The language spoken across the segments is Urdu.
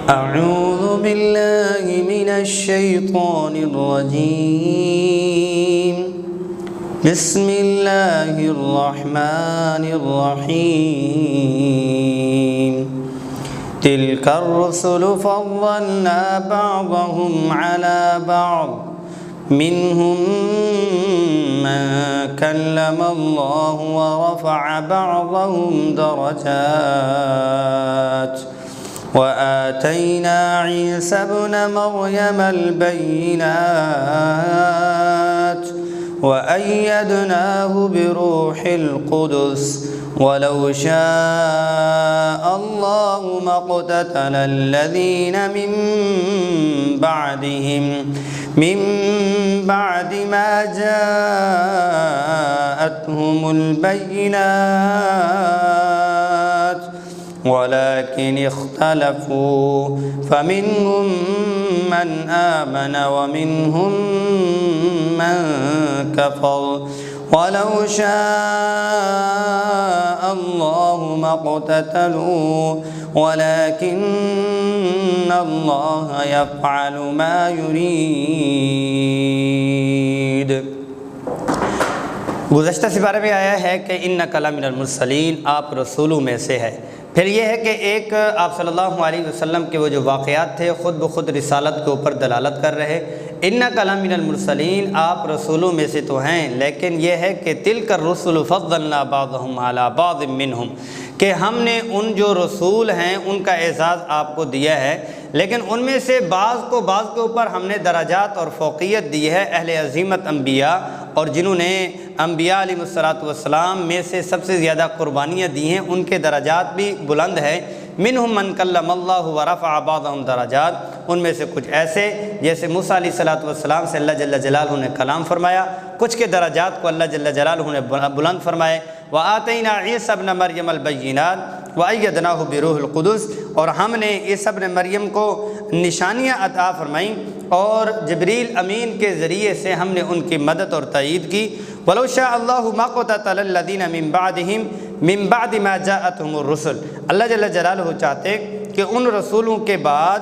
أعوذ بالله من الشيطان الرجيم بسم الله الرحمن الرحيم تلك الرسل فضلنا بعضهم على بعض منهم من كلم الله ورفع بعضهم درجات وآتينا عيسى ابن مريم البينات وأيدناه بروح القدس ولو شاء الله ما اقتتل الذين من بعد ما جاءتهم البينات ولكن اختلفوا فمنهم من آمن ومنهم من كفر ولو شاء الله ما اقتتلوا ولكن الله يفعل ما يريد۔ گزشتہ سپارے میں آیا ہے کہ انک لمن المرسلین، آپ رسولوں میں سے ہے۔ پھر یہ ہے کہ ایک آپ صلی اللہ علیہ وسلم کے وہ جو واقعات تھے خود بخود رسالت کے اوپر دلالت کر رہے۔ انک لمن المرسلین، آپ رسولوں میں سے تو ہیں، لیکن یہ ہے کہ تلک الرسل فضلنا بعضهم علی بعض منہم، کہ ہم نے ان جو رسول ہیں ان کا اعزاز آپ کو دیا ہے، لیکن ان میں سے بعض کو بعض کے اوپر ہم نے درجات اور فوقیت دی ہے۔ اہل عظیمت انبیاء اور جنہوں نے انبیاء علیہ السلام میں سے سب سے زیادہ قربانیاں دی ہیں، ان کے درجات بھی بلند ہیں۔ منہم من کلم اللہ ورفع بعضهم درجات، ان میں سے کچھ ایسے جیسے موسیٰ علیہ السلام سے اللہ جل جلالہ نے کلام فرمایا، کچھ کے درجات کو اللہ جل جلالہ نے بلند فرمائے۔ وآتینا عیسی ابن مریم البینات وأیدناہ بروح القدس، اور ہم نے عیسی ابن مریم کو نشانیاں عطا فرمائیں اور جبریل امین کے ذریعے سے ہم نے ان کی مدد اور تائید کی۔ وَلَوْ شَاءَ اللَّهُ مَا اقْتَتَلَ الَّذِينَ مِن بَعْدِ مَا جَاءَتْهُمُ الرُّسُلُ، اللہ جل جلالہ چاہتے کہ ان رسولوں کے بعد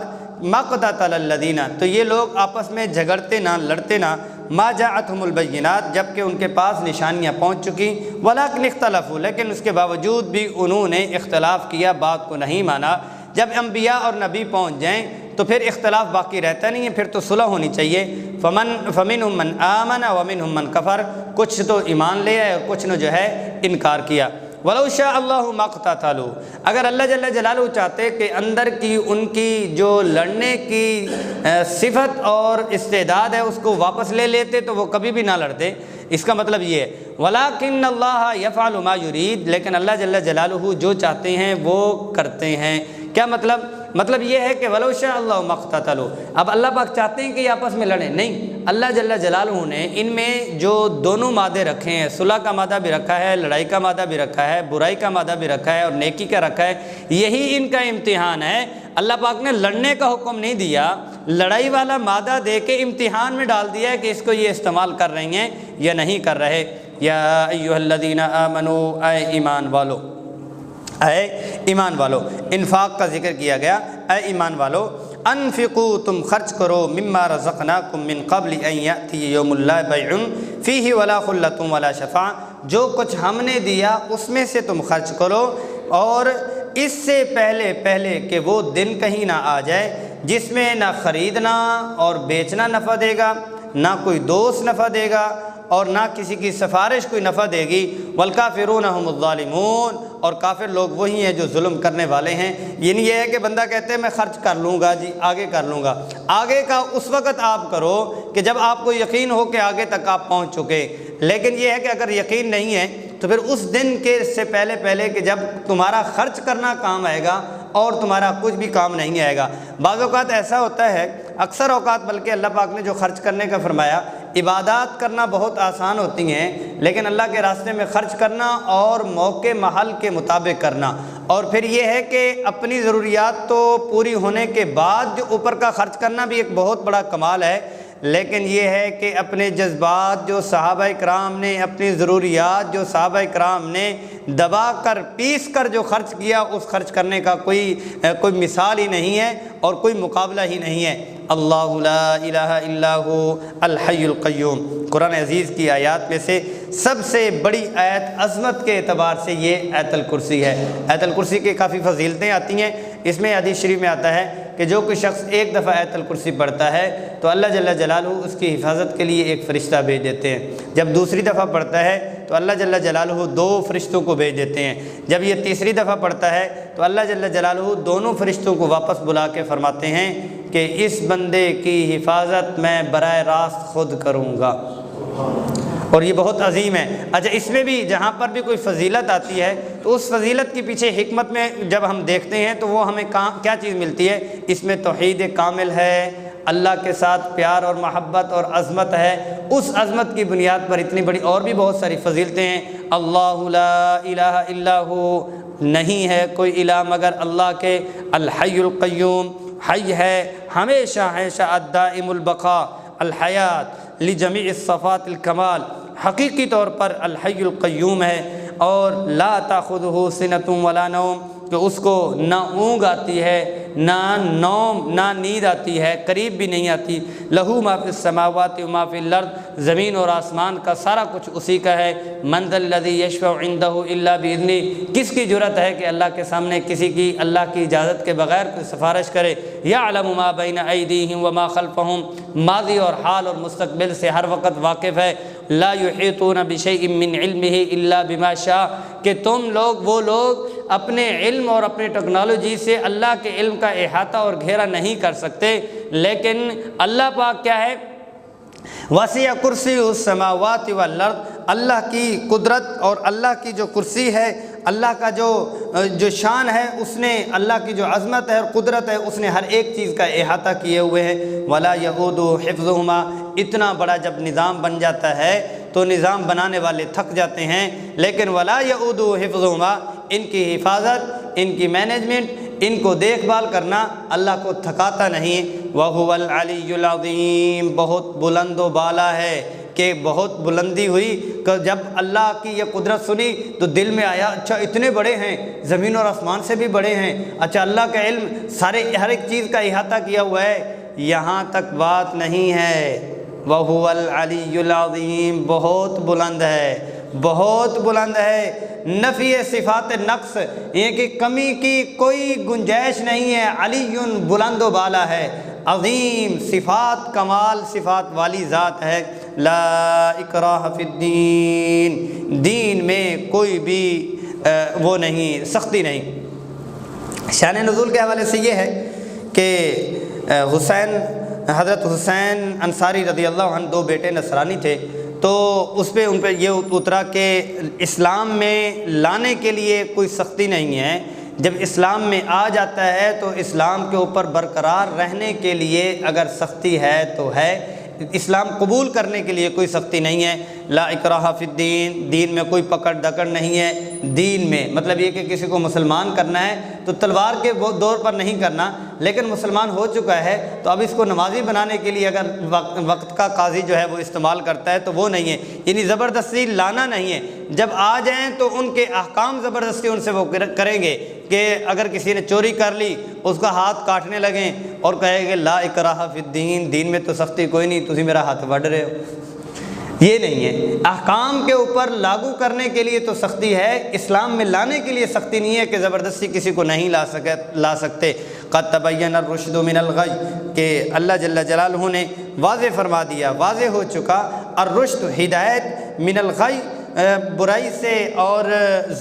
مَا اقْتَتَلَ الَّذِينَ، تو یہ لوگ آپس میں جھگڑتے نہ لڑتے نہ، مَا جَاءَتْهُمُ الْبَيِّنَاتُ، جبکہ ان کے پاس نشانیاں پہنچ چکی، وَلَكِنِ اخْتَلَفُوا، لیکن اس کے باوجود بھی انہوں نے اختلاف کیا، بات کو نہیں مانا۔ جب انبیاء اور نبی پہنچ جائیں تو پھر اختلاف باقی رہتا نہیں ہے، پھر تو صلح ہونی چاہیے۔ فَمِنْهُمْ مَنْ آمَنَ وَمِنْهُمْ مَنْ كَفَرَ، کچھ تو ایمان لے آئے اور کچھ نے جو ہے انکار کیا۔ وَلَوْ شَاءَ اللَّهُ مَا اقْتَتَلُوا، اگر اللہ جل جلالہ چاہتے کہ اندر کی ان کی جو لڑنے کی صفت اور استعداد ہے اس کو واپس لے لیتے تو وہ کبھی بھی نہ لڑتے۔ اس کا مطلب یہ ہے وَلَكِنَّ اللَّهَ يَفْعَلُ مَا يُرِيدُ، لیکن اللہ جل جلالہ جو چاہتے ہیں وہ کرتے ہیں۔ کیا مطلب یہ ہے کہ وَلَوْ شَاءَ اللَّهُ مَا اقْتَتَلُوا، اب اللہ پاک چاہتے ہیں کہ یہ آپس میں لڑیں؟ نہیں، اللہ جل جلالہ نے ان میں جو دونوں مادے رکھے ہیں، صلح کا مادہ بھی رکھا ہے، لڑائی کا مادہ بھی رکھا ہے، برائی کا مادہ بھی رکھا ہے اور نیکی کا رکھا ہے، یہی ان کا امتحان ہے۔ اللہ پاک نے لڑنے کا حکم نہیں دیا، لڑائی والا مادہ دے کے امتحان میں ڈال دیا ہے کہ اس کو یہ استعمال کر رہی ہیں یا نہیں کر رہے۔ یا ایھا الذین آمنوا، اے ایمان والو، اے ایمان والو، انفاق کا ذکر کیا گیا۔ اے ایمان والو، انفقوا، تم خرچ کرو، مما رزقناکم من قبل ان یأتی یوم لا بیع فیہ ولا خلۃ ولا شفاعۃ، جو کچھ ہم نے دیا اس میں سے تم خرچ کرو، اور اس سے پہلے کہ وہ دن کہیں نہ آ جائے جس میں نہ خریدنا اور بیچنا نفع دے گا، نہ کوئی دوست نفع دے گا اور نہ کسی کی سفارش کوئی نفع دے گی۔ والکافرون هم الظالمون، اور کافر لوگ وہی ہیں جو ظلم کرنے والے ہیں۔ یعنی یہ ہے کہ بندہ کہتے ہیں میں خرچ کر لوں گا جی، آگے کر لوں گا، آگے کا اس وقت آپ کرو کہ جب آپ کو یقین ہو کہ آگے تک آپ پہنچ چکے، لیکن یہ ہے کہ اگر یقین نہیں ہے تو پھر اس دن کے سے پہلے کہ جب تمہارا خرچ کرنا کام آئے گا اور تمہارا کچھ بھی کام نہیں آئے گا۔ بعض اوقات ایسا ہوتا ہے، اکثر اوقات بلکہ اللہ پاک نے جو خرچ کرنے کا فرمایا، عبادات کرنا بہت آسان ہوتی ہیں، لیکن اللہ کے راستے میں خرچ کرنا اور موقع محل کے مطابق کرنا، اور پھر یہ ہے کہ اپنی ضروریات تو پوری ہونے کے بعد جو اوپر کا خرچ کرنا بھی ایک بہت بڑا کمال ہے۔ لیکن یہ ہے کہ اپنے جذبات جو صحابہ کرام نے، اپنی ضروریات جو صحابہ کرام نے دبا کر پیس کر جو خرچ کیا، اس خرچ کرنے کا کوئی مثال ہی نہیں ہے اور کوئی مقابلہ ہی نہیں ہے۔ اللہ لا الہ الا ہو الحی القیوم، قرآن عزیز کی آیات میں سے سب سے بڑی آیت عظمت کے اعتبار سے یہ آیت الکرسی ہے۔ آیت الکرسی کے کافی فضیلتیں آتی ہیں۔ اس میں حدیث شریف میں آتا ہے کہ جو کوئی شخص ایک دفعہ آیت الکرسی پڑھتا ہے تو اللہ جل جلالہ اس کی حفاظت کے لیے ایک فرشتہ بھیج دیتے ہیں۔ جب دوسری دفعہ پڑھتا ہے تو اللہ جل جلالہ 2 فرشتوں کو بھیج دیتے ہیں۔ جب یہ تیسری دفعہ پڑھتا ہے تو اللہ جل جلالہ دونوں فرشتوں کو واپس بلا کے فرماتے ہیں کہ اس بندے کی حفاظت میں براہ راست خود کروں گا، اور یہ بہت عظیم ہے۔ اچھا، اس میں بھی جہاں پر بھی کوئی فضیلت آتی ہے تو اس فضیلت کے پیچھے حکمت میں جب ہم دیکھتے ہیں تو وہ ہمیں کیا چیز ملتی ہے؟ اس میں توحید کامل ہے، اللہ کے ساتھ پیار اور محبت اور عظمت ہے۔ اس عظمت کی بنیاد پر اتنی بڑی اور بھی بہت ساری فضیلتیں ہیں۔ اللہ لا الہ الا ہو، نہیں ہے کوئی الہ مگر اللہ کے، الحی القیوم، حی ہے، ہمیشہ ہمیشہ، الدائم البقاء، الحیات لجمیع الصفات الکمال، حقیقی طور پر الحی القیوم ہے، اور لا تاخذہ سنۃ ولا نوم، کہ اس کو نہ اونگ آتی ہے، نہ نوم، نہ نیند آتی ہے، قریب بھی نہیں آتی۔ لہو ما فی السماوات و ما فی الارض، زمین اور آسمان کا سارا کچھ اسی کا ہے۔ من ذا الذی یشفع عندہ الا باذنہ، کس کی جرأت ہے کہ اللہ کے سامنے کسی کی اللہ کی اجازت کے بغیر کوئی سفارش کرے۔ یعلم ما بین ایدیہم وما خلفہم، ماضی اور حال اور مستقبل سے ہر وقت واقف ہے۔ لا یحیطون بشیء من علمہ الا بما شاء، کہ تم لوگ، وہ لوگ اپنے علم اور اپنے ٹیکنالوجی سے اللہ کے علم کا احاطہ اور گھیرا نہیں کر سکتے، لیکن اللہ پاک کیا ہے؟ وسیع کرسی السماوات والارض، اللہ کی قدرت اور اللہ کی جو کرسی ہے، اللہ کا جو شان ہے، اس نے، اللہ کی جو عظمت ہے اور قدرت ہے، اس نے ہر ایک چیز کا احاطہ کیے ہوئے ہیں۔ ولا یعود حفظہما، اتنا بڑا جب نظام بن جاتا ہے تو نظام بنانے والے تھک جاتے ہیں، لیکن ولا یعود حفظہما، ان کی حفاظت، ان کی مینجمنٹ، ان کو دیکھ بھال کرنا اللہ کو تھکاتا نہیں۔ وَهُوَ الْعَلِيُّ الْعَظِيمُ، بہت بلند و بالا ہے، کہ بہت بلندی ہوئی کہ جب اللہ کی یہ قدرت سنی تو دل میں آیا، اچھا اتنے بڑے ہیں، زمین اور آسمان سے بھی بڑے ہیں، اچھا اللہ کا علم ہر ایک چیز کا احاطہ کیا ہوا ہے۔ یہاں تک بات نہیں ہے، وَهُوَ الْعَلِيُّ الْعَظِيمُ، بہت بلند ہے، بہت بلند ہے۔ نفی صفات نقص، یہ کہ کمی کی کوئی گنجائش نہیں ہے۔ علی، بلند و بالا ہے، عظیم، صفات کمال صفات والی ذات ہے۔ لا اکراہ فی الدین، دین میں کوئی بھی وہ نہیں، سختی نہیں۔ شان نزول کے حوالے سے یہ ہے کہ حضرت حسین انصاری رضی اللہ عنہ 2 بیٹے نصرانی تھے، تو اس پہ ان پہ یہ اترا کہ اسلام میں لانے کے لیے کوئی سختی نہیں ہے۔ جب اسلام میں آ جاتا ہے تو اسلام کے اوپر برقرار رہنے کے لیے اگر سختی ہے تو ہے، اسلام قبول کرنے کے لیے کوئی سختی نہیں ہے۔ لا اکراہ فی الدین، دین میں کوئی پکڑ دکڑ نہیں ہے۔ دین میں مطلب یہ کہ کسی کو مسلمان کرنا ہے تو تلوار کے دور پر نہیں کرنا، لیکن مسلمان ہو چکا ہے تو اب اس کو نمازی بنانے کے لیے اگر وقت کا قاضی جو ہے وہ استعمال کرتا ہے تو وہ نہیں ہے، یعنی زبردستی لانا نہیں ہے۔ جب آ جائیں تو ان کے احکام زبردستی ان سے وہ کریں گے کہ اگر کسی نے چوری کر لی اس کا ہاتھ کاٹنے لگیں اور کہے گے لا اکراہ فی الدین، دین میں تو سختی کوئی نہیں، تسی میرا ہاتھ وڈ رہے ہو، یہ نہیں ہے۔ احکام کے اوپر لاگو کرنے کے لیے تو سختی ہے، اسلام میں لانے کے لیے سختی نہیں ہے کہ زبردستی کسی کو نہیں لا سکتے۔ قد تبین الرشد من الغی، کہ اللہ جل جلالہ نے واضح فرما دیا، واضح ہو چکا، الرشد ہدایت، من الغی برائی سے اور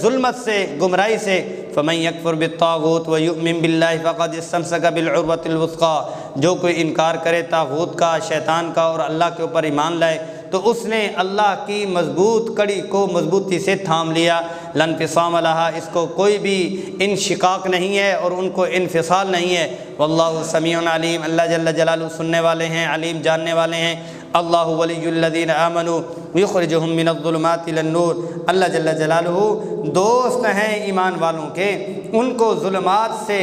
ظلمت سے، گمراہی سے۔ فمن یکفر بالطاغوت ویؤمن باللہ فقد استمسک بالعروۃ الوثقی، جو کوئی انکار کرے طاغوت کا، شیطان کا، اور اللہ کے اوپر ایمان لائے تو اس نے اللہ کی مضبوط کڑی کو مضبوطی سے تھام لیا۔ لا انفصام لہا، اس کو کوئی بھی انشقاق نہیں ہے اور ان کو انفصال نہیں ہے۔ واللہ سمیع علیم، اللہ جل جلالہ سننے والے ہیں، علیم جاننے والے ہیں۔ اللہ ولی الذین آمنوا یخرجہم من الظلمات الی النور، اللہ جل جلالہ دوست ہیں ایمان والوں کے، ان کو ظلمات سے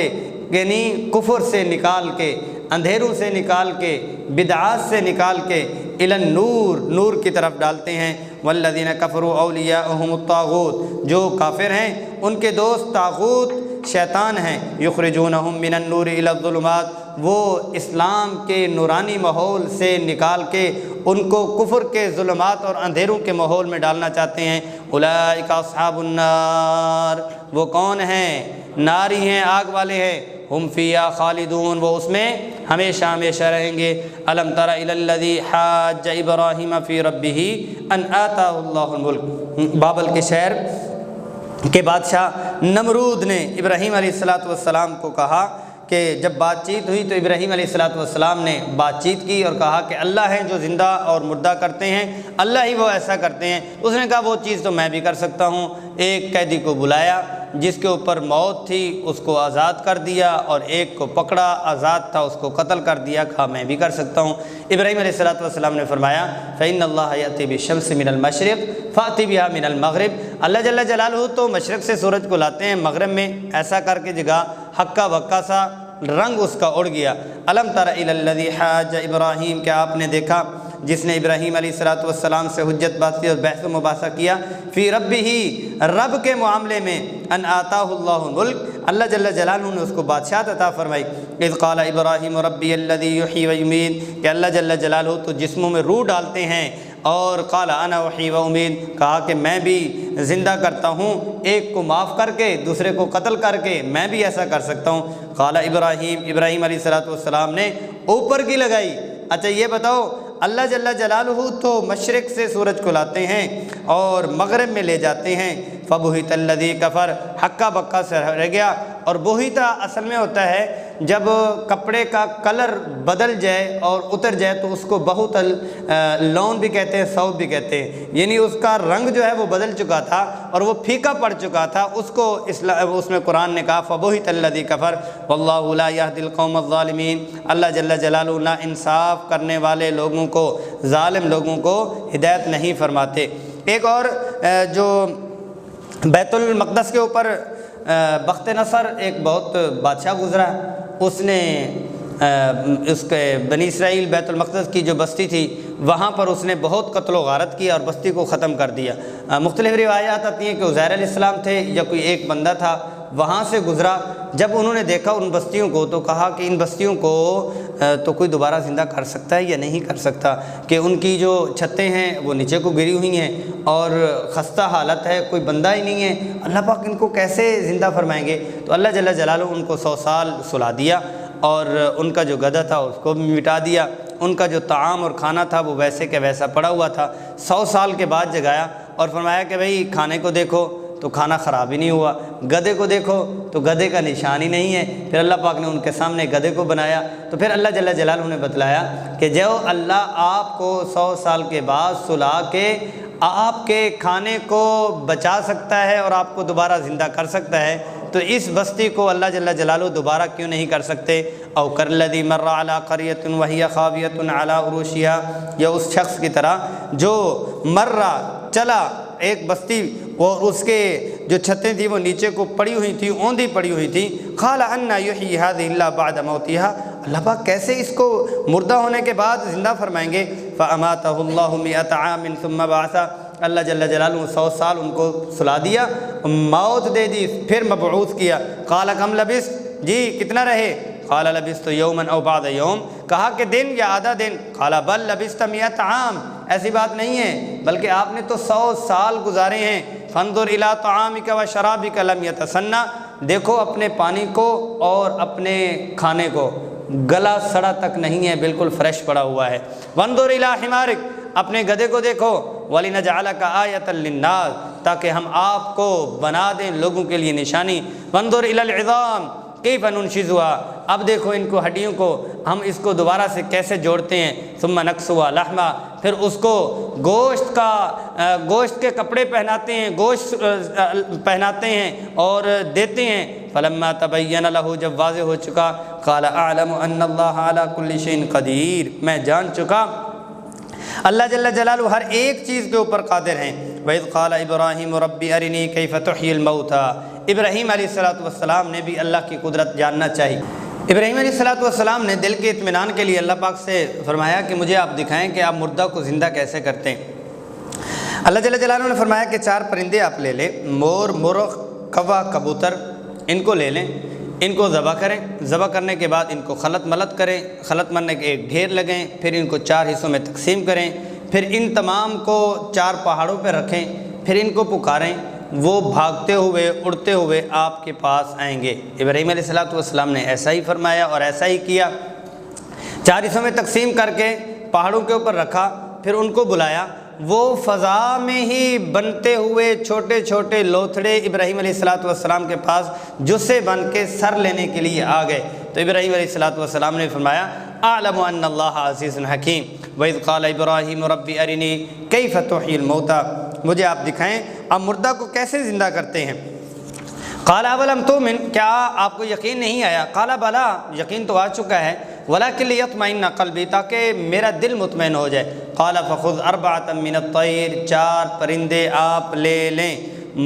یعنی کفر سے نکال کے، اندھیروں سے نکال کے بدعات سے نکال کے الن نور، نور کی طرف ڈالتے ہیں۔ والذین کفروا اولیاءہم الطاغوت، جو کافر ہیں ان کے دوست طاغوت شیطان ہیں۔ یخرجونہم من النور الی الظلمات، وہ اسلام کے نورانی ماحول سے نکال کے ان کو کفر کے ظلمات اور اندھیروں کے ماحول میں ڈالنا چاہتے ہیں۔ اولئک اصحاب النار، وہ کون ہیں؟ ناری ہیں، آگ والے ہیں۔ ہم فیہا خالدون، وہ اس میں ہمیشہ ہمیشہ رہیں گے۔ الم تر الی الذی حاج ابراہیم فی ربہ ان آتاہ اللہ الملک، بابل کے شہر کے بادشاہ نمرود نے ابراہیم علیہ السلام کو کہا کہ جب بات چیت ہوئی تو ابراہیم علیہ السلام نے بات چیت کی اور کہا کہ اللہ ہیں جو زندہ اور مردہ کرتے ہیں، اللہ ہی وہ ایسا کرتے ہیں۔ اس نے کہا وہ چیز تو میں بھی کر سکتا ہوں۔ ایک قیدی کو بلایا جس کے اوپر موت تھی، اس کو آزاد کر دیا، اور ایک کو پکڑا آزاد تھا اس کو قتل کر دیا، کہا میں بھی کر سکتا ہوں۔ ابراہیم علیہ السلام نے فرمایا فإن اللہ یأتی بالشمس من المشرق فأتی بہا من المغرب، اللہ جل جلالہ تو مشرق سے سورج کو لاتے ہیں، مغرب میں ایسا کر کے جگہ ہکا بکا سا رنگ اس کا اڑ گیا۔ الم تر الی الذی حاج ابراہیم، کیا آپ نے دیکھا جس نے ابراہیم علیہ السلام سے حجت بازی اور بحث و مباحثہ کیا، فی ربہ، رب کے معاملے میں، ان آتاہ اللہ الملک، اللہ جل جلالہ نے اس کو بادشاہت عطا فرمائی۔ اذ قال ابراہیم ربی الذی یحیی و یمیت، کہ اللہ جل جلالہ تو جسموں میں روح ڈالتے ہیں، اور قال انا احیی و امید، کہا کہ میں بھی زندہ کرتا ہوں، ایک کو معاف کر کے دوسرے کو قتل کر کے میں بھی ایسا کر سکتا ہوں۔ قال ابراہیم علیہ السلام نے اوپر کی لگائی، اچھا یہ بتاؤ اللہ جل جلالہ تو مشرق سے سورج کو لاتے ہیں اور مغرب میں لے جاتے ہیں۔ فبہت الذی کفر، ہکا بکا سے رہ گیا۔ اور بہتا اصل میں ہوتا ہے جب کپڑے کا کلر بدل جائے اور اتر جائے تو اس کو بہت لون بھی کہتے ہیں، ثوب بھی کہتے ہیں، یعنی اس کا رنگ جو ہے وہ بدل چکا تھا اور وہ پھیکا پڑ چکا تھا، اس کو اس میں قرآن نے کہا فبہت الذی کفر واللہ لا یہدی القوم الظالمین، اللہ جل جلالہ نا انصاف کرنے والے لوگوں کو، ظالم لوگوں کو ہدایت نہیں فرماتے۔ ایک اور جو بیت المقدس کے اوپر بخت نصر ایک بہت بادشاہ گزرا، اس نے اس کے بنی اسرائیل بیت المقدس کی جو بستی تھی وہاں پر اس نے بہت قتل و غارت کی اور بستی کو ختم کر دیا۔ مختلف روایات آتی ہیں کہ عزیر علیہ السلام تھے یا کوئی ایک بندہ تھا، وہاں سے گزرا، جب انہوں نے دیکھا ان بستیوں کو تو کہا کہ ان بستیوں کو تو کوئی دوبارہ زندہ کر سکتا ہے یا نہیں کر سکتا، کہ ان کی جو چھتیں ہیں وہ نیچے کو گری ہوئی ہیں اور خستہ حالت ہے، کوئی بندہ ہی نہیں ہے، اللہ پاک ان کو کیسے زندہ فرمائیں گے؟ تو اللہ جل جلالہ ان کو 100 سال سلا دیا اور ان کا جو گدھا تھا اس کو بھی مٹا دیا، ان کا جو طعام اور کھانا تھا وہ ویسے کہ ویسا پڑا ہوا تھا۔ 100 سال کے بعد جگایا اور فرمایا کہ بھئی کھانے کو دیکھو تو کھانا خراب ہی نہیں ہوا، گدھے کو دیکھو تو گدھے کا نشان ہی نہیں ہے۔ پھر اللہ پاک نے ان کے سامنے گدھے کو بنایا، تو پھر اللہ جل جلالہ نے بتلایا کہ جو اللہ آپ کو 100 سال کے بعد سلا کے آپ کے کھانے کو بچا سکتا ہے اور آپ کو دوبارہ زندہ کر سکتا ہے، تو اس بستی کو اللہ جل جلالہ دوبارہ کیوں نہیں کر سکتے؟ او کالذی مر علی قریۃ وہی خاویۃ علی عروشہا، یا اس شخص کی طرح جو مرہ چلا ایک بستی اور اس کے جو چھتیں تھیں وہ نیچے کو پڑی ہوئی تھیں، اوندھی پڑی ہوئی تھیں، قال انا یحیی ہذہ اللہ بعد موتہا، اللہ پاک کیسے اس کو مردہ ہونے کے بعد زندہ فرمائیں گے؟ فاماتہ اللہ 100 عام ثم بعثہ، اللہ جل جلالہ 100 سال ان کو سلا دیا، موت دے دی، پھر مبعوث کیا۔ قال کم لبثت، جی کتنا رہے؟ قال لبثت یوما او بعض یوم، کہا کہ دن یا آدھا دن؟ قال بل لبثت 100 عام، ایسی بات نہیں ہے بلکہ آپ نے تو 100 سال گزارے ہیں۔ فانظر الی طعامک و شرابک لم یتسنى، دیکھو اپنے پانی کو اور اپنے کھانے کو، گلا سڑا تک نہیں ہے، بالکل فریش پڑا ہوا ہے۔ وانظر الی حمارک، اپنے گدھے کو دیکھو، وَلِنَجْعَلَكَ آیَةً لِلنَّاسِ، تاکہ ہم آپ کو بنا دیں لوگوں کے لیے نشانی۔ وانظر الی العظام کیف ننشزها، اب دیکھو ان کو ہڈیوں کو ہم اس کو دوبارہ سے کیسے جوڑتے ہیں۔ ثم نکسوها لحما، پھر اس کو گوشت کے کپڑے پہناتے ہیں، گوشت پہناتے ہیں اور دیتے ہیں۔ فلما تبین له، جب واضح ہو چکا، قال اعلم ان اللہ علی کل شیء قدیر، میں جان چکا اللہ جل جلالہ ہر ایک چیز کے اوپر قادر ہیں۔ وَإِذْ قَالَ إِبْرَاهِيمُ رَبِّ أَرِنِي كَيْفَ تُحْيِي الْمَوْتَى، ابراہیم علیہ السلام نے بھی اللہ کی قدرت جاننا چاہیے۔ ابراہیم علیہ الصلوۃ والسلام نے دل کے اطمینان کے لیے اللہ پاک سے فرمایا کہ مجھے آپ دکھائیں کہ آپ مردہ کو زندہ کیسے کرتے ہیں۔ اللہ جل جلالہ نے فرمایا کہ 4 پرندے آپ لے لیں، مور، مرغ، کوا، کبوتر، ان کو لے لیں، ان کو ذبح کریں، ذبح کرنے کے بعد ان کو خلط ملط کریں، خلط مرنے کے ایک ڈھیر لگیں، پھر ان کو 4 حصوں میں تقسیم کریں، پھر ان تمام کو 4 پہاڑوں پہ رکھیں، پھر ان کو پکاریں، وہ بھاگتے ہوئے اڑتے ہوئے آپ کے پاس آئیں گے۔ ابراہیم علیہ الصلوۃ والسلام نے ایسا ہی فرمایا اور ایسا ہی کیا۔ 4 حصوں میں تقسیم کر کے پہاڑوں کے اوپر رکھا، پھر ان کو بلایا، وہ فضا میں ہی بنتے ہوئے چھوٹے چھوٹے لوتھڑے ابراہیم علیہ الصلوۃ والسلام کے پاس جسے بن کے سر لینے کے لیے آ گئے۔ تو ابراہیم علیہ الصلوۃ والسلام نے فرمایا اعلم ان اللہ عزیز حکیم وَإِذْ قَالَ إِبْرَاهِيمُ رَبِّ أَرِنِي كَيْفَ تُحْيِي الْمَوْتَى، مجھے آپ دکھائیں آپ مردہ کو کیسے زندہ کرتے ہیں۔ قال اولم تؤمن، کیا آپ کو یقین نہیں آیا؟ قال بلا، یقین تو آ چکا ہے، ولکن لیطمئن قلبی، تاکہ میرا دل مطمئن ہو جائے۔ قال فخذ 4 من الطیر، 4 پرندے آپ لے لیں،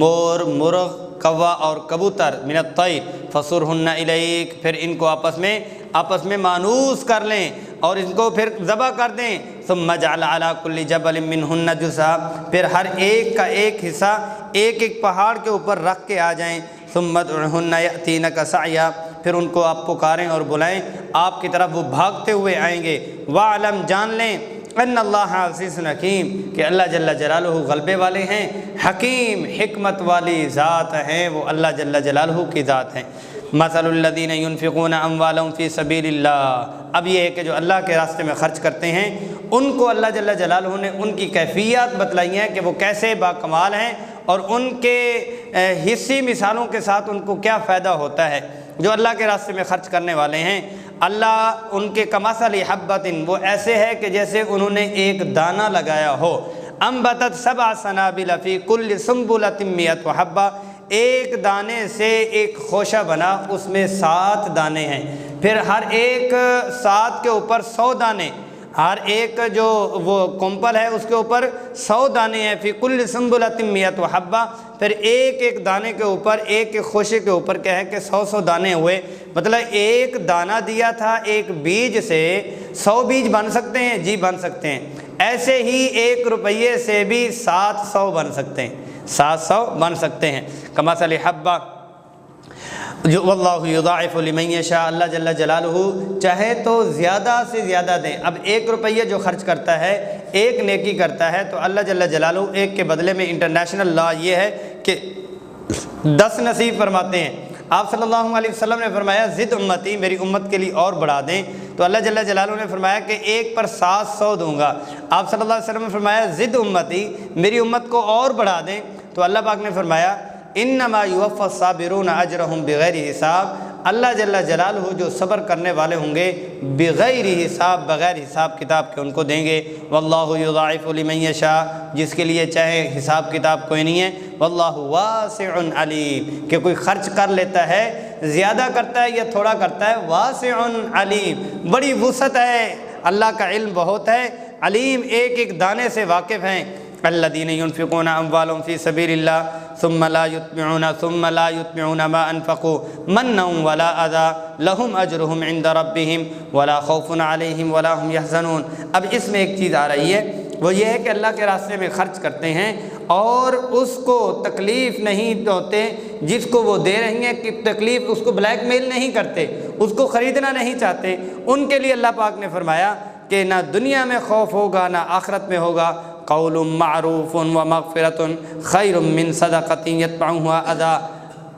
مور، مرغ، کوا اور کبوتر، من الطیر فصرہن الیک، پھر ان کو آپس میں مانوس کر لیں اور ان کو پھر ذبح کر دیں۔ ثم اجعل علی کل جبل منہن جزءا، پھر ہر ایک کا ایک حصہ ایک ایک پہاڑ کے اوپر رکھ کے آ جائیں۔ ثم ادعہن یأتینک سعیا، پھر ان کو آپ پکاریں اور بلائیں، آپ کی طرف وہ بھاگتے ہوئے آئیں گے۔ وَعْلَمْ، جان لیں، ان اللہ عزیز حکیم، کہ اللہ جل جلالہ غلبے والے ہیں، حکیم حکمت والی ذات ہیں، وہ اللہ جل جلالہ کی ذات ہیں۔ مثل الذین ينفقون اموالهم فی سبیل اللہ، اب یہ ہے کہ جو اللہ کے راستے میں خرچ کرتے ہیں ان کو اللہ جل جلالہ نے ان کی کیفیات بتلائی ہیں کہ وہ کیسے باکمال ہیں اور ان کے حصی مثالوں کے ساتھ ان کو کیا فائدہ ہوتا ہے۔ جو اللہ کے راستے میں خرچ کرنے والے ہیں، اللہ ان کے کمثل حبۃ، وہ ایسے ہے کہ جیسے انہوں نے ایک دانہ لگایا ہو، انبتت 7 سنابل فی کل سنبلۃ 100 حبۃ، ایک دانے سے ایک خوشہ بنا، اس میں 7 دانے ہیں، پھر ہر ایک 7 کے اوپر 100 دانے، ہر ایک جو وہ کمپل ہے اس کے اوپر 100 دانے ہیں، فی کل سنبلۃ 100 حبۃ، پھر ایک ایک دانے کے اوپر ایک ایک خوشے کے اوپر کیا ہے کہ 100 دانے ہوئے، مطلب ایک دانہ دیا تھا، ایک بیج سے 100 بیج بن سکتے ہیں، جی بن سکتے ہیں۔ ایسے ہی 1 روپیے سے بھی 700 بن سکتے ہیں، 700 بن سکتے ہیں۔ کمثل حبہ، جو واللہ یضاعف لمن یشاء، اللہ جل جلالہ چاہے تو زیادہ سے زیادہ دیں۔ اب 1 روپیہ جو خرچ کرتا ہے، ایک نیکی کرتا ہے، تو اللہ جل جلالہ ایک کے بدلے میں انٹرنیشنل لا یہ ہے کہ 10 نصیب فرماتے ہیں۔ آپ صلی اللہ علیہ وسلم نے فرمایا زد امتی، میری امت کے لیے اور بڑھا دیں، تو اللہ جل جلالہ نے فرمایا کہ 1 پر 700 دوں گا۔ آپ صلی اللہ علیہ وسلم نے فرمایا زد امتی، میری امت کو اور بڑھا دیں، تو اللہ پاک نے فرمایا انما یوفی الصابرون اجرہم بغیر حساب، اللہ جل جلالہ جو صبر کرنے والے ہوں گے بغیر حساب، بغیر حساب کتاب کے ان کو دیں گے۔ واللہ یضاعف لمن یشاء، جس کے لیے چاہے حساب کتاب کوئی نہیں ہے۔ واللہ واسع علیم، کہ کوئی خرچ کر لیتا ہے، زیادہ کرتا ہے یا تھوڑا کرتا ہے، واسع علیم، بڑی وسعت ہے، اللہ کا علم بہت ہے، علیم ایک ایک دانے سے واقف ہیں۔ الذین ينفقون اموالهم فی سبیل اللہ ثم لا يتبعون ما انفقوا منا ولا اذى لهم اجرهم عند ربهم ولا خوف علیہم ولا هم يحزنون۔ اب اس میں ایک چیز آ رہی ہے، وہ یہ ہے کہ اللہ کے راستے میں خرچ کرتے ہیں اور اس کو تکلیف نہیں ہوتے، جس کو وہ دے رہی ہیں کہ تکلیف، اس کو بلیک میل نہیں کرتے، اس کو خریدنا نہیں چاہتے، ان کے لیے اللہ پاک نے فرمایا کہ نہ دنیا میں خوف ہوگا نہ آخرت میں ہوگا۔ قول معروف و مغفرۃ خیر من صدقۃ یتبعها اذی،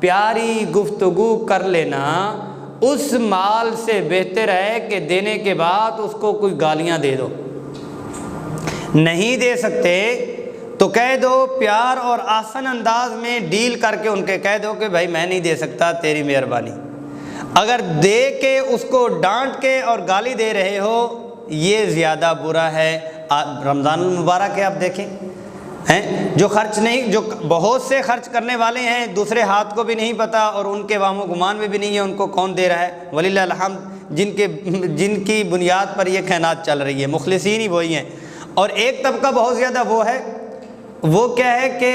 پیاری گفتگو کر لینا اس مال سے بہتر ہے کہ دینے کے بعد اس کو کوئی گالیاں دے دو۔ نہیں دے سکتے تو کہہ دو، پیار اور آسن انداز میں ڈیل کر کے ان کے کہہ دو کہ بھائی میں نہیں دے سکتا، تیری مہربانی۔ اگر دے کے اس کو ڈانٹ کے اور گالی دے رہے ہو، یہ زیادہ برا ہے۔ رمضان المبارک ہے، آپ دیکھیں جو خرچ نہیں، جو بہت سے خرچ کرنے والے ہیں، دوسرے ہاتھ کو بھی نہیں پتہ اور ان کے وہم و گمان میں بھی نہیں ہے ان کو کون دے رہا ہے، وللہ الحمد، جن کی بنیاد پر یہ کائنات چل رہی ہے، مخلصین ہی وہی ہیں۔ اور ایک طبقہ بہت زیادہ وہ ہے، وہ کیا ہے کہ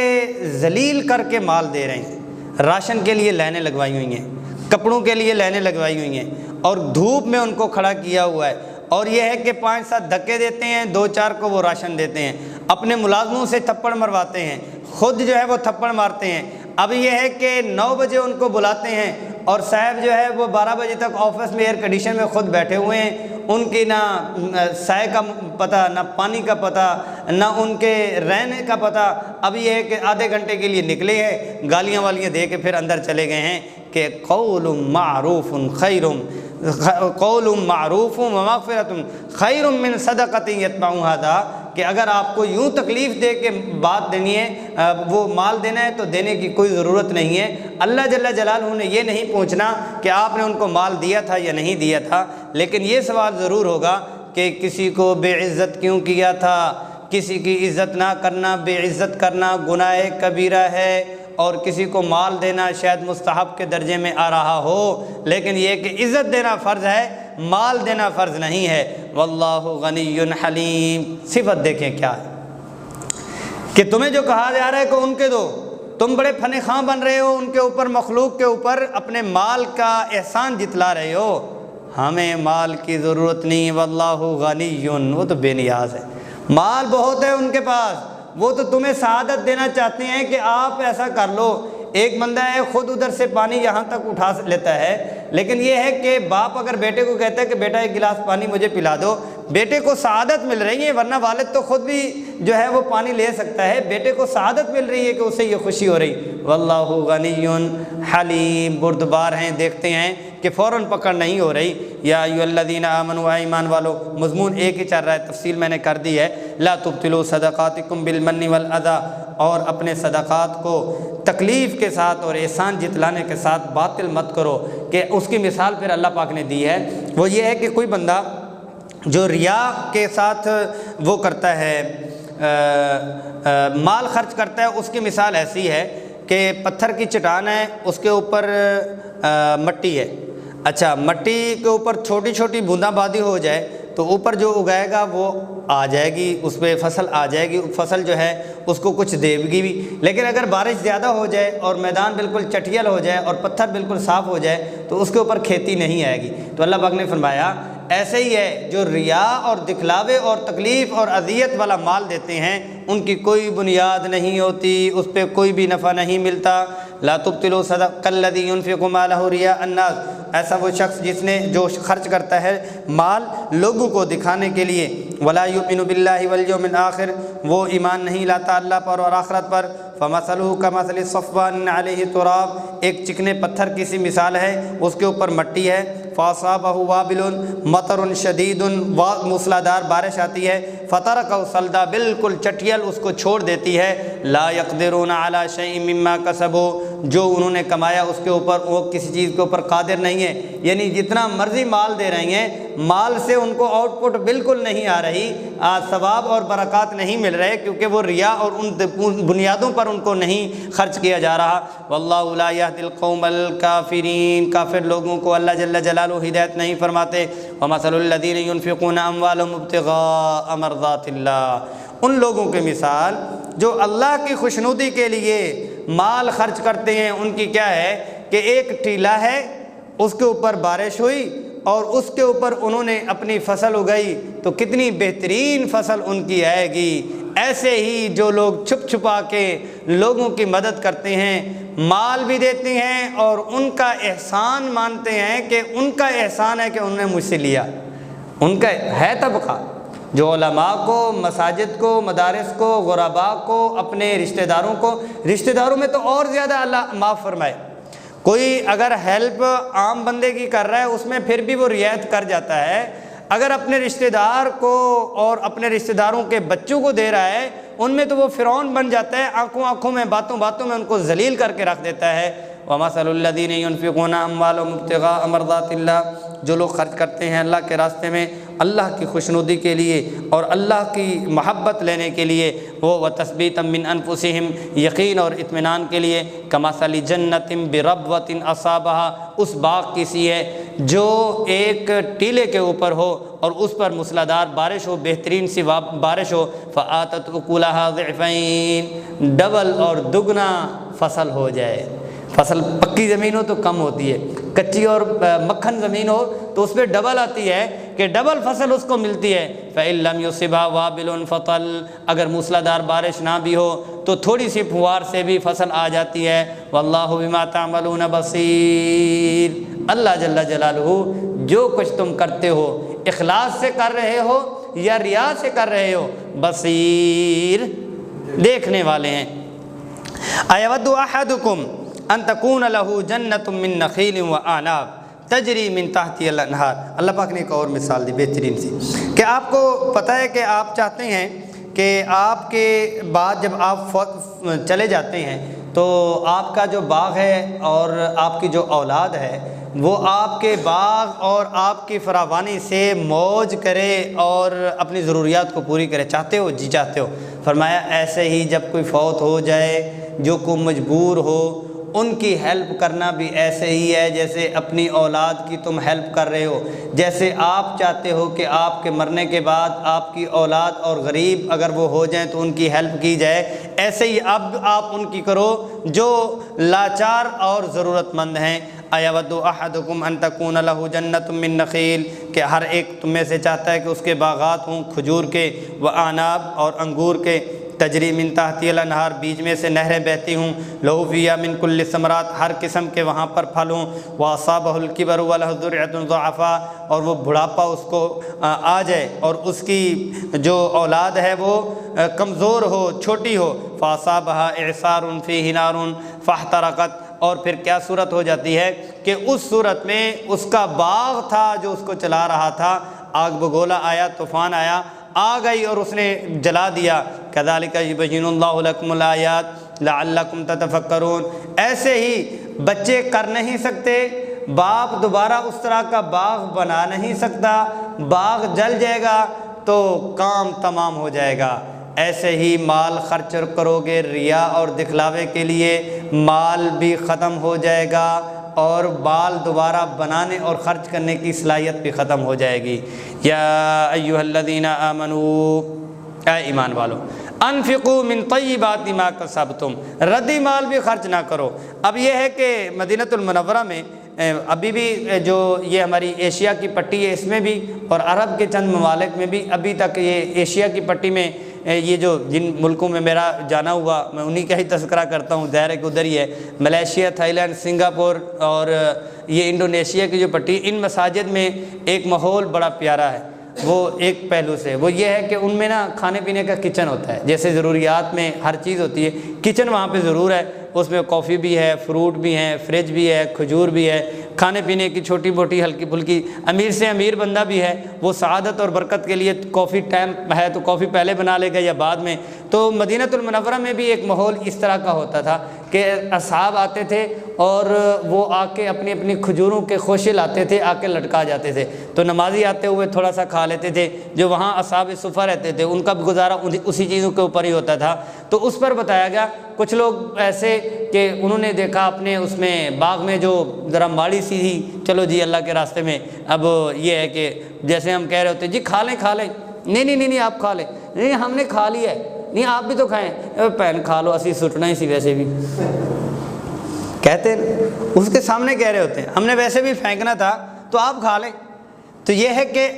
ذلیل کر کے مال دے رہے ہیں، راشن کے لیے لائنیں لگوائی ہوئی ہیں، کپڑوں کے لیے لائنیں لگوائی ہوئی ہیں، اور دھوپ میں ان کو کھڑا کیا ہوا ہے، اور یہ ہے کہ 5-7 دھکے دیتے ہیں، 2-4 کو وہ راشن دیتے ہیں، اپنے ملازموں سے تھپڑ مرواتے ہیں، خود جو ہے وہ تھپڑ مارتے ہیں۔ اب یہ ہے کہ 9 بجے ان کو بلاتے ہیں اور صاحب جو ہے وہ 12 بجے تک آفس میں ایئر کنڈیشن میں خود بیٹھے ہوئے ہیں، ان کی نہ سائے کا پتہ، نہ پانی کا پتہ، نہ ان کے رہنے کا پتہ۔ اب یہ ہے کہ آدھے گھنٹے کے لیے نکلے ہیں، گالیاں والیاں دے کے پھر اندر چلے گئے ہیں کہ قول معروف خیر ومغفرۃ خیر من صدقۃ یتبعها اذی، کہ اگر آپ کو یوں تکلیف دے کے بات دینی ہے، وہ مال دینا ہے تو دینے کی کوئی ضرورت نہیں ہے۔ اللہ جل جلالہ نے یہ نہیں پوچھنا کہ آپ نے ان کو مال دیا تھا یا نہیں دیا تھا، لیکن یہ سوال ضرور ہوگا کہ کسی کو بے عزت کیوں کیا تھا۔ کسی کی عزت نہ کرنا، بے عزت کرنا گناہ کبیرہ ہے، اور کسی کو مال دینا شاید مستحب کے درجے میں آ رہا ہو، لیکن یہ کہ عزت دینا فرض ہے، مال دینا فرض نہیں ہے۔ واللہ غنی حلیم، صفت دیکھیں کیا ہے کہ تمہیں جو کہا جا رہا ہے کہ ان کے دو، تم بڑے فن خواں بن رہے ہو، ان کے اوپر، مخلوق کے اوپر اپنے مال کا احسان جتلا رہے ہو۔ ہمیں مال کی ضرورت نہیں، واللہ غنی، وہ تو بے نیاز ہے، مال بہت ہے ان کے پاس، وہ تو تمہیں سعادت دینا چاہتے ہیں کہ آپ ایسا کر لو۔ ایک بندہ ہے خود ادھر سے پانی یہاں تک اٹھا لیتا ہے، لیکن یہ ہے کہ باپ اگر بیٹے کو کہتا ہے کہ بیٹا ایک گلاس پانی مجھے پلا دو، بیٹے کو سعادت مل رہی ہے، ورنہ والد تو خود بھی جو ہے وہ پانی لے سکتا ہے، بیٹے کو سعادت مل رہی ہے کہ اسے یہ خوشی ہو رہی۔ واللہ غنی حلیم، بردبار ہیں، دیکھتے ہیں کہ فوراً پکڑ نہیں ہو رہی۔ یا ایھا الذین آمنوا، ایمان والو، مضمون ایک ہی چل رہا ہے، تفصیل میں نے کر دی ہے۔ لا تبطلوا صدقاتکم بالمن والاذی، اور اپنے صدقات کو تکلیف کے ساتھ اور احسان جتلانے کے ساتھ باطل مت کرو، کہ اس کی مثال پھر اللہ پاک نے دی ہے۔ وہ یہ ہے کہ کوئی بندہ جو ریا کے ساتھ وہ کرتا ہے، مال خرچ کرتا ہے، اس کی مثال ایسی ہے کہ پتھر کی چٹان ہے، اس کے اوپر مٹی ہے، اچھا مٹی کے اوپر چھوٹی چھوٹی بونداں بادی ہو جائے تو اوپر جو اگائے گا وہ آ جائے گی، اس پہ فصل آ جائے گی، فصل جو ہے اس کو کچھ دے گی بھی۔ لیکن اگر بارش زیادہ ہو جائے اور میدان بالکل چٹیل ہو جائے اور پتھر بالکل صاف ہو جائے تو اس کے اوپر کھیتی نہیں آئے گی۔ تو اللہ پاک نے فرمایا ایسے ہی ہے، جو ریا اور دکھلاوے اور تکلیف اور اذیت والا مال دیتے ہیں ان کی کوئی بنیاد نہیں ہوتی، اس پہ کوئی بھی نفع نہیں ملتا۔ لا تبطلوا صدقۃ الذی ينفق مالہ رئاء الناس، ایسا وہ شخص جو خرچ کرتا ہے مال لوگوں کو دکھانے کے لیے، ولا یؤمن باللہ والیوم الآخر، وہ ایمان نہیں لاتا اللہ پر اور آخرت پر۔ فمثلہ کمثل صفوان علیہ تراب، ایک چکنے پتھر کی سی مثال ہے، اس کے اوپر مٹی ہے۔ فاصابہ وابل، مطر شدید، موسلادھار بارش آتی ہے، فترکہ صلدا، بالکل چٹیل اس کو چھوڑ دیتی ہے۔ لا یقدرون علی شیء مما کسبوا، جو انہوں نے کمایا اس کے اوپر وہ کسی چیز کے اوپر قادر نہیں ہے، یعنی جتنا مرضی مال دے رہی ہیں، مال سے ان کو آؤٹ پٹ بالکل نہیں آ رہی، ثواب اور برکات نہیں مل رہے، کیونکہ وہ ریا اور ان بنیادوں پر ان کو نہیں خرچ کیا جا رہا۔ واللہ لا یہدی القوم الکافرین، کافر لوگوں کو اللہ جل جلالہ ہدایت نہیں فرماتے۔ ومثل الذین ينفقون اموالهم ابتغاء مرضات اللہ، ان لوگوں کی مثال جو اللہ کی خوشنودی کے لیے مال خرچ کرتے ہیں، ان کی کیا ہے کہ ایک ٹیلا ہے، اس کے اوپر بارش ہوئی اور اس کے اوپر انہوں نے اپنی فصل اگائی تو کتنی بہترین فصل ان کی آئے گی۔ ایسے ہی جو لوگ چھپ چھپا کے لوگوں کی مدد کرتے ہیں، مال بھی دیتے ہیں اور ان کا احسان مانتے ہیں کہ ان کا احسان ہے کہ انہوں نے مجھ سے لیا، ان کا ہے طبقہ جو علماء کو، مساجد کو، مدارس کو، غرباء کو، اپنے رشتہ داروں کو، رشتہ داروں میں تو اور زیادہ اللہ معاف فرمائے، کوئی اگر ہیلپ عام بندے کی کر رہا ہے اس میں پھر بھی وہ رعایت کر جاتا ہے، اگر اپنے رشتہ دار کو اور اپنے رشتہ داروں کے بچوں کو دے رہا ہے ان میں تو وہ فرعون بن جاتا ہے، آنکھوں آنکھوں میں، باتوں باتوں میں ان کو ذلیل کر کے رکھ دیتا ہے۔ وَمَثَلُ الَّذِينَ يُنْفِقُونَ أَمْوَالَهُمْ ابْتِغَاءَ مَرْضَاتِ اللَّهِ، جو لوگ خرچ کرتے ہیں اللہ کے راستے میں، اللہ کی خوشنودی کے لیے اور اللہ کی محبت لینے کے لیے، وہ وَتَثْبِيتًا مِّنْ أَنفُسِهِمْ، یقین اور اطمینان کے لیے، كَمَثَلِ جَنَّةٍ بِرَبْوَةٍ أَصَابَهَا، اس باغ کی سی ہے جو ایک ٹیلے کے اوپر ہو اور اس پر موسلادھار بارش ہو، بہترین سی بارش ہو، فَآتَتْ أُكُلَهَا ضِعْفَيْنِ، ڈبل اور دگنا فصل ہو جائے، فصل پکی زمین ہو تو کم ہوتی ہے، کچی اور مکھن زمین ہو تو اس پہ ڈبل آتی ہے کہ ڈبل فصل اس کو ملتی ہے۔ فَإِن لَّمْ يُصِبْهَا وَابِلٌ فَطَلٌ، اگر موسلادھار بارش نہ بھی ہو تو تھوڑی سی پھوار سے بھی فصل آ جاتی ہے۔ وَاللَّهُ بِمَا تَعْمَلُونَ بَصِيرٌ، اللہ جل جلالہ جو کچھ تم کرتے ہو اخلاص سے کر رہے ہو یا ریا سے کر رہے ہو، بصیر، دیکھنے والے ہیں۔ اَيَوَدُّ أَحَدُكُمْ ان تکون لہ جنت من نخیل وعناب تجری من تحتها الانہار۔ اللہ پاک نے ایک اور مثال دی بہترین سی کہ آپ کو پتہ ہے کہ آپ چاہتے ہیں کہ آپ کے بعد جب آپ چلے جاتے ہیں تو آپ کا جو باغ ہے اور آپ کی جو اولاد ہے وہ آپ کے باغ اور آپ کی فراوانی سے موج کرے اور اپنی ضروریات کو پوری کرے، چاہتے ہو؟ جی چاہتے ہو۔ فرمایا ایسے ہی جب کوئی فوت ہو جائے، جو کوئی مجبور ہو، ان کی ہیلپ کرنا بھی ایسے ہی ہے جیسے اپنی اولاد کی تم ہیلپ کر رہے ہو۔ جیسے آپ چاہتے ہو کہ آپ کے مرنے کے بعد آپ کی اولاد اور غریب اگر وہ ہو جائیں تو ان کی ہیلپ کی جائے، ایسے ہی اب آپ ان کی کرو جو لاچار اور ضرورت مند ہیں۔ اَيَوَدُّ أَحَدُكُمْ أَن تَكُونَ لَهُ جَنَّةٌ مِّن نَخِيلٍ، کہ ہر ایک تم میں سے چاہتا ہے کہ اس کے باغات ہوں کھجور کے، وعناب اور انگور کے، تجری من تحتی الانہار، بیچ میں سے نہریں بہتی ہوں، لہو فیہا من کل الثمرات، ہر قسم کے وہاں پر پھل ہوں، واصابہ الکبر ولہ ذریۃ ضعفاء، اور وہ بڑھاپا اس کو آ جائے اور اس کی جو اولاد ہے وہ کمزور ہو، چھوٹی ہو، فاصابہا اعصار فیہ نار فاحترقت، اور پھر کیا صورت ہو جاتی ہے کہ اس صورت میں اس کا باغ تھا جو اس کو چلا رہا تھا، آگ بگولا آیا، طوفان آیا، آ گئی اور اس نے جلا دیا۔ کذالک یبین اللہ لکم الآیات لعلکم تتفکرون، ایسے ہی بچے کر نہیں سکتے، باپ دوبارہ اس طرح کا باغ بنا نہیں سکتا، باغ جل جائے گا تو کام تمام ہو جائے گا۔ ایسے ہی مال خرچ کرو گے ریا اور دکھلاوے کے لیے، مال بھی ختم ہو جائے گا اور مال دوبارہ بنانے اور خرچ کرنے کی صلاحیت بھی ختم ہو جائے گی۔ یا ایھا الذین آمنوا، اے ایمان والو، انفقوا من طیبات ما کسبتم، ردی مال بھی خرچ نہ کرو۔ اب یہ ہے کہ مدینہ المنورہ میں ابھی بھی جو یہ ہماری ایشیا کی پٹی ہے اس میں بھی اور عرب کے چند ممالک میں بھی ابھی تک یہ ایشیا کی پٹی میں یہ جو جن ملکوں میں میرا جانا ہوا میں انہی کا ہی تذکرہ کرتا ہوں، ظاہر ہے کہ ادھر ہی ہے، ملیشیا، تھائی لینڈ، سنگاپور اور یہ انڈونیشیا کی جو پٹی، ان مساجد میں ایک ماحول بڑا پیارا ہے۔ وہ ایک پہلو سے وہ یہ ہے کہ ان میں نا کھانے پینے کا کچن ہوتا ہے، جیسے ضروریات میں ہر چیز ہوتی ہے، کچن وہاں پہ ضرور ہے، اس میں کافی بھی ہے، فروٹ بھی ہیں، فریج بھی ہے، کھجور بھی ہے، کھانے پینے کی چھوٹی موٹی ہلکی پھلکی، امیر سے امیر بندہ بھی ہے، وہ سعادت اور برکت کے لیے کافی ٹائم ہے تو کافی پہلے بنا لے گا یا بعد میں۔ تو مدینہ المنورہ میں بھی ایک ماحول اس طرح کا ہوتا تھا کہ اصحاب آتے تھے اور وہ آ کے اپنی اپنی کھجوروں کے خوشے لاتے تھے، آ کے لٹکا جاتے تھے، تو نمازی آتے ہوئے تھوڑا سا کھا لیتے تھے، جو وہاں اصحاب صفہ رہتے تھے ان کا بھی گزارا اسی چیزوں کے اوپر ہی ہوتا تھا۔ تو اس پر بتایا گیا کچھ لوگ ایسے کہ انہوں نے دیکھا اپنے اس میں باغ میں جو ذرا ماڑی سی تھی، چلو جی اللہ کے راستے میں، اب یہ ہے کہ جیسے ہم کہہ رہے ہوتے جی کھا لیں کھا لیں، نہیں آپ کھا لیں، نہیں ہم نے کھا لیا ہے، نہیں آپ بھی تو کھائیں، پہن کھا لو، اسی سٹنا ہی سی ویسے بھی کہتے ہیں، اس کے سامنے کہہ رہے ہوتے ہیں ہم نے ویسے بھی پھینکنا تھا تو آپ کھا لیں۔ تو یہ ہے کہ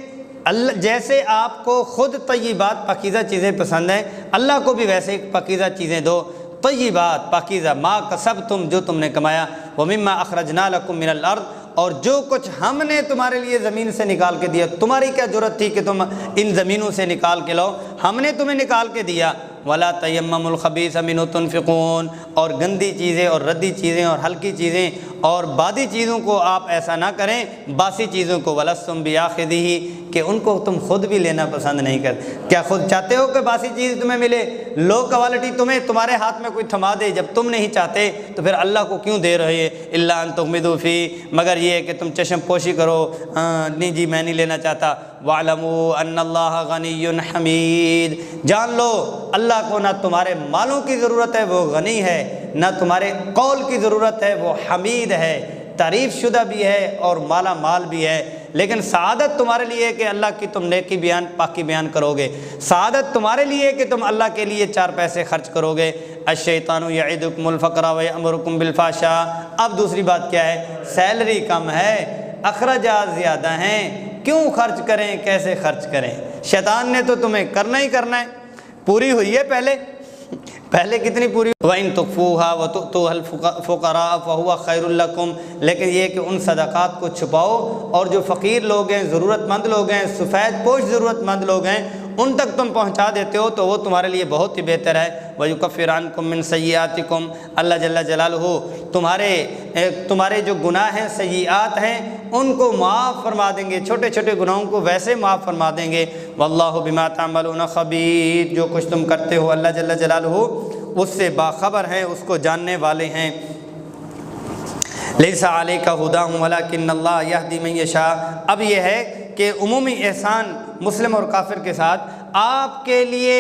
اللہ جیسے آپ کو خود طیبات پاکیزہ چیزیں پسند ہیں، اللہ کو بھی ویسے پاکیزہ چیزیں دو، طیبات پاکیزہ، ما کسبتم، جو تم نے کمایا، ومما اخرجنا لکم من الارض، اور جو کچھ ہم نے تمہارے لیے زمین سے نکال کے دیا، تمہاری کیا ضرورت تھی کہ تم ان زمینوں سے نکال کے لاؤ، ہم نے تمہیں نکال کے دیا۔ ولا تیمموا الخبیث منہ تنفقون، اور گندی چیزیں اور ردی چیزیں اور ہلکی چیزیں اور بادی چیزوں کو آپ ایسا نہ کریں، باسی چیزوں کو، ولستم بیاخذہ، کہ ان کو تم خود بھی لینا پسند نہیں کرتے۔ کیا خود چاہتے ہو کہ باسی چیز تمہیں ملے، لو کوالٹی تمہیں تمہارے ہاتھ میں کوئی تھما دے، جب تم نہیں چاہتے تو پھر اللہ کو کیوں دے رہے ہیں؟ الا ان تغمضوا فیہ، مگر یہ ہے کہ تم چشم پوشی کرو، نہیں جی میں نہیں لینا چاہتا۔ وَاعْلَمُوا أَنَّ اللَّهَ غَنِيٌّ حَمِيدٌ، جان لو اللہ کو نہ تمہارے مالوں کی ضرورت ہے، وہ غنی ہے، نہ تمہارے قول کی ضرورت ہے، وہ حمید ہے، تعریف شدہ بھی ہے اور مالا مال بھی ہے۔ لیکن سعادت تمہارے لیے ہے کہ اللہ کی تم نیکی بیان پاکی بیان کرو گے، سعادت تمہارے لیے ہے کہ تم اللہ کے لیے 4 پیسے خرچ کرو گے۔ الشیطان یعدکم الفقر ویأمرکم بالفحشاء۔ اب دوسری بات کیا ہے؟ سیلری کم ہے، اخراجات زیادہ ہیں، کیوں خرچ کریں، کیسے خرچ کریں؟ شیطان نے تو تمہیں کرنا ہی کرنا ہے۔ پوری ہوئی ہے پہلے کتنی پوری؟ وَإِن تُخْفُوهَا وَتُؤْتُوهَا الْفُقَرَاءَ فَهُوَ خَيْرٌ لَكُمْ۔ لیکن یہ کہ ان صدقات کو چھپاؤ اور جو فقیر لوگ ہیں، ضرورت مند لوگ ہیں، سفید پوش ضرورت مند لوگ ہیں، ان تک تم پہنچا دیتے ہو تو وہ تمہارے لیے بہت ہی بہتر ہے۔ وَيُكَفِّرْ عَنْكُم مِّن سَيِّئَاتِكُمْ۔ اللہ جل جلالہ تمہارے جو گناہ ہیں، سیئات ہیں، ان کو معاف فرما دیں گے، چھوٹے چھوٹے گناہوں کو ویسے معاف فرما دیں گے۔ وَاللَّهُ بِمَا تَعْمَلُونَ خَبِيرٌ۔ جو کچھ تم کرتے ہو اللہ جل جلالہ اس سے باخبر ہیں، اس کو جاننے والے ہیں۔ لیس علیک ھداھم ولکن اللہ یہدی من یشاء۔ اب یہ ہے کہ عمومی احسان مسلم اور کافر کے ساتھ آپ کے لیے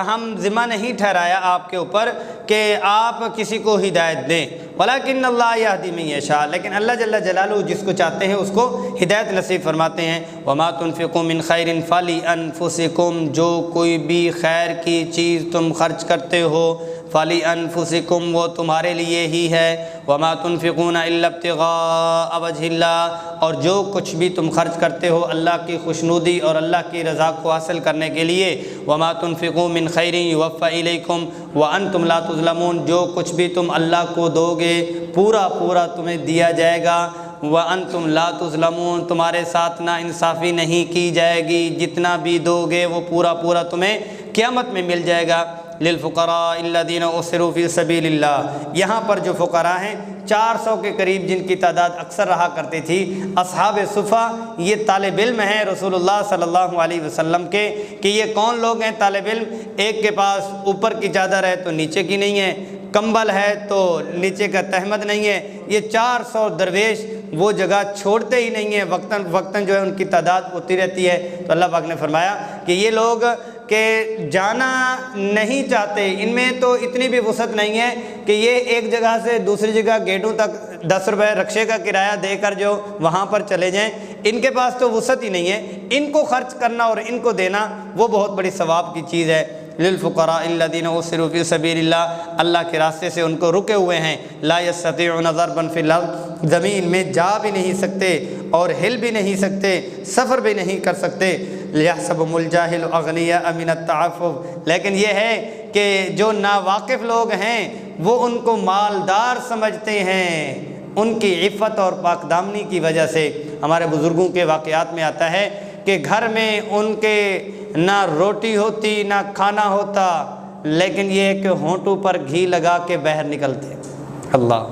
ہم ذمہ نہیں ٹھہرایا آپ کے اوپر کہ آپ کسی کو ہدایت دیں، ولیکن اللہ یہدی من یشاء، لیکن اللہ جل جلالہ جس کو چاہتے ہیں اس کو ہدایت نصیب فرماتے ہیں۔ وما تنفقوا من خیر فلانفسکم۔ جو کوئی بھی خیر کی چیز تم خرچ کرتے ہو، فلانفسکم، وہ تمہارے لیے ہی ہے۔ وما تنفقون الا ابتغاء وجہ اللہ، اور جو کچھ بھی تم خرچ کرتے ہو اللہ کی خوشنودی اور اللہ کی رضا کو حاصل کرنے کے لیے۔ وما تنفقوا من خیر یوفى الیکم وانتم لا تظلمون۔ جو کچھ بھی تم اللہ کو دو گے پورا تمہیں دیا جائے گا۔ وانتم لا تظلمون، تمہارے ساتھ نا انصافی نہیں کی جائے گی، جتنا بھی دو گے وہ پورا تمہیں قیامت میں مل جائے گا۔ للفقراء الذین احصروا فی سبیل اللہ۔ یہاں پر جو فقراء ہیں 400 کے قریب جن کی تعداد اکثر رہا کرتی تھی، اصحاب صفہ، یہ طالب علم ہیں رسول اللہ صلی اللہ علیہ وسلم کے، کہ یہ کون لوگ ہیں طالب علم؟ ایک کے پاس اوپر کی چادر ہے تو نیچے کی نہیں ہے، کمبل ہے تو نیچے کا تہمد نہیں ہے۔ یہ 400 درویش وہ جگہ چھوڑتے ہی نہیں ہیں، وقتاً جو ہے ان کی تعداد ہوتی رہتی ہے۔ تو اللہ پاک نے فرمایا کہ یہ لوگ کہ جانا نہیں چاہتے، ان میں تو اتنی بھی وسعت نہیں ہے کہ یہ ایک جگہ سے دوسری جگہ گیٹوں تک 10 روپے رکشے کا کرایہ دے کر جو وہاں پر چلے جائیں، ان کے پاس تو وسعت ہی نہیں ہے۔ ان کو خرچ کرنا اور ان کو دینا وہ بہت بڑی ثواب کی چیز ہے۔ للفقراء الذین احصروا فی سبیل اللہ، اللہ کے راستے سے ان کو رکے ہوئے ہیں۔ لا یستطیعون ضربا فی الارض، زمین میں جا بھی نہیں سکتے اور ہل بھی نہیں سکتے، سفر بھی نہیں کر سکتے۔ لیحسبهم الجاہل اغنیاء من التعفف، لیکن یہ ہے کہ جو ناواقف لوگ ہیں وہ ان کو مالدار سمجھتے ہیں ان کی عفت اور پاک دامنی کی وجہ سے۔ ہمارے بزرگوں کے واقعات میں آتا ہے کہ گھر میں ان کے نہ روٹی ہوتی نہ کھانا ہوتا، لیکن یہ کہ ہونٹوں پر گھی لگا کے باہر نکلتے۔ اللہ،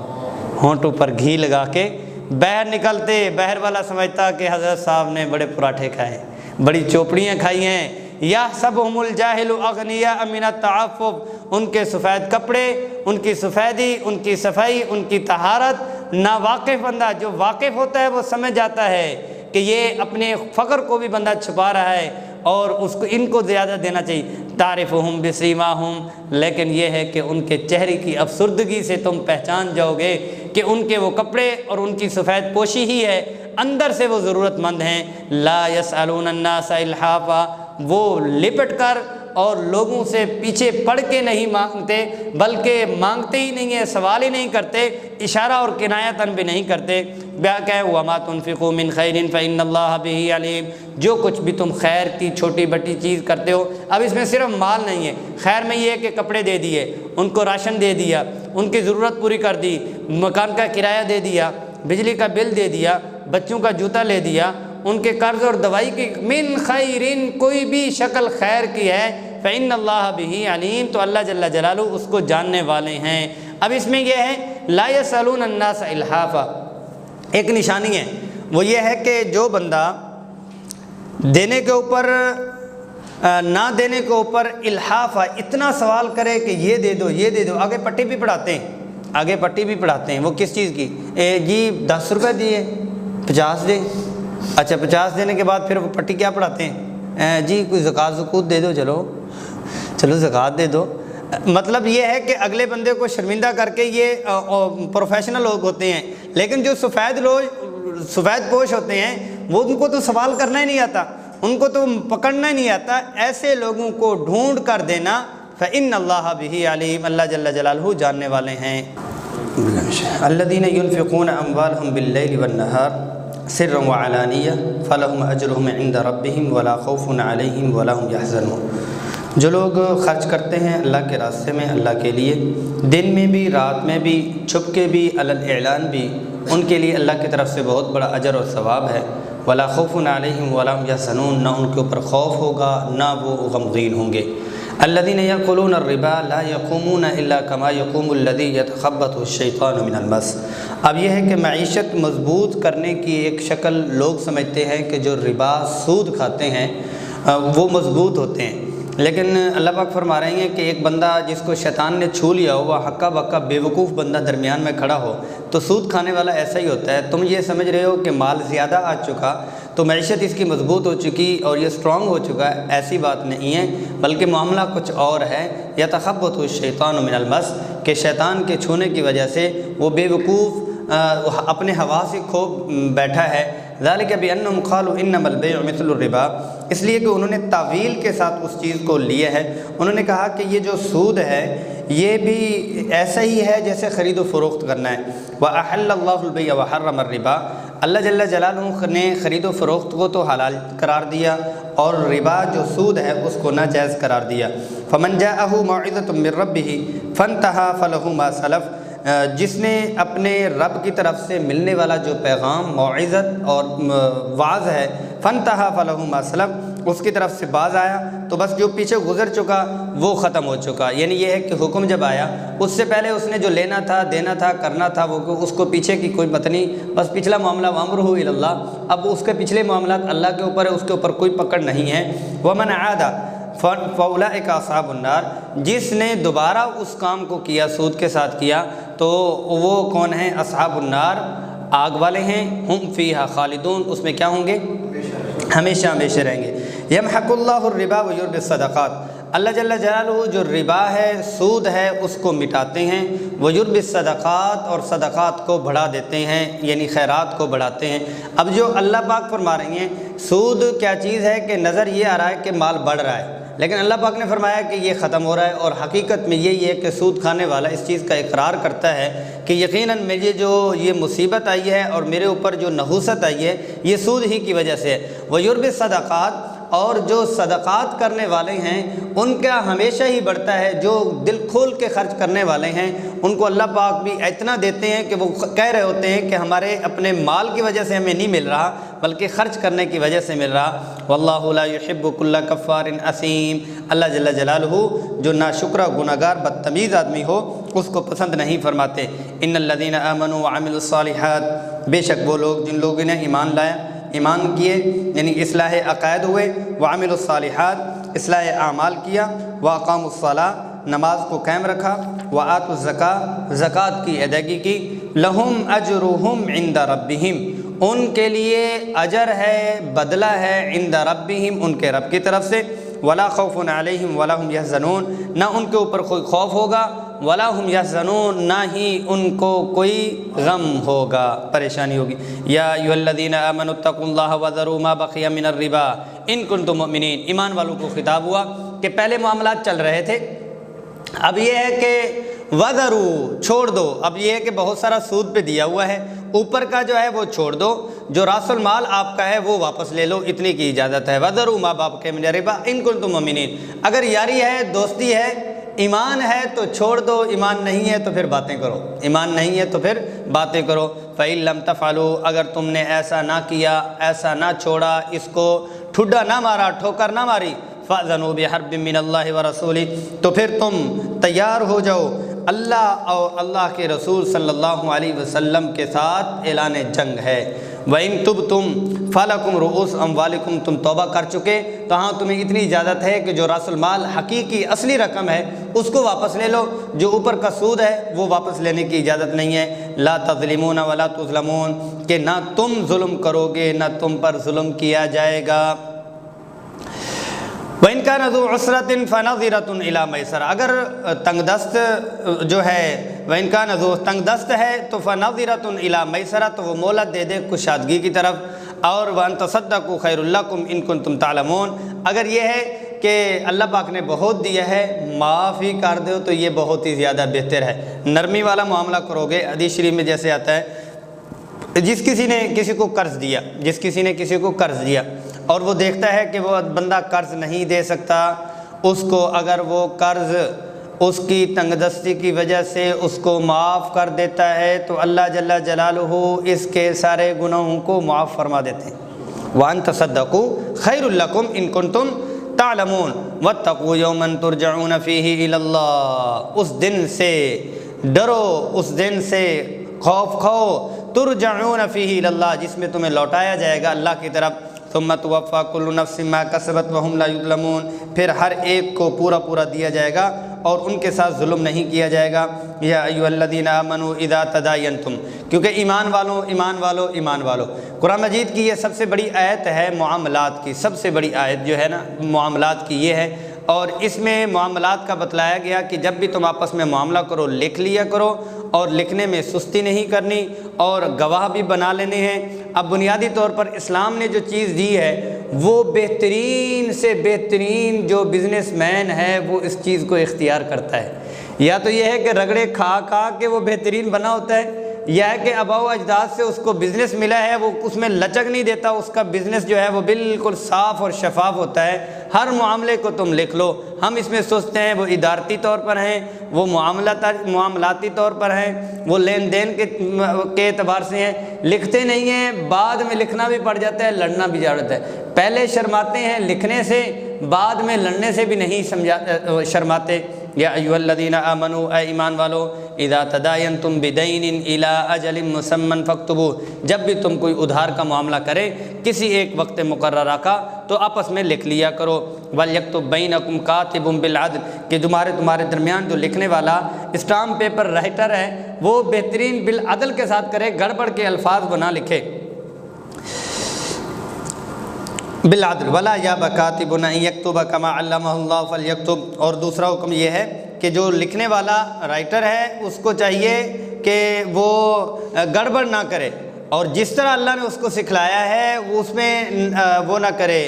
ہونٹوں پر گھی لگا کے باہر نکلتے۔ باہر والا سمجھتا کہ حضرت صاحب نے بڑے پراٹھے کھائے، بڑی چوپڑیاں کھائی ہیں۔ یحسبهم الجاہل اغنیاء من التعفف، ان کے سفید کپڑے، ان کی سفیدی، ان کی صفائی، ان کی طہارت، ناواقف بندہ جو واقف ہوتا ہے وہ سمجھ جاتا ہے کہ یہ اپنے فقر کو بھی بندہ چھپا رہا ہے اور اس کو ان کو زیادہ دینا چاہیے۔ تعرفهم بسیماہم، لیکن یہ ہے کہ ان کے چہرے کی افسردگی سے تم پہچان جاؤ گے کہ ان کے وہ کپڑے اور ان کی سفید پوشی ہی ہے، اندر سے وہ ضرورت مند ہیں۔ لا یسألون الناس الحافا، وہ لپٹ کر اور لوگوں سے پیچھے پڑھ کے نہیں مانگتے، بلکہ مانگتے ہی نہیں ہیں، سوال ہی نہیں کرتے، اشارہ اور کنایتاً بھی نہیں کرتے۔ بیا کہ وما تنفقوا من خیر فإن اللہ بہ علیم، جو کچھ بھی تم خیر کی چھوٹی بڑی چیز کرتے ہو، اب اس میں صرف مال نہیں ہے، خیر میں یہ ہے کہ کپڑے دے دیے، ان کو راشن دے دیا، ان کی ضرورت پوری کر دی، مکان کا کرایہ دے دیا، بجلی کا بل دے دیا، بچوں کا جوتا لے دیا، ان کے قرض اور دوائی کی من خیرن کوئی بھی شکل خیر کی ہے، فإن اللہ بہ علیم، تو اللہ جل جلالہ اس کو جاننے والے ہیں۔ اب اس میں یہ ہے لا یسألون الناس الحافا، ایک نشانی ہے، وہ یہ ہے کہ جو بندہ دینے کے اوپر نہ دینے کے اوپر الحافا اتنا سوال کرے کہ یہ دے دو یہ دے دو، آگے پٹی بھی پڑھاتے ہیں، وہ کس چیز کی؟ جی 10 روپے دیے 50 دیں، اچھا 50 دینے کے بعد پھر وہ پٹی کیا پڑھاتے ہیں؟ جی کوئی زکوٰۃ دے دو، چلو زکوٰۃ دے دو۔ مطلب یہ ہے کہ اگلے بندے کو شرمندہ کر کے، یہ پروفیشنل لوگ ہوتے ہیں، لیکن جو سفید پوش ہوتے ہیں وہ ان کو تو سوال کرنا ہی نہیں آتا، ان کو تو پکڑنا ہی نہیں آتا، ایسے لوگوں کو ڈھونڈ کر دینا فإن اللہ بہ علیم، اللہ جل جلالہ جاننے والے ہیں۔ الذین ينفقون اموالهم باللیل والنہار سرا وعلانیہ فلہم اجرہم عند ربہم ولا خوف علیہم ولا هم یحزنون۔ جو لوگ خرچ کرتے ہیں اللہ کے راستے میں، اللہ کے لیے، دن میں بھی رات میں بھی، چھپ کے بھی علی الاعلان بھی، ان کے لیے اللہ کی طرف سے بہت بڑا اجر اور ثواب ہے۔ ولا خوف علیہم ولا هم یحزنون، نہ ان کے اوپر خوف ہوگا نہ وہ غمگین ہوں گے۔ الذین یأکلون الربا لا یقومون الا کما یقوم الذی یتخبطہ الشیطان من المس۔ اب یہ ہے کہ معیشت مضبوط کرنے کی ایک شکل لوگ سمجھتے ہیں کہ جو ربا سود کھاتے ہیں وہ مضبوط ہوتے ہیں، لیکن اللہ پاک فرما رہے ہیں کہ ایک بندہ جس کو شیطان نے چھو لیا ہو، وہ ہکا بکا بیوقوف بندہ درمیان میں کھڑا ہو، تو سود کھانے والا ایسا ہی ہوتا ہے۔ تم یہ سمجھ رہے ہو کہ مال زیادہ آ چکا تو معیشت اس کی مضبوط ہو چکی اور یہ سٹرونگ ہو چکا ہے، ایسی بات نہیں ہے، بلکہ معاملہ کچھ اور ہے۔ یتخبطہ الشیطان من المس، کہ شیطان کے چھونے کی وجہ سے وہ بیوقوف اپنے ہوا سے کھو بیٹھا ہے۔ ذالک بانہم قالوا انما البیع مثل الربا، اس لیے کہ انہوں نے تعویل کے ساتھ اس چیز کو لیا ہے، انہوں نے کہا کہ یہ جو سود ہے یہ بھی ایسا ہی ہے جیسے خرید و فروخت کرنا ہے۔ وَأَحَلَّ اللَّهُ الْبَيْعَ وَحَرَّمَ الرِّبَا، اللہ جل جلالہ نے خرید و فروخت کو تو حلال قرار دیا اور ربا جو سود ہے اس کو ناجائز قرار دیا۔ فَمَنْ جَاءَهُ مَوْعِظَةٌ مِّن رَّبِّهِ فَانْتَهَىٰ فَلَهُ مَا سَلَفَ، جس نے اپنے رب کی طرف سے ملنے والا جو پیغام موعظت اور وعظ ہے، فَانْتَهَىٰ فَلَهُ مَا سَلَفَ، اس کی طرف سے باز آیا تو بس جو پیچھے گزر چکا وہ ختم ہو چکا۔ یعنی یہ ہے کہ حکم جب آیا اس سے پہلے اس نے جو لینا تھا، دینا تھا، کرنا تھا، وہ اس کو پیچھے کی کوئی بات نہیں، بس پچھلا معاملہ وامرہ الی اللہ، اب اس کے پچھلے معاملات اللہ کے اوپر ہے، اس کے اوپر کوئی پکڑ نہیں ہے۔ وَمَنْ عَادَ فَأُولَٰئِکَ أَصْحَابُ النَّارِ، جس نے دوبارہ اس کام کو کیا، سود کے ساتھ کیا، تو وہ کون ہیں؟ اصحاب النار، آگ والے ہیں، ہم فیہا خالدون، اس میں کیا ہوں گے؟ ہمیشہ ہمیشہ رہیں گے۔ یمحق اللہ الربا ویربی الصدقات، اللہ جل جلالہ جو ربا ہے، سود ہے، اس کو مٹاتے ہیں، ویربی الصدقات، اور صدقات کو بڑھا دیتے ہیں، یعنی خیرات کو بڑھاتے ہیں۔ اب جو اللہ پاک فرما رہی ہیں سود کیا چیز ہے کہ نظر یہ آ رہا ہے کہ مال بڑھ رہا ہے، لیکن اللہ پاک نے فرمایا کہ یہ ختم ہو رہا ہے، اور حقیقت میں یہی ہے کہ سود کھانے والا اس چیز کا اقرار کرتا ہے کہ یقیناً مجھے جو یہ مصیبت آئی ہے اور میرے اوپر جو نحوست آئی ہے یہ سود ہی کی وجہ سے ہے۔ وَيُرْبِ الصَّدَقَاتِ، اور جو صدقات کرنے والے ہیں ان کا ہمیشہ ہی بڑھتا ہے، جو دل کھول کے خرچ کرنے والے ہیں ان کو اللہ پاک بھی اتنا دیتے ہیں کہ وہ کہہ رہے ہوتے ہیں کہ ہمارے اپنے مال کی وجہ سے ہمیں نہیں مل رہا بلکہ خرچ کرنے کی وجہ سے مل رہا۔ واللہ لا يحب كل کفار اثیم، اللہ جل جلالہ جو ناشکرہ گناہگار بدتمیز آدمی ہو اس کو پسند نہیں فرماتے۔ ان الذين آمنوا وعملوا الصالحات، بے شک وہ لوگ جن لوگوں نے ایمان لایا، ایمان کیے یعنی اصلاح عقائد ہوئے، وعملوا الصالحات، اصلاح اعمال کیا، واقاموا الصلاۃ، نماز کو قائم رکھا، وآتوا الزکاۃ، زکوٰۃ کی ادائیگی کی، لہم اجرہم عند ربہم، ان کے لیے اجر ہے، بدلہ ہے، عند ربہم، ان کے رب کی طرف سے، ولا خوف علیہم ولا هم یحزنون، نہ ان کے اوپر کوئی خوف ہوگا، ولا هم یحزنون، نہ ہی ان کو کوئی غم ہوگا، پریشانی ہوگی۔ یا ایھا الذین آمنوا اتقوا اللہ وذروا ما بقی من الربا ان کنتم مؤمنین، ایمان والوں کو خطاب ہوا کہ پہلے معاملات چل رہے تھے، اب یہ ہے کہ وذروا، چھوڑ دو، اب یہ ہے کہ بہت سارا سود پہ دیا ہوا ہے، اوپر کا جو ہے وہ چھوڑ دو، جو راس المال آپ کا ہے وہ واپس لے لو، اتنی کی اجازت ہے۔ وذروا ما بقی من الربا ان کنتم مؤمنین، اگر یاری ہے، دوستی ہے، ایمان ہے تو چھوڑ دو، ایمان نہیں ہے تو پھر باتیں کرو، ایمان نہیں ہے تو پھر باتیں کرو۔ فَإِن لَمْ تَفْعَلُوا، اگر تم نے ایسا نہ کیا، ایسا نہ چھوڑا، اس کو ٹھڈا نہ مارا، ٹھوکر نہ ماری، فَأْذَنُوا بِحَرْبٍ مِّنَ اللَّهِ وَرَسُولِهِ، تو پھر تم تیار ہو جاؤ اللہ اور اللہ کے رسول صلی اللہ علیہ وسلم کے ساتھ اعلان جنگ ہے۔ وَإِن تُبْتُمْ فَلَكُمْ رُؤُوسُ أَمْوَالِكُمْ، تم توبہ کر چکے تو ہاں تمہیں اتنی اجازت ہے کہ جو راس المال حقیقی اصلی رقم ہے اس کو واپس لے لو، جو اوپر کا سود ہے وہ واپس لینے کی اجازت نہیں ہے۔ لا تظلمون ولا تظلمون، کہ نہ تم ظلم کرو گے نہ تم پر ظلم کیا جائے گا۔ وَإِن كَانَ ذُو عُسْرَةٍ فَنَظِرَةٌ إِلَىٰ مَيْسَرَةٍ، اگر تنگ دست جو ہے، وَإِن كَانَ ذُو تنگ دست ہے تو فَنَظِرَةٌ إِلَىٰ مَيْسَرَةٍ، تو وہ مہلت دے دے کشادگی کی طرف۔ اور وَأَن تَصَدَّقُوا خَيْرٌ لَكُمْ إِن كُنتُمْ تَعْلَمُونَ۔ اگر یہ ہے کہ اللہ پاک نے بہت دیا ہے، معاف ہی کر دو تو یہ بہت ہی زیادہ بہتر ہے۔ نرمی والا معاملہ کرو گے، حدیث شریف میں جیسے آتا ہے جس کسی نے کسی کو قرض دیا اور وہ دیکھتا ہے کہ وہ بندہ قرض نہیں دے سکتا، اس کو اگر وہ قرض اس کی تنگ دستی کی وجہ سے اس کو معاف کر دیتا ہے تو اللہ جل جلالہ اس کے سارے گناہوں کو معاف فرما دیتے ہیں۔ وَأَن تَصَدَّقُوا خَيْرٌ لَكُمْ إِن كُنتُمْ تعلمون وَاتَّقُوا يَوْمًا تُرْجَعُونَ فِيهِ إِلَى اللَّهِ۔ اس دن سے ڈرو، اس دن سے خوف کھو، ترجعون فیہ الی اللہ، جس میں تمہیں لوٹایا جائے گا اللہ کی طرف۔ ثم توفی کل نفس ما کسبت وہم لا یظلمون، پھر ہر ایک کو پورا دیا جائے گا اور ان کے ساتھ ظلم نہیں کیا جائے گا۔ یا ایھا الذین آمنوا اذا تداینتم، کیونکہ ایمان والو قرآن مجید کی یہ سب سے بڑی آیت ہے، معاملات کی سب سے بڑی آیت جو ہے نا معاملات کی یہ ہے، اور اس میں معاملات کا بتلایا گیا کہ جب بھی تم آپس میں معاملہ کرو لکھ لیا کرو، اور لکھنے میں سستی نہیں کرنی، اور گواہ بھی بنا لینے ہیں۔ اب بنیادی طور پر اسلام نے جو چیز دی ہے وہ بہترین سے بہترین جو بزنس مین ہے وہ اس چیز کو اختیار کرتا ہے، یا تو یہ ہے کہ رگڑے کھا کے وہ بہترین بنا ہوتا ہے، یا ہے کہ آباء و اجداد سے اس کو بزنس ملا ہے، وہ اس میں لچک نہیں دیتا، اس کا بزنس جو ہے وہ بالکل صاف اور شفاف ہوتا ہے۔ ہر معاملے کو تم لکھ لو۔ ہم اس میں سوچتے ہیں وہ ادارتی طور پر ہیں، وہ معاملاتی طور پر ہیں، وہ لین دین کے اعتبار سے ہیں، لکھتے نہیں ہیں، بعد میں لکھنا بھی پڑ جاتا ہے، لڑنا بھی جاتا ہے۔ پہلے شرماتے ہیں لکھنے سے، بعد میں لڑنے سے بھی نہیں شرماتے۔ یا ایھا الذین آمنوا، اے ایمان والو، اذا تداینتم بدین الی اجل مسمى فاکتبوہ، جب بھی تم کوئی ادھار کا معاملہ کرے کسی ایک وقت مقررہ کا تو آپس میں لکھ لیا کرو۔ ولیکتب بینکم کاتب بالعدل، کہ تمہارے درمیان جو لکھنے والا اسٹامپ پیپر رائٹر ہے وہ بہترین بالعدل کے ساتھ کرے، گڑبڑ کے الفاظ بنا لکھے۔ بالعدل ولا یاب کاتب ان یکتب کما علمہ اللہ فلیکتب، اور دوسرا حکم یہ ہے کہ جو لکھنے والا رائٹر ہے اس کو چاہیے کہ وہ گڑبڑ نہ کرے، اور جس طرح اللہ نے اس کو سکھلایا ہے اس میں وہ نہ کرے،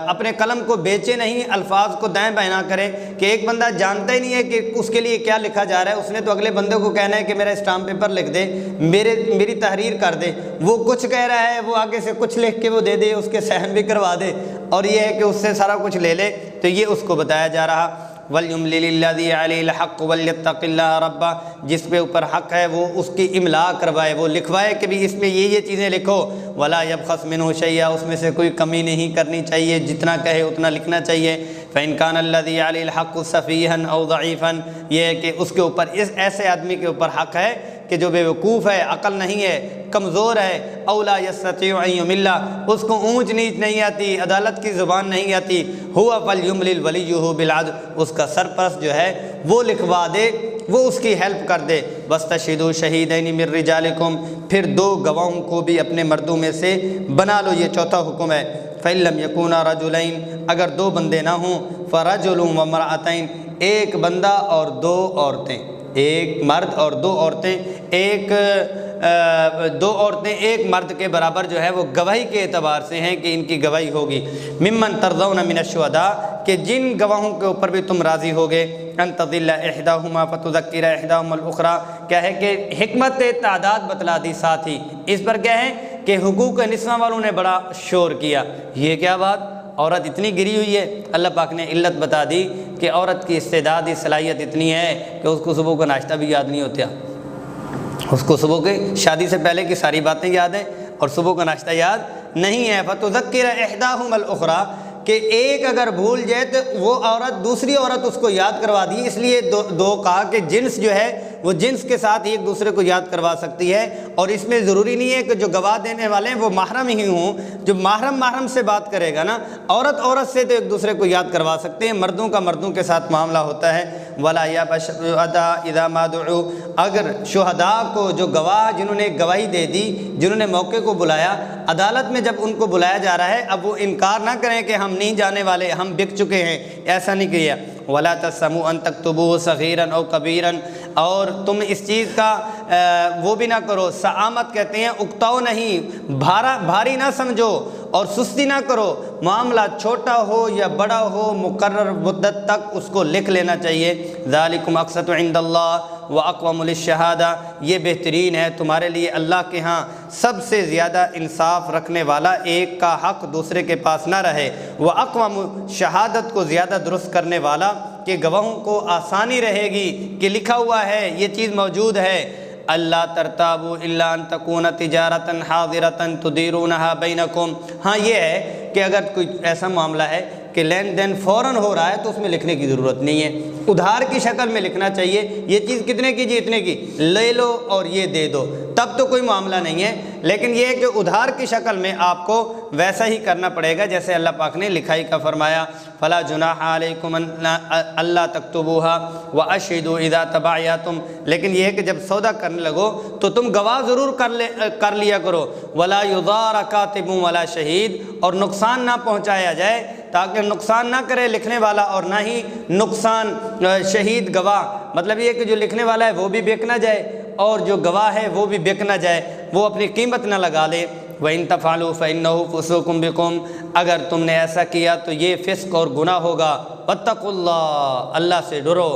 اپنے قلم کو بیچے نہیں، الفاظ کو دائیں بائیں نہ کرے، کہ ایک بندہ جانتا ہی نہیں ہے کہ اس کے لیے کیا لکھا جا رہا ہے، اس نے تو اگلے بندے کو کہنا ہے کہ میرا اسٹامپ پیپر لکھ دے، میری تحریر کر دے، وہ کچھ کہہ رہا ہے، وہ آگے سے کچھ لکھ کے وہ دے دے، اس کے سہن بھی کروا دے، اور یہ ہے کہ اس سے سارا کچھ لے لے، تو یہ اس کو بتایا جا رہا۔ وَلْيُمْلِلِ الَّذِي عَلَيْهِ الْحَقُّ وَلْيَتَّقِ اللَّهَ رَبَّهُ، جس پہ اوپر حق ہے وہ اس کی املا کروائے، وہ لکھوائے کہ بھی اس میں یہ چیزیں لکھو۔ وَلَا يَبْخَسْ مِنْهُ شَيْئًا، اس میں سے کوئی کمی نہیں کرنی چاہیے، جتنا کہے اتنا لکھنا چاہیے۔ فَإِنْ كَانَ الَّذِي عَلَيْهِ الْحَقُّ سَفِيهًا أَوْ ضَعِيفًا، یہ ہے کہ اس کے اوپر ایسے آدمی کے اوپر حق ہے کہ جو بے وقوف ہے، عقل نہیں ہے، کمزور ہے، أَوْ لَا يَسْتَطِيعُ أَن يُمِلَّ، اس کو اونچ نیچ نہیں آتی، عدالت کی زبان نہیں آتی، هُوَ فَلْيُمْلِلْ وَلِيُّهُ بِالْعَدْلِ، اس کا سرپرست جو ہے وہ لکھوا دے، وہ اس کی ہیلپ کر دے۔ وَاسْتَشْهِدُوا شَهِيدَيْنِ مِن رِجَالِكُمْ، پھر 2 گواہوں کو بھی اپنے مردوں میں سے بنا لو، یہ چوتھا حکم ہے۔ فَإِن لَّمْ يَكُونَا رَجُلَيْنِ، اگر 2 بندے نہ ہوں، فَرَجُلٌ وَامْرَأَتَيْنِ، ایک بندہ اور 2 عورتیں، ایک مرد اور 2 عورتیں، دو عورتیں ایک مرد کے برابر جو ہے وہ گواہی کے اعتبار سے ہیں کہ ان کی گواہی ہوگی۔ ممن ترضون من الشہداء، کہ جن گواہوں کے اوپر بھی تم راضی ہوگے، ان تضل احداہما فتذکر احداہما الاخری، کیا ہے کہ حکمت تعداد بتلا دی ساتھ ہی۔ اس پر کیا ہے کہ حقوق نسواں والوں نے بڑا شور کیا، یہ کیا بات، عورت اتنی گری ہوئی ہے۔ اللہ پاک نے علت بتا دی کہ عورت کی استعدادی صلاحیت اتنی ہے کہ اس کو صبح کا ناشتہ بھی یاد نہیں ہوتا، اس کو صبح کے شادی سے پہلے کی ساری باتیں یاد ہیں اور صبح کا ناشتہ یاد نہیں ہے۔ فتذکر احداہما الاخری، کہ ایک اگر بھول جائے تو وہ عورت دوسری عورت اس کو یاد کروا دی، اس لیے دو کہا کہ جنس جو ہے وہ جنس کے ساتھ ہی ایک دوسرے کو یاد کروا سکتی ہے، اور اس میں ضروری نہیں ہے کہ جو گواہ دینے والے ہیں وہ محرم ہی ہوں، جو محرم سے بات کرے گا نا، عورت سے تو ایک دوسرے کو یاد کروا سکتے ہیں، مردوں کا مردوں کے ساتھ معاملہ ہوتا ہے۔ وَلَا يَأْبَ الشُّهَدَاءُ إِذَا مَا دُعُوا، اگر شہداء کو، جو گواہ جنہوں نے گواہی دے دی، جنہوں نے موقع کو بلایا، عدالت میں جب ان کو بلایا جا رہا ہے، اب وہ انکار نہ کریں کہ ہم نہیں جانے والے، ہم بک چکے ہیں، ایسا نہیں کیا۔ ولا تسموا ان تكتبوه صغيرا او كبيرا، اور تم اس چیز کا وہ بھی نہ کرو، سعامت کہتے ہیں اکتاؤ نہیں، بھاری نہ سمجھو اور سستی نہ کرو، معاملہ چھوٹا ہو یا بڑا ہو مقرر مدت تک اس کو لکھ لینا چاہیے۔ ذالکم اقسط عند اللہ واقوم للشہادہ، یہ بہترین ہے تمہارے لیے اللہ کے ہاں، سب سے زیادہ انصاف رکھنے والا، ایک کا حق دوسرے کے پاس نہ رہے، واقوم شہادت کو زیادہ درست کرنے والا کہ گواہوں کو آسانی رہے گی کہ لکھا ہوا ہے، یہ چیز موجود ہے۔ اللہ ترتابوا الا ان تکون تجارتا حاضرتا تدیرونها بینکم، ہاں یہ ہے کہ اگر کوئی ایسا معاملہ ہے کہ لین دین فوراً ہو رہا ہے تو اس میں لکھنے کی ضرورت نہیں ہے، ادھار کی شکل میں لکھنا چاہیے، یہ چیز کتنے کی جی اتنے کی لے لو اور یہ دے دو، تب تو کوئی معاملہ نہیں ہے، لیکن یہ ہے کہ ادھار کی شکل میں آپ کو ویسا ہی کرنا پڑے گا جیسے اللہ پاک نے لکھائی کا فرمایا۔ فلا جناح علیکم اللہ تکتبوها واشہدوا اذا تبایعتم، لیکن یہ ہے کہ جب سودا کرنے لگو تو تم گواہ ضرور کر لیا کرو، ولا یضار کاتب ولا شہید، اور نقصان نہ پہنچایا جائے تاکہ نقصان نہ کرے لکھنے والا اور نہ ہی نقصان شہید گواہ، مطلب یہ کہ جو لکھنے والا ہے وہ بھی بیک نہ جائے اور جو گواہ ہے وہ بھی بیک نہ جائے، وہ اپنی قیمت نہ لگا لے۔ وَإِن تَفْعَلُوا فَإِنَّهُ فُسُوقٌ بِكُمْ، اگر تم نے ایسا کیا تو یہ فسق اور گناہ ہوگا۔ وَاتَّقُوا اللَّهَ، اللہ سے ڈرو۔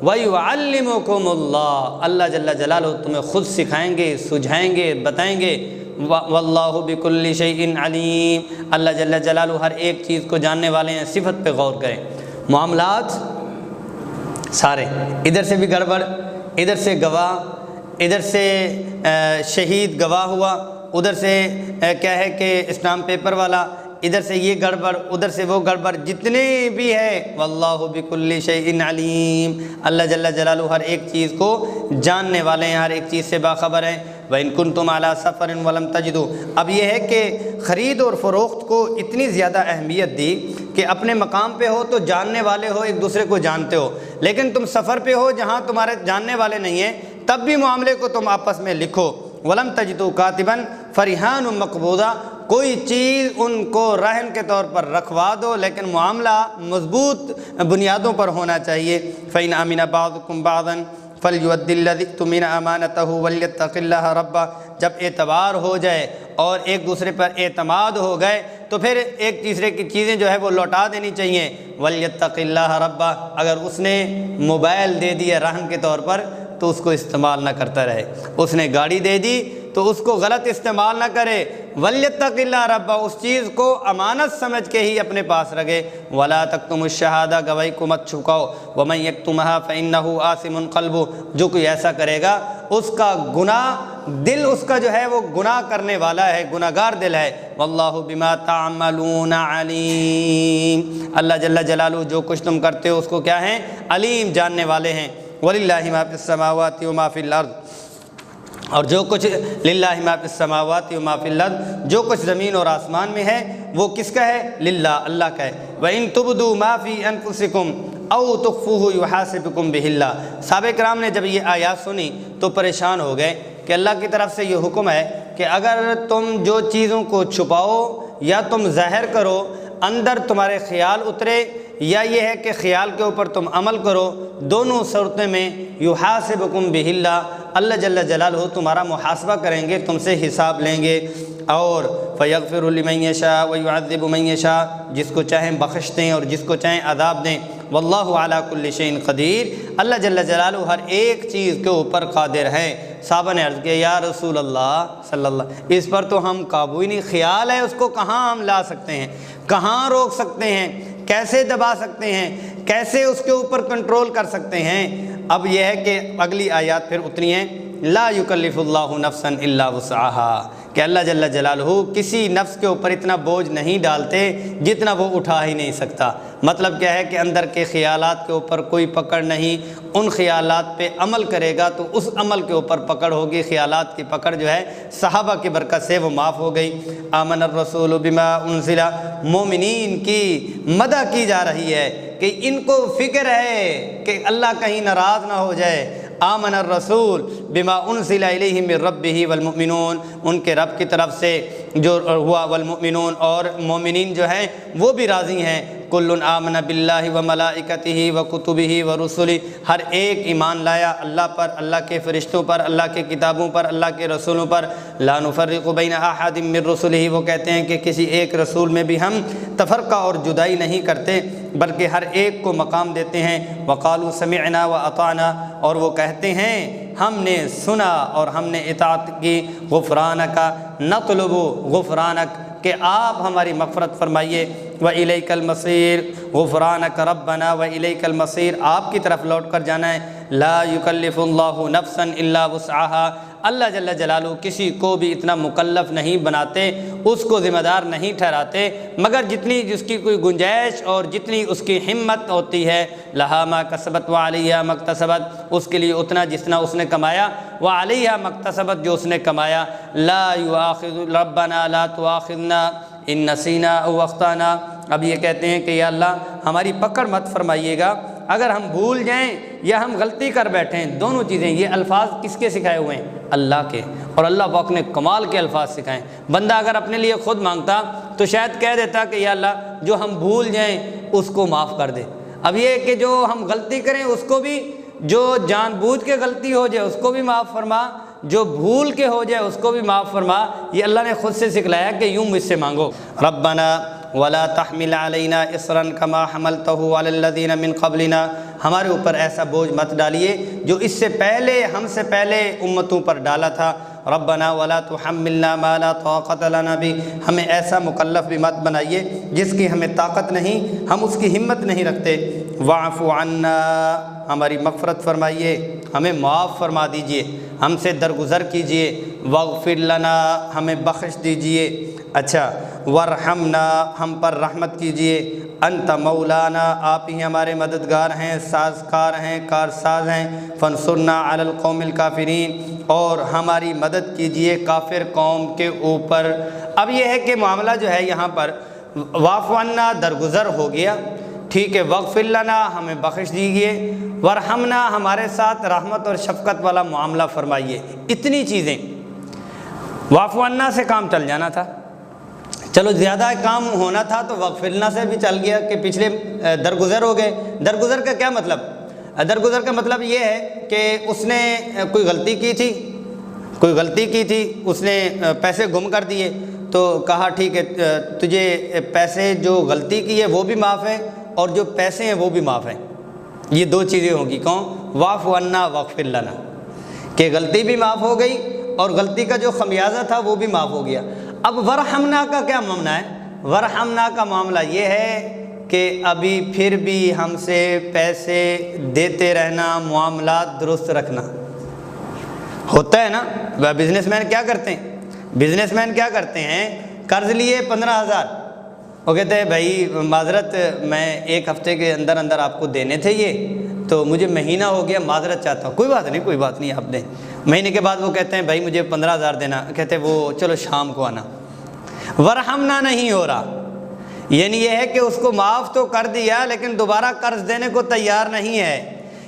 وَيُعَلِّمُكُمُ اللَّهُ، اللہ جل جلالہ تمہیں خود سکھائیں گے، سجھائیں گے، بتائیں گے۔ وَاللَّهُ بِكُلِّ شَيْءٍ عَلِيمٌ، اللہ جل جلالہ ہر ایک چیز کو جاننے والے ہیں، صفت پہ غور کریں۔ معاملات سارے، ادھر سے بھی گڑبڑ، ادھر سے گواہ، ادھر سے شہید گواہ ہوا، ادھر سے کیا ہے کہ اسٹامپ پیپر والا، ادھر سے یہ گڑبڑ، ادھر سے وہ گڑبڑ، جتنے بھی ہے واللہ بکل شیء علیم، اللہ جل جلالہ ہر ایک چیز کو جاننے والے ہیں، ہر ایک چیز سے باخبر ہیں۔ وَإِن كُنتُمْ عَلَىٰ سَفَرٍ وَلَمْ تَجِدُوا، اب یہ ہے کہ خرید اور فروخت کو اتنی زیادہ اہمیت دی کہ اپنے مقام پہ ہو تو جاننے والے ہو، ایک دوسرے کو جانتے ہو، لیکن تم سفر پہ ہو جہاں تمہارے جاننے والے نہیں ہیں، تب بھی معاملے کو تم آپس میں لکھو۔ وَلَمْ تَجِدُوا كَاتِبًا فَرِهَانٌ مَقْبُوضًا، کوئی چیز ان کو رہن کے طور پر رکھوا دو لیکن معاملہ مضبوط بنیادوں پر ہونا چاہیے۔ فَإِنْ آمِنَ بَعْضُكُمْ بَعْضًا فَلْيُؤَدِّ الَّذِي اؤْتُمِنَ أَمَانَتَهُ وَلْيَتَّقِ اللَّهَ رَبَّهُ، جب اعتبار ہو جائے اور ایک دوسرے پر اعتماد ہو گئے تو پھر ایک تیسرے کی چیزیں جو ہے وہ لوٹا دینی چاہیے۔ وَلْيَتَّقِ اللَّهَ رَبَّهُ، اگر اس نے موبائل دے دیا رہن کے طور پر تو اس کو استعمال نہ کرتا رہے، اس نے گاڑی دے دی تو اس کو غلط استعمال نہ کرے۔ وَلْيَتَّقِ اللَّهَ رَبَّهُ، اس چیز کو امانت سمجھ کے ہی اپنے پاس رکھے۔ وَلَا تَكْتُمُوا الشَّهَادَةَ، گواہی کو مت چھپاؤ۔ وَمَن يَكْتُمْهَا فَإِنَّهُ آثِمٌ قَلْبُهُ، جو کوئی ایسا کرے گا اس کا گناہ دل، اس کا جو ہے وہ گناہ کرنے والا ہے، گناہگار دل ہے۔ وَاللَّهُ بِمَا تَعْمَلُونَ عَلِيمٌ، اللہ جل جلالہ جو کچھ تم کرتے ہو اس کو کیا ہیں، علیم، جاننے والے ہیں۔ وَلِلَّهِ مَا فِي السَّمَاوَاتِ وَمَا فِي الْأَرْضِ، اور جو کچھ للہ ما فی السماوات وما فی الارض، جو کچھ زمین اور آسمان میں ہے وہ کس کا ہے؟ للہ، اللہ کا ہے۔ وَإِن تُبْدُوا مَا فِي أَنفُسِكُمْ أَوْ تُخْفُوهُ يُحَاسِبْكُم بِهِ اللَّهُ، صحابہ کرام نے جب یہ آیات سنی تو پریشان ہو گئے کہ اللہ کی طرف سے یہ حکم ہے کہ اگر تم جو چیزوں کو چھپاؤ یا تم ظاہر کرو، اندر تمہارے خیال اترے یا یہ ہے کہ خیال کے اوپر تم عمل کرو، دونوں صورتیں میں یحاسبکم بہ اللہ، اللہ جل جلالہ تمہارا محاسبہ کریں گے، تم سے حساب لیں گے۔ اور فیغفر لمن یشاء ویعذب من یشاء، جس کو چاہیں بخش دیں اور جس کو چاہیں عذاب دیں۔ واللہ علی کل شیء قدیر، اللہ جل جلالہ ہر ایک چیز کے اوپر قادر ہے۔ صحابہ نے عرض کیا یا رسول اللہ صلی اللہ، اس پر تو ہم قابو ہی نہیں، خیال ہے اس کو کہاں ہم لا سکتے ہیں، کہاں روک سکتے ہیں، کیسے دبا سکتے ہیں، کیسے اس کے اوپر کنٹرول کر سکتے ہیں۔ اب یہ ہے کہ اگلی آیات پھر اتنی ہیں، لا یکلف اللہ نفسا الا وسعها، کہ اللہ جل جلالہ کسی نفس کے اوپر اتنا بوجھ نہیں ڈالتے جتنا وہ اٹھا ہی نہیں سکتا۔ مطلب کیا ہے کہ اندر کے خیالات کے اوپر کوئی پکڑ نہیں، ان خیالات پہ عمل کرے گا تو اس عمل کے اوپر پکڑ ہوگی، خیالات کی پکڑ جو ہے صحابہ کی برکت سے وہ معاف ہو گئی۔ آمن الرسول بما انزل، مومنین کی مدح کی جا رہی ہے کہ ان کو فکر ہے کہ اللہ کہیں ناراض نہ ہو جائے۔ آمن الرسول بما انزل الیہ من ربہ والمؤمنون، ان کے رب کی طرف سے جو ہوا، والمؤمنون، اور مومنین جو ہیں وہ بھی راضی ہیں کل آمن باللہ و ملائکتہ و کتبہ و رسلہ، ہر ایک ایمان لایا اللہ پر، اللہ کے فرشتوں پر، اللہ کے کتابوں پر، اللہ کے رسولوں پر، لا نفرق بین احد من رسلہ، وہ کہتے ہیں کہ کسی ایک رسول میں بھی ہم تفرقہ اور جدائی نہیں کرتے بلکہ ہر ایک کو مقام دیتے ہیں۔ وقالوا سمعنا واطعنا، اور وہ کہتے ہیں ہم نے سنا اور ہم نے اطاعت کی، غفرانک نطلب غفرانک، کہ آپ ہماری مغفرت فرمائیے، وَإِلَيْكَ الْمَصِيرُ غفرانک ربنا وَإِلَيْكَ الْمَصِيرُ، آپ کی طرف لوٹ کر جانا ہے۔ لا يكلف اللہ نفسا الا وسعها، اللہ جل جلالہ کسی کو بھی اتنا مکلف نہیں بناتے، اس کو ذمہ دار نہیں ٹھہراتے مگر جتنی جس کی کوئی گنجائش اور جتنی اس کی ہمت ہوتی ہے۔ لہا ما کسبت وعلیہا ما اکتسبت، اس کے لیے اتنا جتنا اس نے کمایا، وعلیہا ما اکتسبت، جو اس نے کمایا۔ لا یؤاخذ ربنا لا تؤاخذنا ان نسینا او اخطانا، اب یہ کہتے ہیں کہ یا اللہ ہماری پکڑ مت فرمائیے گا اگر ہم بھول جائیں یا ہم غلطی کر بیٹھیں۔ دونوں چیزیں، یہ الفاظ کس کے سکھائے ہوئے ہیں؟ اللہ کے، اور اللہ پاک نے کمال کے الفاظ سکھائیں۔ بندہ اگر اپنے لیے خود مانگتا تو شاید کہہ دیتا کہ یا اللہ جو ہم بھول جائیں اس کو معاف کر دے۔ اب یہ کہ جو ہم غلطی کریں اس کو بھی، جو جان بوجھ کے غلطی ہو جائے اس کو بھی معاف فرما، جو بھول کے ہو جائے اس کو بھی معاف فرما۔ یہ اللہ نے خود سے سکھلایا کہ یوں مجھ سے مانگو۔ ربنا ولا تحمل علینا اصرا کما حملتہ علی الذین من قبلنا، ہمارے اوپر ایسا بوجھ مت ڈالیے جو اس سے پہلے، ہم سے پہلے امتوں پر ڈالا تھا۔ ربنا ولا تحملنا ما لا طاقت لنا به، ہمیں ایسا مکلف بھی مت بنائیے جس کی ہمیں طاقت نہیں، ہم اس کی ہمت نہیں رکھتے۔ واعف عنا، ہماری مغفرت فرمائیے، ہمیں معاف فرما دیجئے، ہم سے درگزر کیجئے۔ واغفر لنا، ہمیں بخش دیجئے۔ اچھا، ورحمنا، ہم پر رحمت کیجئے۔ انت مولانا، آپ ہی ہمارے مددگار ہیں، سازکار ہیں، کارساز ہیں۔ فانصرنا علی القوم الکافرین، اور ہماری مدد کیجئے کافر قوم کے اوپر۔ اب یہ ہے کہ معاملہ جو ہے یہاں پر واعف عنا درگزر ہو گیا، ٹھیک ہے، واغفر لنا ہمیں بخش دیجئے، ورحمنا ہمارے ساتھ رحمت اور شفقت والا معاملہ فرمائیے۔ اتنی چیزیں، واعف عنا سے کام چل جانا تھا، چلو زیادہ کام ہونا تھا تو واغفر لنا سے بھی چل گیا کہ پچھلے درگزر ہو گئے۔ درگزر کا کیا مطلب؟ درگزر کا مطلب یہ ہے کہ اس نے کوئی غلطی کی تھی، اس نے پیسے گم کر دیے، تو کہا ٹھیک ہے تجھے پیسے جو غلطی کی ہے وہ بھی معاف ہے اور جو پیسے ہیں وہ بھی معاف ہیں۔ یہ دو چیزیں ہوں گی، کون؟ واعف عنا واغفر لنا، کہ غلطی بھی معاف ہو گئی اور غلطی کا جو خمیازہ تھا وہ بھی معاف ہو گیا۔ اب ورحمنا کا کیا معاملہ ہے؟ ورحمنا کا معاملہ یہ ہے کہ ابھی پھر بھی ہم سے پیسے دیتے رہنا، معاملات درست رکھنا ہوتا ہے نا۔ بزنس مین کیا کرتے ہیں؟ قرض لیے 15,000، وہ کہتے ہیں بھائی معذرت میں 1 ہفتے کے اندر آپ کو دینے تھے یہ، تو مجھے مہینہ ہو گیا، معذرت چاہتا ہوں۔ کوئی بات نہیں آپ دیں۔ مہینے کے بعد وہ کہتے ہیں بھائی مجھے 15,000 دینا، کہتے ہیں وہ چلو شام کو آنا۔ ورحمنا نہیں ہو رہا، یعنی یہ ہے کہ اس کو معاف تو کر دیا لیکن دوبارہ قرض دینے کو تیار نہیں ہے۔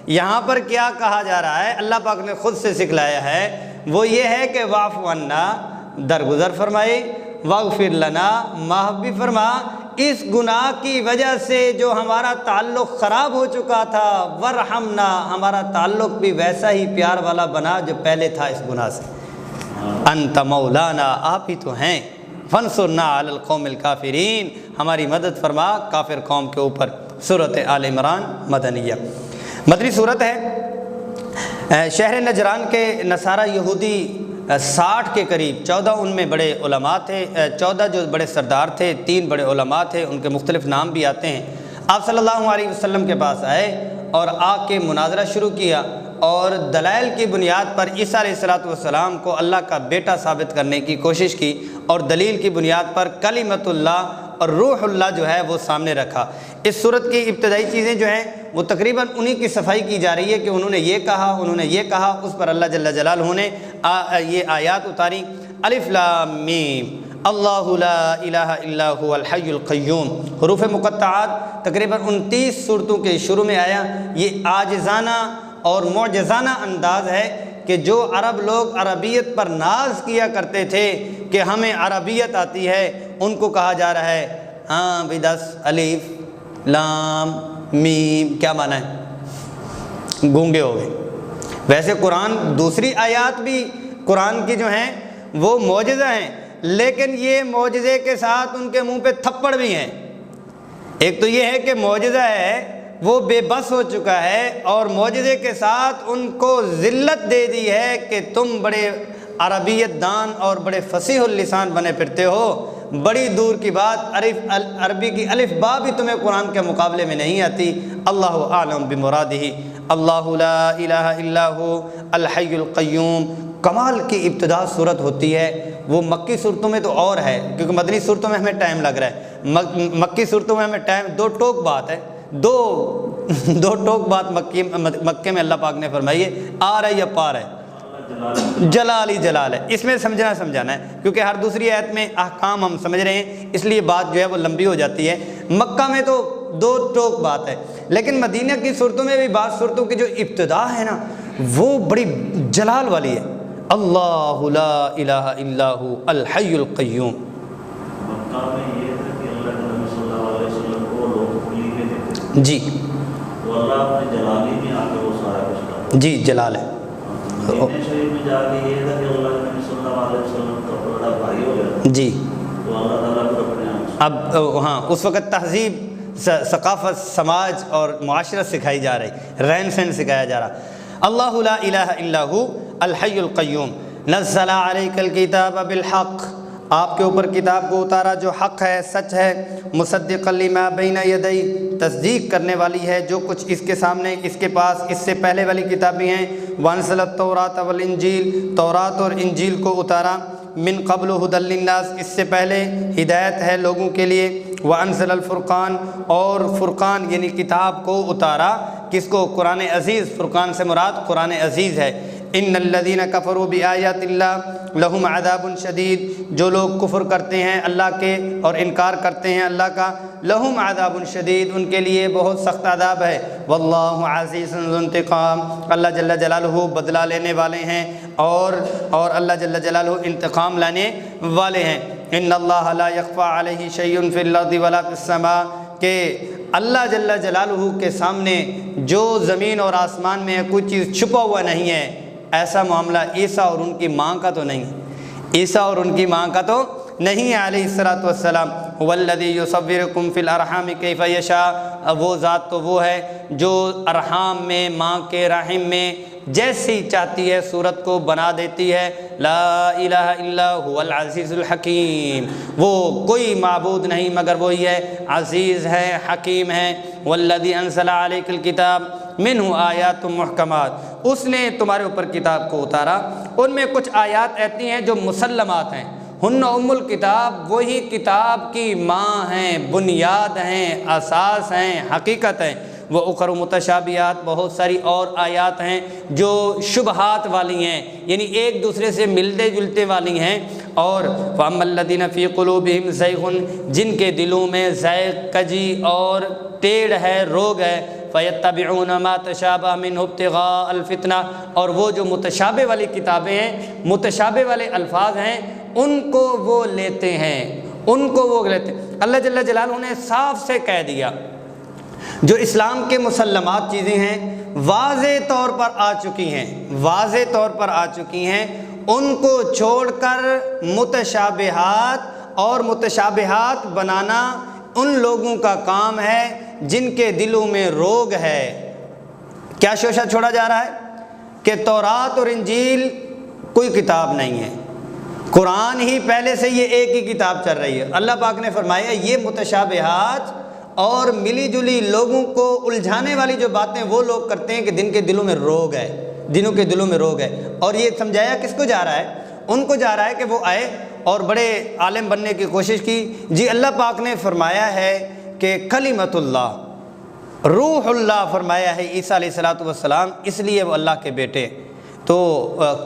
یہاں پر کیا کہا جا رہا ہے، اللہ پاک نے خود سے سکھلایا ہے، وہ یہ ہے کہ واعف عنا درگزر فرمائے، واغفر لنا معاف بھی فرما، اس گناہ کی وجہ سے جو ہمارا تعلق خراب ہو چکا تھا، ورحمنا ہمارا تعلق بھی ویسا ہی پیار والا بنا جو پہلے تھا اس گناہ سے۔ انت مولانا، آپ ہی تو ہیں، فانصرنا علی القوم الکافرین، ہماری مدد فرما کافر قوم کے اوپر۔ سورۃ آل عمران مدنیہ، مدنی صورت ہے۔ شہر نجران کے نصارہ یہودی 60 کے قریب، 14 ان میں بڑے علماء تھے، 14 جو بڑے سردار تھے، 3 بڑے علماء تھے، ان کے مختلف نام بھی آتے ہیں۔ آپ صلی اللہ علیہ وسلم کے پاس آئے اور آ کے مناظرہ شروع کیا اور دلائل کی بنیاد پر عیسیٰ علیہ السلام کو اللہ کا بیٹا ثابت کرنے کی کوشش کی، اور دلیل کی بنیاد پر کلمۃ اللہ اور روح اللہ جو ہے وہ سامنے رکھا۔ اس صورت کی ابتدائی چیزیں جو ہیں وہ تقریباً انہی کی صفائی کی جا رہی ہے کہ انہوں نے یہ کہا، اس پر اللہ جل جلالہ نے یہ آیات اتاری۔ الف لام میم اللہ لا الہ الا هو الحی القیوم، حروف مقطعات تقریباً 29 صورتوں کے شروع میں آیا۔ یہ عاجزانہ اور معجزانہ انداز ہے کہ جو عرب لوگ عربیت پر ناز کیا کرتے تھے کہ ہمیں عربیت آتی ہے، ان کو کہا جا رہا ہے ہاں بھی 10 الف لام میم، کیا معنی ہے؟ گونگے ہو گئے۔ ویسے قرآن دوسری آیات بھی قرآن کی جو ہیں وہ معجزہ ہیں، لیکن یہ معجزے کے ساتھ ان کے منہ پہ تھپڑ بھی ہیں۔ ایک تو یہ ہے کہ معجزہ ہے وہ بے بس ہو چکا ہے، اور معجزے کے ساتھ ان کو ذلت دے دی ہے کہ تم بڑے عربیت دان اور بڑے فصیح اللسان بنے پھرتے ہو، بڑی دور کی بات عربی کی الف با بھی تمہیں قرآن کے مقابلے میں نہیں آتی۔ اللہ اعلم بمرادہ، اللہ لا الہ الا ہو الحی القیوم۔ کمال کی ابتدا صورت ہوتی ہے، وہ مکی صورتوں میں تو اور ہے، کیونکہ مدنی صورتوں میں ہمیں ٹائم لگ رہا ہے، مکی صورتوں میں ہمیں ٹائم، دو ٹوک بات ہے، دو ٹوک بات مکے میں اللہ پاک نے فرمائی ہے، آ رہا ہے یا پار ہے، جلال ہی جلال ہے۔ اس میں سمجھانا ہے، کیونکہ ہر دوسری آیت میں احکام ہم سمجھ رہے ہیں، اس لیے بات جو ہے وہ لمبی ہو جاتی ہے۔ مکہ میں تو دو ٹوک بات ہے، لیکن مدینہ کی صورتوں میں بھی بعض صورتوں کی جو ابتدا ہے نا وہ بڑی جلال والی ہے، اللہ لا الہ الا ہو الحی القیوم۔ مکہ میں یہ تھا کہ اللہ کے نبی صلی اللہ علیہ وسلم کو لوگ کھلی میں دیکھتے تھے، جی تو اللہ اپنے جلالی میں آ کے وہ سارا کچھ کرتا، جی جلال ہے۔ مدینہ شریف میں جا کے یہ تھا کہ اللہ کے نبی صلی اللہ علیہ وسلم کا بڑا بھائی ہو گیا، جی تو اللہ تعالیٰ کو اپنے اب ہاں اس وقت تہذیب، ثقافت، سماج اور معاشرت سکھائی جا رہی، رہن سہن سکھایا جا رہا۔ اللہ لا الہ الا ہو الحی القیوم نزل علیک الکتاب بالحق، آپ کے اوپر کتاب کو اتارا جو حق ہے، سچ ہے، مصدقا لما بین یدی، تصدیق کرنے والی ہے جو کچھ اس کے سامنے، اس کے پاس، اس سے پہلے والی کتابیں ہیں۔ وانزل التوراۃ والانجیل، تورات اور انجیل کو اتارا، من قبل ھدی للناس، اس سے پہلے ہدایت ہے لوگوں کے لیے۔ وانزل الفرقان، اور فرقان یعنی کتاب کو اتارا، کس کو؟ قرآن عزیز، فرقان سے مراد قرآن عزیز ہے۔ ان الذین کفروا بآیات اللہ لہم عذاب شدید، جو لوگ کفر کرتے ہیں اللہ کے اور انکار کرتے ہیں اللہ کا، لہم عذاب شدید، ان کے لیے بہت سخت عذاب ہے۔ واللہ عزیز ذو انتقام، اللہ جل جلالہ بدلہ لینے والے ہیں، اور اللہ جل جلالہ انتقام لانے والے ہیں۔ ان اللہ لا یخفی علیہ شیء فی الارض ولا فی السماء، کہ اللہ جل جلالہ کے سامنے جو زمین اور آسمان میں ہے کوئی چیز چھپا ہوا نہیں ہے۔ ایسا معاملہ عیسیٰ اور ان کی ماں کا تو نہیں ہے، عیسیٰ اور ان کی ماں کا تو نہیں ہے علیہ الصلوۃ والسلام۔ والذی یصورکم فی الارحام کیف یشاء، وہ ذات تو وہ ہے جو ارحام میں، ماں کے رحم میں جیسی چاہتی ہے صورت کو بنا دیتی ہے۔ لا الہ الا هو العزیز الحکیم، وہ کوئی معبود نہیں مگر وہی ہے، عزیز ہے، حکیم ہے۔ والذی انزل علیک الکتاب منہ آیات محکمات، اس نے تمہارے اوپر کتاب کو اتارا، ان میں کچھ آیات ایسی ہیں جو مسلمات ہیں، ہن ام الکتاب، وہی کتاب کی ماں ہیں، بنیاد ہیں، اساس ہیں، حقیقت ہیں۔ وہ اخر متشابہات، بہت ساری اور آیات ہیں جو شبہات والی ہیں، یعنی ایک دوسرے سے ملتے جلتے والی ہیں۔ اور فَأَمَّا الَّذِينَ فِي قُلُوبِهِمْ زَيْغٌ، جن کے دلوں میں زیغ، کجی اور ٹیڑھ ہے، روگ ہے، فَيَتَّبِعُونَ مَا تَشَابَهَ مِنْهُ ابْتِغَاءَ الْفِتْنَةِ، اور وہ جو متشابہ والی کتابیں ہیں، متشابہ والے الفاظ ہیں، ان کو وہ لیتے ہیں، ان کو وہ لیتے ہیں۔ اللہ جل جلالہ نے صاف سے کہہ دیا جو اسلام کے مسلمات چیزیں ہیں واضح طور پر آ چکی ہیں، واضح طور پر آ چکی ہیں، ان کو چھوڑ کر متشابہات اور متشابہات بنانا ان لوگوں کا کام ہے جن کے دلوں میں روگ ہے۔ کیا شوشہ چھوڑا جا رہا ہے کہ تورات اور انجیل کوئی کتاب نہیں ہے، قرآن ہی پہلے سے یہ ایک ہی کتاب چل رہی ہے۔ اللہ پاک نے فرمایا یہ متشابہات اور ملی جلی لوگوں کو الجھانے والی جو باتیں وہ لوگ کرتے ہیں کہ جن کے دلوں میں روگ ہے، جنہوں کے دلوں میں روگ ہے۔ اور یہ سمجھایا کس کو جا رہا ہے؟ ان کو جا رہا ہے کہ وہ آئے اور بڑے عالم بننے کی کوشش کی۔ جی اللہ پاک نے فرمایا ہے کہ کلمۃ اللہ، روح اللہ فرمایا ہے عیسیٰ علیہ الصلوۃ والسلام، اس لیے وہ اللہ کے بیٹے۔ تو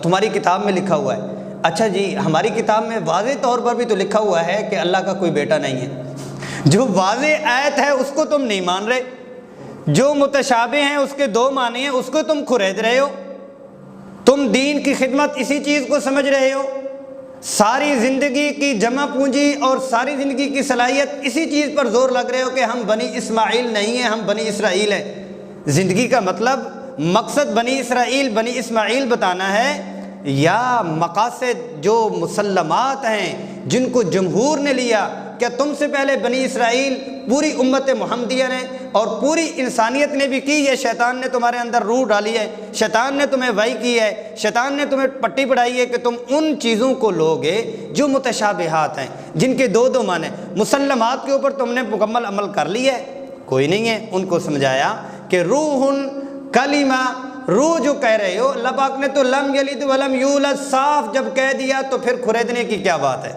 تمہاری کتاب میں لکھا ہوا ہے۔ اچھا جی، ہماری کتاب میں واضح طور پر بھی تو لکھا ہوا ہے کہ اللہ کا کوئی بیٹا نہیں ہے۔ جو واضح آیت ہے اس کو تم نہیں مان رہے، جو متشابہ ہیں اس کے دو معنی ہیں اس کو تم کھرید رہے ہو، تم دین کی خدمت اسی چیز کو سمجھ رہے ہو ساری زندگی کی جمع پونجی اور ساری زندگی کی صلاحیت اسی چیز پر زور لگ رہے ہو کہ ہم بنی اسماعیل نہیں ہیں، ہم بنی اسرائیل ہیں۔ زندگی کا مطلب، مقصد بنی اسماعیل بتانا ہے، یا مقاصد جو مسلمات ہیں جن کو جمہور نے لیا؟ کیا تم سے پہلے بنی اسرائیل پوری امت محمدیہ نے اور پوری انسانیت نے بھی کی ہے؟ شیطان نے تمہارے اندر روح ڈالی ہے، شیطان نے تمہیں وحی کی ہے، شیطان نے تمہیں پٹی پڑھائی ہے کہ تم ان چیزوں کو لوگے جو متشابہات ہیں، جن کے دو معنی۔ مسلمات کے اوپر تم نے مکمل عمل کر لی ہے؟ کوئی نہیں ہے۔ ان کو سمجھایا کہ روح کلمہ، روح جو کہہ رہے ہو، اللہ پاک نے تو لم یلد ولم یولد صاف جب کہہ دیا تو پھر کھریدنے کی کیا بات ہے؟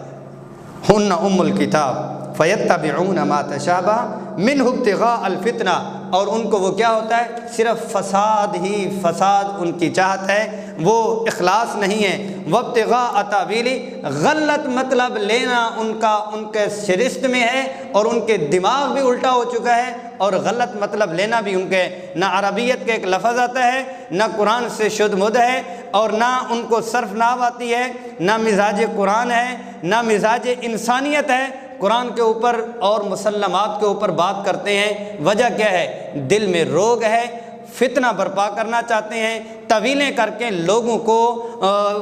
ہن ام الکتاب فیتبعون ما تشابہ منہ ابتغاء الفتنہ، اور ان کو وہ کیا ہوتا ہے؟ صرف فساد ہی فساد ان کی چاہت ہے، وہ اخلاص نہیں ہے۔ وابتغاء تاویلہ، غلط مطلب لینا ان کا ان کے شرست میں ہے، اور ان کے دماغ بھی الٹا ہو چکا ہے، اور غلط مطلب لینا بھی ان کے، نہ عربیت کے ایک لفظ آتا ہے، نہ قرآن سے شدھ مد ہے، اور نہ ان کو صرف ناو آتی ہے، نہ مزاج قرآن ہے، نہ مزاج انسانیت ہے۔ قرآن کے اوپر اور مسلمات کے اوپر بات کرتے ہیں، وجہ کیا ہے؟ دل میں روگ ہے، فتنہ برپا کرنا چاہتے ہیں، طویلیں کر کے لوگوں کو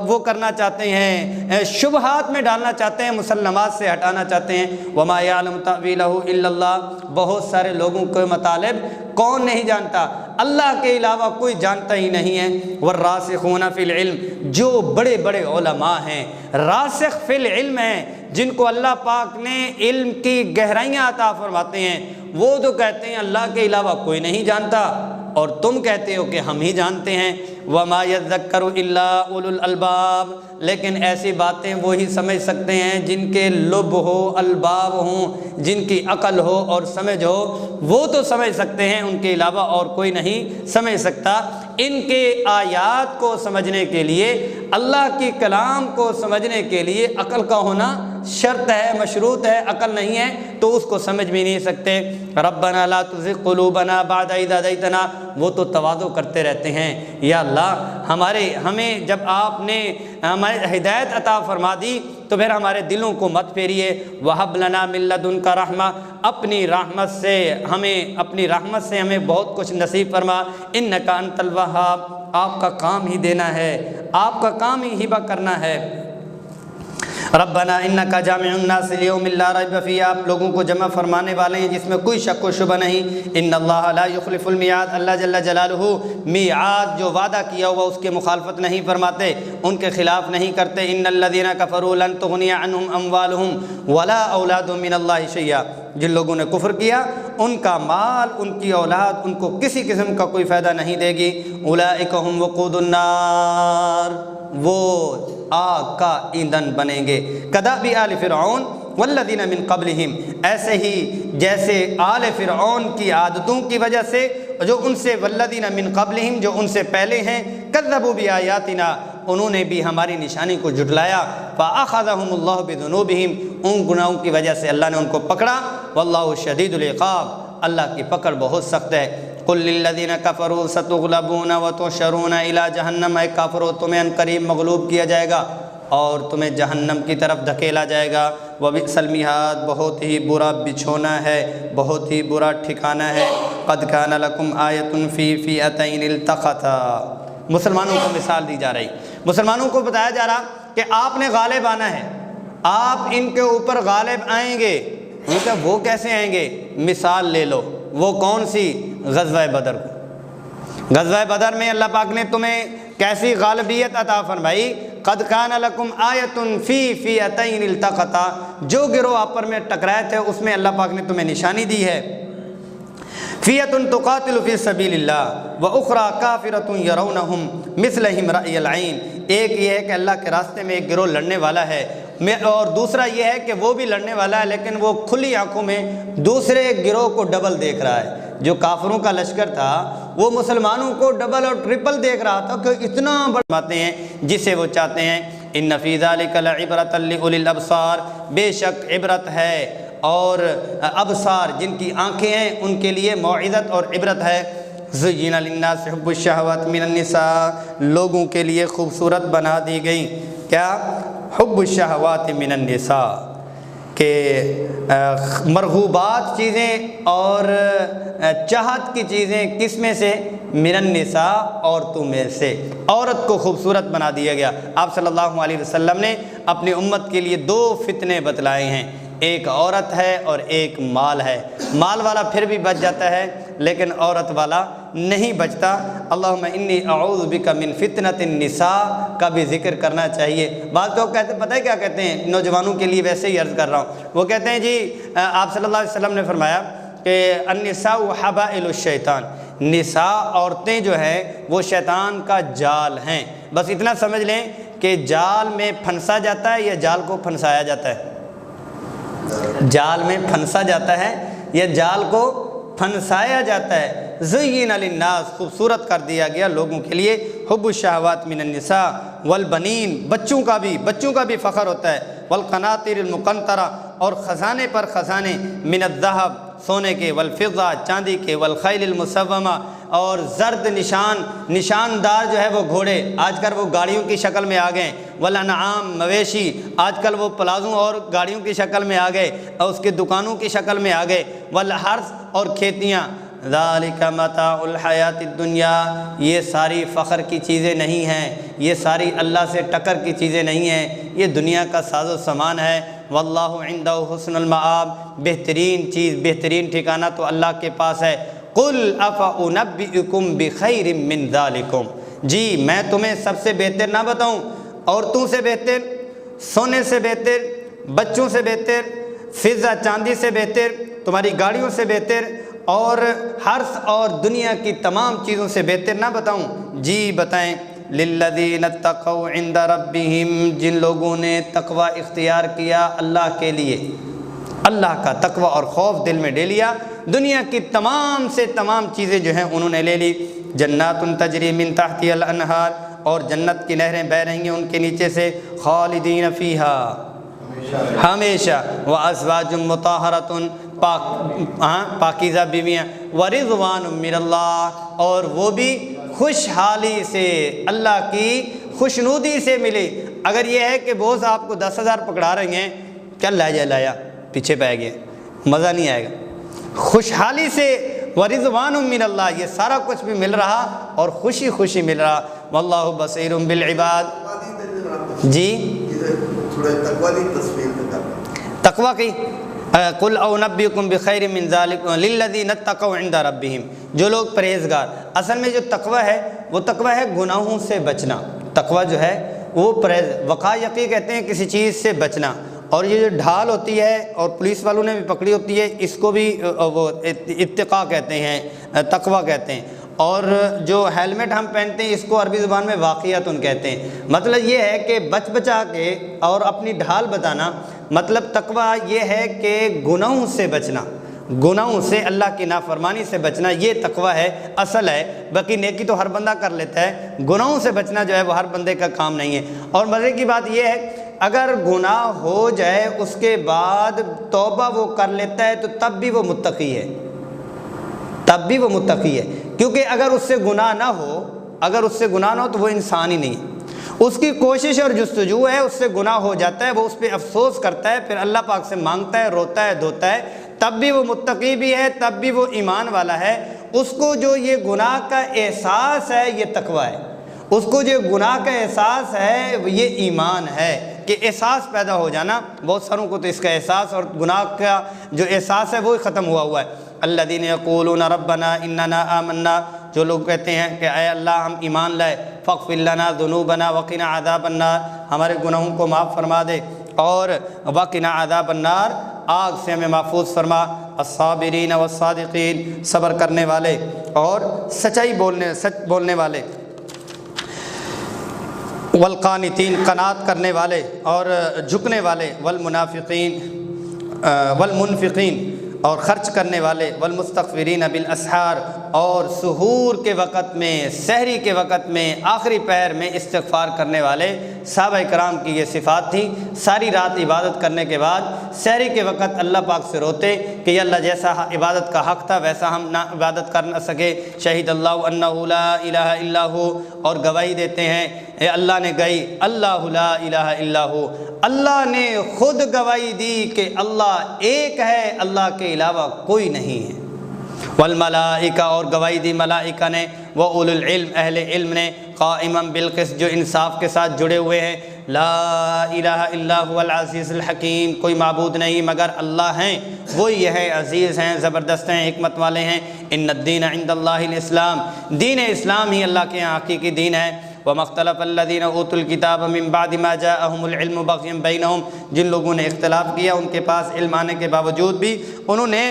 وہ کرنا چاہتے ہیں، شبہات میں ڈالنا چاہتے ہیں، مسلمات سے ہٹانا چاہتے ہیں۔ وما یعلم تأویلہ الا اللہ، بہت سارے لوگوں کے مطالب کون نہیں جانتا؟ اللہ کے علاوہ کوئی جانتا ہی نہیں ہے۔ والراسخون فی العلم، جو بڑے بڑے علماء ہیں، راسخ فی العلم ہیں، جن کو اللہ پاک نے علم کی گہرائیاں عطا فرماتے ہیں، وہ تو کہتے ہیں اللہ کے علاوہ کوئی نہیں جانتا، اور تم کہتے ہو کہ ہم ہی جانتے ہیں۔ وما یذکر الا اولو الالباب، لیکن ایسی باتیں وہی سمجھ سکتے ہیں جن کے لب ہو، الباب ہوں، جن کی عقل ہو اور سمجھ ہو، وہ تو سمجھ سکتے ہیں، ان کے علاوہ اور کوئی نہیں سمجھ سکتا۔ ان کے آیات کو سمجھنے کے لیے، اللہ کی کلام کو سمجھنے کے لیے عقل کا ہونا شرط ہے، مشروط ہے۔ عقل نہیں ہے تو اس کو سمجھ بھی نہیں سکتے۔ ربنا لا تزغ قلوبنا بعد اذ ہدیتنا، وہ تو تواضع کرتے رہتے ہیں، یا اللہ ہمیں جب آپ نے ہمیں ہدایت عطا فرما دی تو پھر ہمارے دلوں کو مت پھیریے۔ وہب لنا من لدنک رحمہ، اپنی رحمت سے ہمیں بہت کچھ نصیب فرما۔ انک انت الوہاب، آپ کا کام ہی دینا ہے، آپ کا کام ہی ہبہ کرنا ہے۔ ربنا انک جامع الناس لیوم لا ریب فیہ، آپ لوگوں کو جمع فرمانے والے ہیں جس میں کوئی شک و شبہ نہیں۔ ان اللہ لا یخلف المیعاد، اللہ جل جلالہ میعاد جو وعدہ کیا ہوا اس کے مخالفت نہیں فرماتے، ان کے خلاف نہیں کرتے۔ ان الذین کفروا لن تغنی عنہم اموالہم ولا اولادہم من اللہ شیئا، جن لوگوں نے کفر کیا ان کا مال، ان کی اولاد ان کو کسی قسم کا کوئی فائدہ نہیں دے گی۔ اولئک ہم وقود النار، وہ آگ کا ایندھن بنیں گے۔ کدأب آل فرعون والذین من قبلہم، ایسے ہی جیسے آل فرعون کی عادتوں کی وجہ سے، جو ان سے والذین من قبلہم، جو ان سے پہلے ہیں، کذبوا بآیاتنا، انہوں نے بھی ہماری نشانی کو جھٹلایا۔ فأخذہم اللہ بذنوبہم، ان گناہوں کی وجہ سے اللہ نے ان کو پکڑا۔ واللہ شدید العقاب، اللہ کی پکڑ بہت سخت ہے۔ قل للذین کفروا ستغلبون وتحشرون الی جہنم، اے کافرو تمہیں ان قریب مغلوب کیا جائے گا اور تمہیں جہنم کی طرف دھکیلا جائے گا۔ وبئس المہاد، بہت ہی برا بچھونا ہے، بہت ہی برا ٹھکانہ ہے۔ قد کان لکم آیۃ فی فئتین التقتا، مسلمانوں کو مثال دی جا رہی، مسلمانوں کو بتایا جا رہا کہ آپ نے غالب آنا ہے، آپ ان کے اوپر غالب آئیں گے۔ وہ کیسے آئیں گے؟ مثال لے لو، وہ کون سی؟ غزوہ بدر کو۔ غزوہ بدر میں اللہ پاک نے تمہیں کیسی غالبیت عطا فرمائی؟ قد کان لکم آیۃ فی فئتین التقتا، جو گروہ آپس میں ٹکرائے تھے اس میں اللہ پاک نے تمہیں نشانی دی ہے۔ فئۃ تقاتل فی سبیل اللہ واخری کافرۃ یرونہم مثلہم رأی العین، ایک یہ ہے کہ اللہ کے راستے میں ایک گروہ لڑنے والا ہے، اور دوسرا یہ ہے کہ وہ بھی لڑنے والا ہے لیکن وہ کھلی آنکھوں میں دوسرے گروہ کو ڈبل دیکھ رہا ہے۔ جو کافروں کا لشکر تھا وہ مسلمانوں کو ڈبل اور ٹرپل دیکھ رہا تھا کہ اتنا بڑا باتیں ہیں جسے وہ چاہتے ہیں۔ ان فی ذلک لعبرۃ لاولی الابصار، بے شک عبرت ہے اور ابصار جن کی آنکھیں ہیں ان کے لیے موعظت اور عبرت ہے۔ زین للناس حب الشہوات من النساء، لوگوں کے لیے خوبصورت بنا دی گئی کیا؟ حب الشہوات من النساء، کہ مرغوبات چیزیں اور چاہت کی چیزیں کس میں سے؟ من النساء، عورتوں میں سے۔ عورت کو خوبصورت بنا دیا گیا۔ آپ صلی اللہ علیہ وسلم نے اپنی امت کے لیے 2 فتنے بتلائے ہیں، ایک عورت ہے اور ایک مال ہے۔ مال والا پھر بھی بچ جاتا ہے لیکن عورت والا نہیں بچتا۔ اللہم انی اعوذ بک من فتنۃ النساء کا بھی ذکر کرنا چاہیے۔ بعض لوگ کہتے ہیں، پتہ ہے کیا کہتے ہیں، نوجوانوں کے لیے ویسے ہی عرض کر رہا ہوں، وہ کہتے ہیں جی آپ صلی اللہ علیہ وسلم نے فرمایا کہ النساء حبائل الشیطان، نساء عورتیں جو ہیں وہ شیطان کا جال ہیں۔ بس اتنا سمجھ لیں کہ جال میں پھنسا جاتا ہے یا جال کو پھنسایا جاتا ہے؟ جال میں پھنسا جاتا ہے یا جال کو پھنسایا جاتا ہے۔ زین للناس، خوبصورت کر دیا گیا لوگوں کے لیے، حب الشہوات من النساء والبنین، بچوں کا بھی فخر ہوتا ہے، والقناطر المقنطرہ، اور خزانے پر خزانے، من الذہب، سونے کے، والفضہ، چاندی کے، والخیل المسومہ، اور زرد نشاندار جو ہے وہ گھوڑے، آج کل وہ گاڑیوں کی شکل میں آ گئے، والانعام، مویشی، آج کل وہ پلازوں اور گاڑیوں کی شکل میں آ گئے اور اس کے دکانوں کی شکل میں آ گئے، والحرث، اور کھیتیاں، ذالک متاع الحیات الدنیا، یہ ساری فخر کی چیزیں نہیں ہیں، یہ ساری اللہ سے ٹکر کی چیزیں نہیں ہیں، یہ دنیا کا ساز و سامان ہے۔ واللہ عندہ حسن المآب، بہترین چیز، بہترین ٹھکانہ تو اللہ کے پاس ہے۔ قل افانبئکم بخیر من ذالکم، جی میں تمہیں سب سے بہتر نہ بتاؤں، عورتوں سے بہتر، سونے سے بہتر، بچوں سے بہتر، فضہ چاندی سے بہتر، تمہاری گاڑیوں سے بہتر، اور حرث اور دنیا کی تمام چیزوں سے بہتر نہ بتاؤں؟ جی بتائیں۔ للذین اتقوا عند ربہم، جن لوگوں نے تقوی اختیار کیا اللہ کے لیے، اللہ کا تقوی اور خوف دل میں لے لیا، دنیا کی تمام سے تمام چیزیں جو ہیں انہوں نے لے لی۔ جنات تجری من تحتها الانہار، اور جنت کی نہریں بہہ رہی ہیں ان کے نیچے سے، خالدین فیہا، ہمیشہ، وازواج مطہرۃ، پاکیزہ بیویاں، ورضوان من اللہ، اور وہ بھی خوشحالی سے، اللہ کی خوشنودی سے ملی۔ اگر یہ ہے کہ بوس آپ کو 10,000 پکڑا رہے ہیں، کیا لایا پیچھے پہ گیا، مزہ نہیں آئے گا۔ خوشحالی سے، ورضوان من اللہ، یہ سارا کچھ بھی مل رہا اور خوشی خوشی مل رہا۔ واللہ بصیر بالعباد۔ جی تقوی کی، قل اونبئکم بخیر من ذالک للذین اتقوا عند ربہم، جو لوگ پرہیزگار۔ اصل میں جو تقوی ہے وہ تقوی ہے گناہوں سے بچنا۔ تقوی جو ہے وہ وقایقی کہتے ہیں کسی چیز سے بچنا، اور یہ جو ڈھال ہوتی ہے اور پولیس والوں نے بھی پکڑی ہوتی ہے، اس کو بھی وہ اتقاء کہتے ہیں، تقوی کہتے ہیں۔ اور جو ہیلمٹ ہم پہنتے ہیں اس کو عربی زبان میں واقعیتن کہتے ہیں۔ مطلب یہ ہے کہ بچا کے اور اپنی ڈھال بتانا، مطلب تقوی یہ ہے کہ گناہوں سے بچنا، گناہوں سے، اللہ کی نافرمانی سے بچنا، یہ تقوی ہے، اصل ہے۔ باقی نیکی تو ہر بندہ کر لیتا ہے، گناہوں سے بچنا جو ہے وہ ہر بندے کا کام نہیں ہے۔ اور مزے کی بات یہ ہے، اگر گناہ ہو جائے اس کے بعد توبہ وہ کر لیتا ہے تو تب بھی وہ متقی ہے، تب بھی وہ متقی ہے، کیونکہ اگر اس سے گناہ نہ ہو تو وہ انسان ہی نہیں ہے۔ اس کی کوشش اور جستجو ہے، اس سے گناہ ہو جاتا ہے، وہ اس پہ افسوس کرتا ہے، پھر اللہ پاک سے مانگتا ہے، روتا ہے، دھوتا ہے، تب بھی وہ متقی بھی ہے، تب بھی وہ ایمان والا ہے۔ اس کو جو یہ گناہ کا احساس ہے یہ تقوی ہے، اس کو جو گناہ کا احساس ہے یہ ایمان ہے، کہ احساس پیدا ہو جانا۔ بہت ساروں کو تو اس کا احساس اور گناہ کا جو احساس ہے وہ ختم ہوا ہے۔ الذین یقولون ربنا اننا آمنا، جو لوگ کہتے ہیں کہ اے اللہ ہم ایمان لائے، فاغفر لنا ذنوبنا وقنا عذاب النار، ہمارے گناہوں کو معاف فرما دے، اور وقنا عذاب النار، آگ سے ہمیں محفوظ فرما۔ الصابرین والصادقین، صبر کرنے والے اور سچ بولنے والے، والقانتین، قناعت کرنے والے اور جھکنے والے، والمنافقین والمنفقین، اور خرچ کرنے والے، والمستغفرین بالاسحار، اور سحور کے وقت میں، سحری کے وقت میں، آخری پہر میں استغفار کرنے والے صحابہ کرام کی یہ صفات تھی۔ ساری رات عبادت کرنے کے بعد سحری کے وقت اللہ پاک سے روتے کہ یا اللہ جیسا عبادت کا حق تھا ویسا ہم نہ عبادت کر نہ سکے، شہید اللہ انہ لا الہ الا ہو، اور گواہی دیتے ہیں اے اللہ نے گئی، اللہ لا الہ الا ہو، اللہ نے خود گواہی دی کہ اللہ ایک ہے، اللہ کے علاوہ کوئی نہیں ہے۔ والملائکہ، اور گواہی دی ملائکہ نے، وَأُولُو العلم، اہل علم نے، قائما بالقسط، جو انصاف کے ساتھ جڑے ہوئے ہیں، لا الہ الا هو العزیز الحکیم، کوئی معبود نہیں مگر اللہ ہیں، وہی یہ ہے، عزیز ہیں، زبردست ہیں، حکمت والے ہیں۔ ان الدین عند اللہ الاسلام، دین اسلام ہی اللہ کے یہاں حقیقی دین ہے۔ وَمَا اخْتَلَفَ الَّذِينَ أُوتُوا الْكِتَابَ مِن بَعْدِ مَا جَاءَهُمُ الْعِلْمُ بَغْيًا بَيْنَهُمْ، جن لوگوں نے اختلاف کیا ان کے پاس علم آنے کے باوجود بھی انہوں نے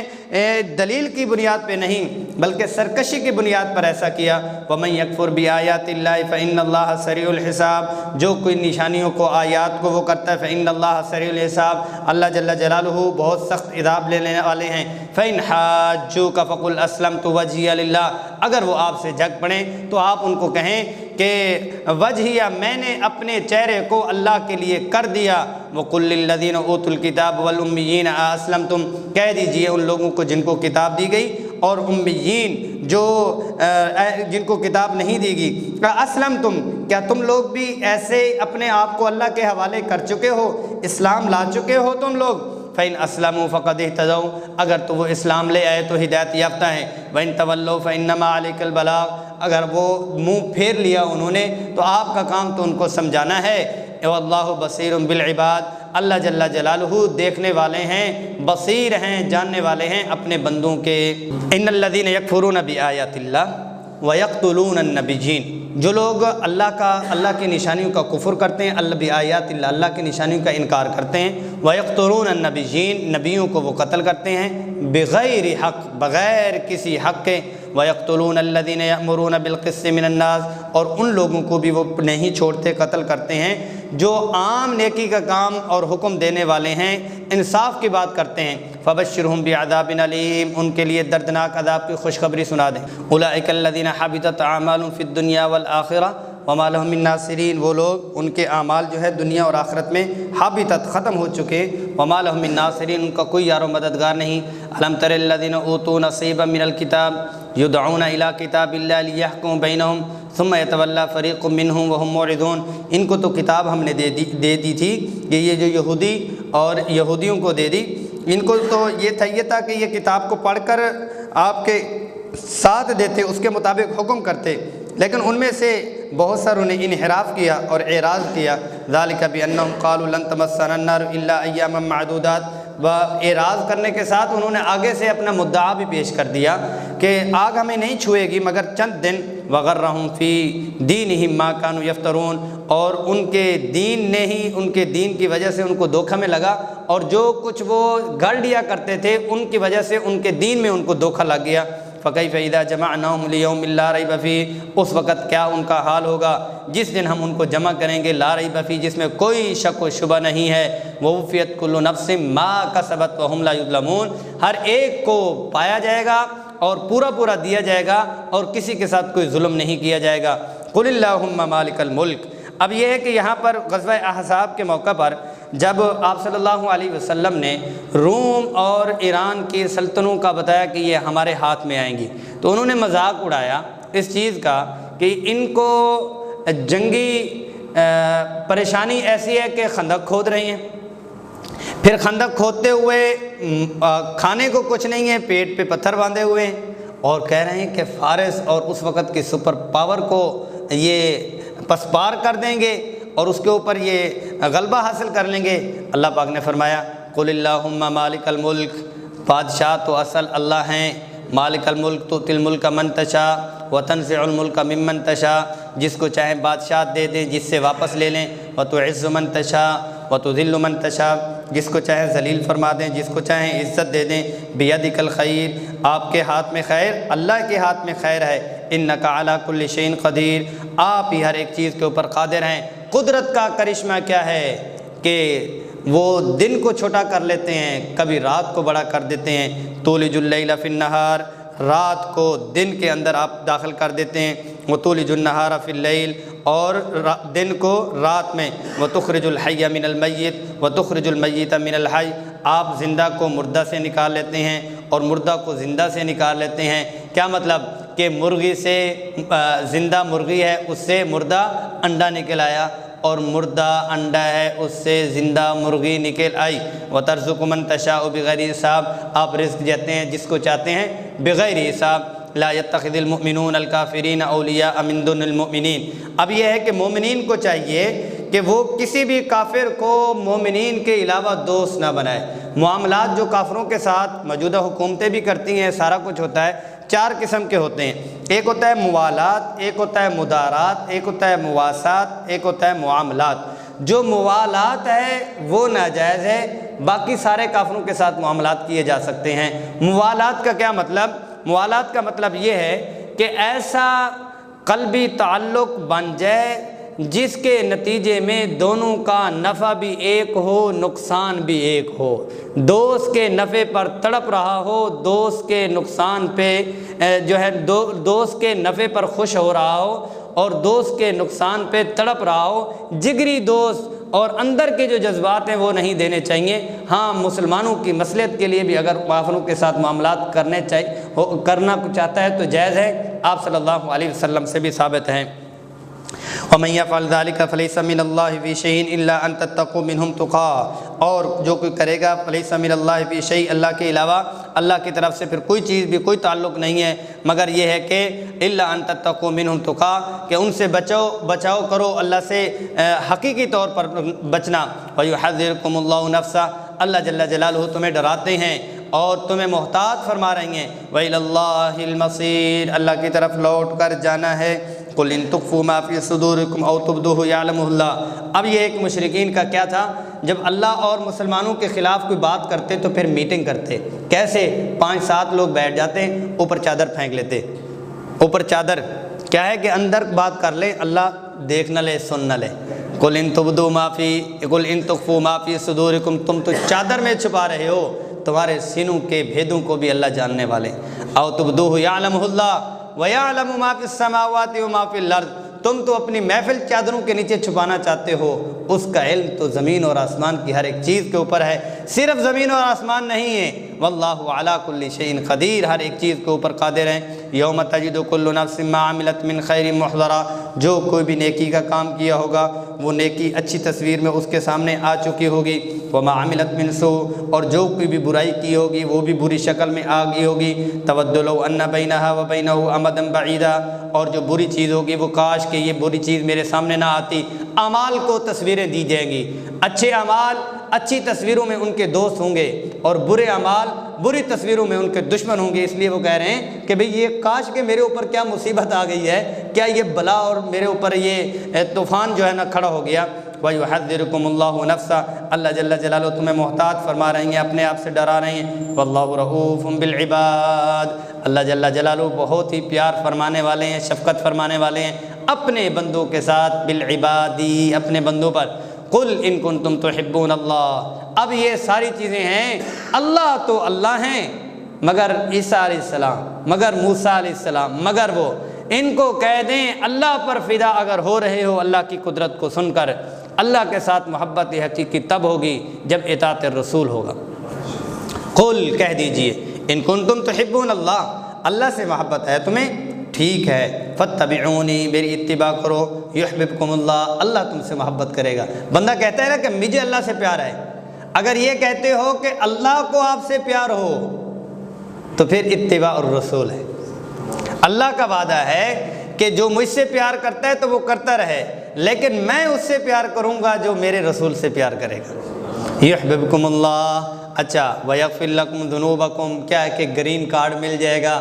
دلیل کی بنیاد پہ نہیں بلکہ سرکشی کی بنیاد پر ایسا کیا۔ وَمَن يَكْفُرْ بِآيَاتِ اللَّهِ فَإِنَّ اللَّهَ سَرِيعُ الْحِسَابِ، جو کوئی نشانیوں کو، آیات کو وہ کرتا ہے، فَإِنَّ اللَّهَ سَرِيعُ الْحِسَابِ، اللہ جل جلالہ بہت سخت عذاب لینے والے ہیں۔ فَإِنْ حَاجُّوكَ فَقُلْ أَسْلَمْتُ وَجْهِيَ لِلَّهِ، اگر وہ آپ سے جھگ پڑیں تو آپ ان کو کہیں کہ وجہیہ، میں نے اپنے چہرے کو اللہ کے لیے کر دیا۔ وَقُلْ لِلَّذِينَ أُوتُوا الْكِتَابَ وَالْأُمِّيِّينَ أَأَسْلَمْتُمْ، کہہ دیجئے ان لوگوں کو جن کو کتاب دی گئی اور امیین جو جن کو کتاب نہیں دی گئی، اسلمتم، کیا تم لوگ بھی ایسے اپنے آپ کو اللہ کے حوالے کر چکے ہو، اسلام لا چکے ہو تم لوگ؟ فَإِنْ أَسْلَمُوا فَقَدِ اهْتَدَوْا، اگر تو وہ اسلام لے آئے تو ہدایت یافتہ ہیں۔ وَإِنْ تَوَلَّوْا فَإِنَّمَا عَلَيْكَ الْبَلَاغُ، اگر وہ منہ پھیر لیا انہوں نے تو آپ کا کام تو ان کو سمجھانا ہے۔ وَاللَّهُ بَصِيرٌ بِالْعِبَادِ، اللہ جل جلالہ دیکھنے والے ہیں، بصیر ہیں، جاننے والے ہیں اپنے بندوں کے۔ ان الذین یکفرون بآیات اللہ ویقتلون النبیین، جو لوگ اللہ کی نشانیوں کا کفر کرتے ہیں، اللہ بآیات اللہ، اللہ کی نشانیوں کا انکار کرتے ہیں، ویقتلون النبیین، نبیوں کو وہ قتل کرتے ہیں، بغیر حق، بغیر کسی حق کے، وَيَقْتُلُونَ الَّذِينَ يَأْمُرُونَ بِالْقِسْطِ مِنَ النَّاسِ، اور ان لوگوں کو بھی وہ نہیں چھوڑتے، قتل کرتے ہیں جو عام نیکی کا کام اور حکم دینے والے ہیں، انصاف کی بات کرتے ہیں۔ فَبَشِّرْهُم بِعَذَابٍ أَلِيمٍ، ان کے لیے دردناک عذاب کی خوشخبری سنا دیں۔ أُولَٰئِكَ الَّذِينَ حَبِطَتْ أَعْمَالُهُمْ فِي الدُّنْيَا وَالْآخِرَةِ وَمَا لَهُم مِّن نَّاصِرِينَ، وہ لوگ ان کے اعمال جو ہے دنیا اور آخرت میں حبطت، ختم ہو چکے، وَمَا لَهُم مِّن نَّاصِرِينَ، ان کا کوئی یار و مددگار نہیں۔ أَلَمْ تَرَ الَّذِينَ أُوتُوا نَصِيبًا مِّنَ الْكِتَابِ يدعون إلى كتاب الله ليحكم بينهم ثم يتولى فريق منهم وهم معرضون، ان کو تو کتاب ہم نے دے دی تھی کہ یہ جو یہودی اور یہودیوں کو دے دی، ان کو تو یہ تھا کہ یہ کتاب کو پڑھ کر آپ کے ساتھ دیتے، اس کے مطابق حکم کرتے، لیکن ان میں سے بہت ساروں نے انحراف کیا اور اعراض کیا۔ ذالک بأنہم قالوا لن تمسنا النار الا ایاما معدودات، و اعراض کرنے کے ساتھ انہوں نے آگے سے اپنا مدعا بھی پیش کر دیا کہ آگ ہمیں نہیں چھوئے گی مگر چند دن۔ وغرہم فی دینہم ما کانوا یفترون، اور ان کے دین نے ہی، ان کے دین کی وجہ سے ان کو دھوکہ میں لگا، اور جو کچھ وہ گھڑ لیا کرتے تھے ان کی وجہ سے ان کے دین میں ان کو دھوکہ لگ گیا۔ فَكَيْفَ إِذَا جَمَعْنَاهُمْ لِيَوْمٍ لَا رَيْبَ فِيهِ، اس وقت کیا ان کا حال ہوگا جس دن ہم ان کو جمع کریں گے، لا ریب فیہ، جس میں کوئی شک و شبہ نہیں ہے، وَوُفِّیَتْ كُلُّ نَفْسٍ مَا كَسَبَتْ وَهُمْ لَا يُظْلَمُونَ، ہر ایک کو پایا جائے گا اور پورا دیا جائے گا اور کسی کے ساتھ کوئی ظلم نہیں کیا جائے گا۔ قُلِ اللَّهُمَّ مَالِكَ الْمُلْكِ، اب یہ ہے کہ یہاں پر غزوہ احزاب کے موقع پر جب آپ صلی اللہ علیہ وسلم نے روم اور ایران کی سلطنتوں کا بتایا کہ یہ ہمارے ہاتھ میں آئیں گی، تو انہوں نے مذاق اڑایا اس چیز کا کہ ان کو جنگی پریشانی ایسی ہے کہ خندق کھود رہی ہیں، پھر خندق کھودتے ہوئے کھانے کو کچھ نہیں ہے، پیٹ پہ پتھر باندھے ہوئے ہیں، اور کہہ رہے ہیں کہ فارس اور اس وقت کی سپر پاور کو یہ پسپار کر دیں گے اور اس کے اوپر یہ غلبہ حاصل کر لیں گے۔ اللہ پاک نے فرمایا قُلِ اللَّهُمَّ مَالِكَ الْمُلْكِ، بادشاہ تو اصل اللہ ہیں، مالک الملک تؤتی الملک من تشاء وتنزع الملک ممن تشاء، جس کو چاہیں بادشاہ دے دیں، جس سے واپس لے لیں، وتعز من تشاء وتذل من تشاء، جس کو چاہیں ذلیل فرما دیں، جس کو چاہیں عزت دے دیں، بیدک الخیر، آپ کے ہاتھ میں خیر، اللہ کے ہاتھ میں خیر ہے، انک علی کل شیء قدیر، آپ ہی ہر ایک چیز کے اوپر قادر ہیں۔ قدرت کا کرشمہ کیا ہے کہ وہ دن کو چھوٹا کر لیتے ہیں، کبھی رات کو بڑا کر دیتے ہیں۔ تولج اللیل فی النہار، رات کو دن کے اندر آپ داخل کر دیتے ہیں۔ وتولج النہار فی اللیل، اور دن کو رات میں۔ وتخرج الحی من المیت وتخرج المیت من الحی، آپ زندہ کو مردہ سے نکال لیتے ہیں اور مردہ کو زندہ سے نکال لیتے ہیں۔ کیا مطلب کہ مرغی سے زندہ مرغی ہے، اس سے مردہ انڈا نکل آیا، اور مردہ انڈا ہے، اس سے زندہ مرغی نکل آئی۔ وترزق من تشاء بغیر حساب، آپ رزق دیتے ہیں جس کو چاہتے ہیں بغیر حساب۔ لا يتخذ المؤمنون الکافرین اولیاء من دون المؤمنین، اب یہ ہے کہ مومنین کو چاہیے کہ وہ کسی بھی کافر کو مومنین کے علاوہ دوست نہ بنائے۔ معاملات جو کافروں کے ساتھ موجودہ حکومتیں بھی کرتی ہیں، سارا کچھ ہوتا ہے، 4 قسم کے ہوتے ہیں۔ ایک ہوتا ہے موالات، ایک ہوتا ہے مدارات، ایک ہوتا ہے مواسات، ایک ہوتا ہے معاملات۔ جو موالات ہے وہ ناجائز ہے، باقی سارے کافروں کے ساتھ معاملات کیے جا سکتے ہیں۔ موالات کا کیا مطلب؟ موالات کا مطلب یہ ہے کہ ایسا قلبی تعلق بن جائے جس کے نتیجے میں دونوں کا نفع بھی ایک ہو، نقصان بھی ایک ہو۔ دوست کے نفع پر تڑپ رہا ہو، دوست کے نقصان پہ جو ہے دوست کے نفع پر خوش ہو رہا ہو اور دوست کے نقصان پہ تڑپ رہا ہو۔ جگری دوست اور اندر کے جو جذبات ہیں وہ نہیں دینے چاہیے۔ ہاں، مسلمانوں کی مصلحت کے لیے بھی اگر کافروں کے ساتھ معاملات کرنا چاہتا ہے تو جائز ہے، آپ صلی اللہ علیہ وسلم سے بھی ثابت ہیں۔ وَمَن يَفْعَلْ ذَلِكَ فَلَيْسَ مِنَ اللَّهِ فِي شَيْءٍ إِلَّا أَن تَتَّقُوا مِنْهُمْ تُقَاةً، اور جو کوئی کرے گا فَلَيْسَ مِنَ اللَّهِ فِي شَيْءٍ، اللہ کے علاوہ اللہ کی طرف سے پھر کوئی چیز بھی کوئی تعلق نہیں ہے مگر یہ ہے کہ إِلَّا أَن تَتَّقُوا مِنْهُمْ تُقَاةً، کہ ان سے بچاؤ کرو، اللہ سے حقیقی طور پر بچنا۔ وَيُحَذِّرُكُمُ اللَّهُ نَفْسَهُ، اللہ جل جلالہ تمہیں ڈراتے ہیں اور تمہیں محتاط فرما رہی ہیں۔ وَإِلَى اللَّهِ الْمَصِيرُ، اللہ کی طرف لوٹ کر جانا ہے۔ قُلْ إِن تُخْفُوا مَا فِي صُدُورِكُمْ أَوْ تُبْدُوهُ يَعْلَمُهُ اللَّهُ۔ اب یہ ایک مشرکین کا کیا تھا، جب اللہ اور مسلمانوں کے خلاف کوئی بات کرتے تو پھر میٹنگ کرتے۔ کیسے؟ 5-7 لوگ بیٹھ جاتے، اوپر چادر پھینک لیتے۔ اوپر چادر کیا ہے کہ اندر بات کر لیں، اللہ دیکھ نہ لے، سن نہ لے۔ قُلْ إِن تُبْدُوا مَا فِي قُلْ إِن تُخْفُوا مَا فِي صُدُورِكُمْ، تم تو چادر میں چھپا رہے ہو، تمہارے سینوں کے بھیدوں کو بھی اللہ جاننے والے۔ أَوْ تُبْدُوهُ يَعْلَمُهُ اللَّهُ وَيَعْلَمُ مَا فِي السَّمَاوَاتِ وَمَا فِي الْأَرْضِ، تم تو اپنی محفل چادروں کے نیچے چھپانا چاہتے ہو، اس کا علم تو زمین اور آسمان کی ہر ایک چیز کے اوپر ہے، صرف زمین اور آسمان نہیں ہے۔ واللہ علی کل شیء قدیر، ہر ایک چیز کے اوپر قادر ہے۔ یوم تجد کل نفس ما عملت من خیر محضرا، جو کوئی بھی نیکی کا کام کیا ہوگا وہ نیکی اچھی تصویر میں اس کے سامنے آ چکی ہوگی۔ وما عملت من سوء، اور جو کوئی بھی برائی کی ہوگی وہ بھی بری شکل میں آ گئی ہوگی۔ تود لو ان بینہا وبینہ امدا بعیدا، اور جو بری چیز ہوگی وہ کاش کہ یہ بری چیز میرے سامنے نہ آتی۔ اعمال کو تصویریں دی جائیں گی، اچھے اعمال اچھی تصویروں میں ان کے دوست ہوں گے اور برے اعمال بری تصویروں میں ان کے دشمن ہوں گے۔ اس لیے وہ کہہ رہے ہیں کہ بھئی یہ کاش کہ میرے اوپر کیا مصیبت آ گئی ہے، کیا یہ بلا اور میرے اوپر یہ طوفان جو ہے نا کھڑا ہو گیا۔ وَيُحَذِّرُكُمُ اللَّهُ نَفْسَهُ، اللہ جل جلالہ تمہیں محتاط فرما رہی ہیں، اپنے آپ سے ڈرا رہی ہیں۔ وَاللَّهُ رَءُوفٌ بِالْعِبَادِ، اللہ جل جلالہ بہت ہی پیار فرمانے والے ہیں، شفقت فرمانے والے ہیں اپنے بندوں کے ساتھ، بالعبادی، اپنے بندوں پر۔ قُلْ إِن كُنتُمْ تُحِبُّونَ اللَّهَ، اب یہ ساری چیزیں ہیں، اللہ تو اللہ ہیں مگر عیسیٰ علیہ السلام، مگر موسیٰ علیہ السلام، مگر وہ، ان کو کہہ دیں اللہ پر فدا اگر ہو رہے ہو اللہ کی قدرت کو سن کر، اللہ کے ساتھ محبت حقیقی تب ہوگی جب اطاعت الرسول ہوگا۔ قل، کہہ دیجئے، ان کنتم تحبون اللہ، اللہ سے محبت ہے تمہیں، ٹھیک ہے، فاتبعونی، میری اتباع کرو، یحببکم اللہ، اللہ تم سے محبت کرے گا۔ بندہ کہتا ہے نا کہ مجھے اللہ سے پیار ہے، اگر یہ کہتے ہو کہ اللہ کو آپ سے پیار ہو تو پھر اتباع الرسول ہے۔ اللہ کا وعدہ ہے کہ جو مجھ سے پیار کرتا ہے تو وہ کرتا رہے، لیکن میں اس سے پیار کروں گا جو میرے رسول سے پیار کرے گا۔ یحببکم اللہ، اچھا، ویغفر لکم ذنوبکم، کیا ہے کہ گرین کارڈ مل جائے گا،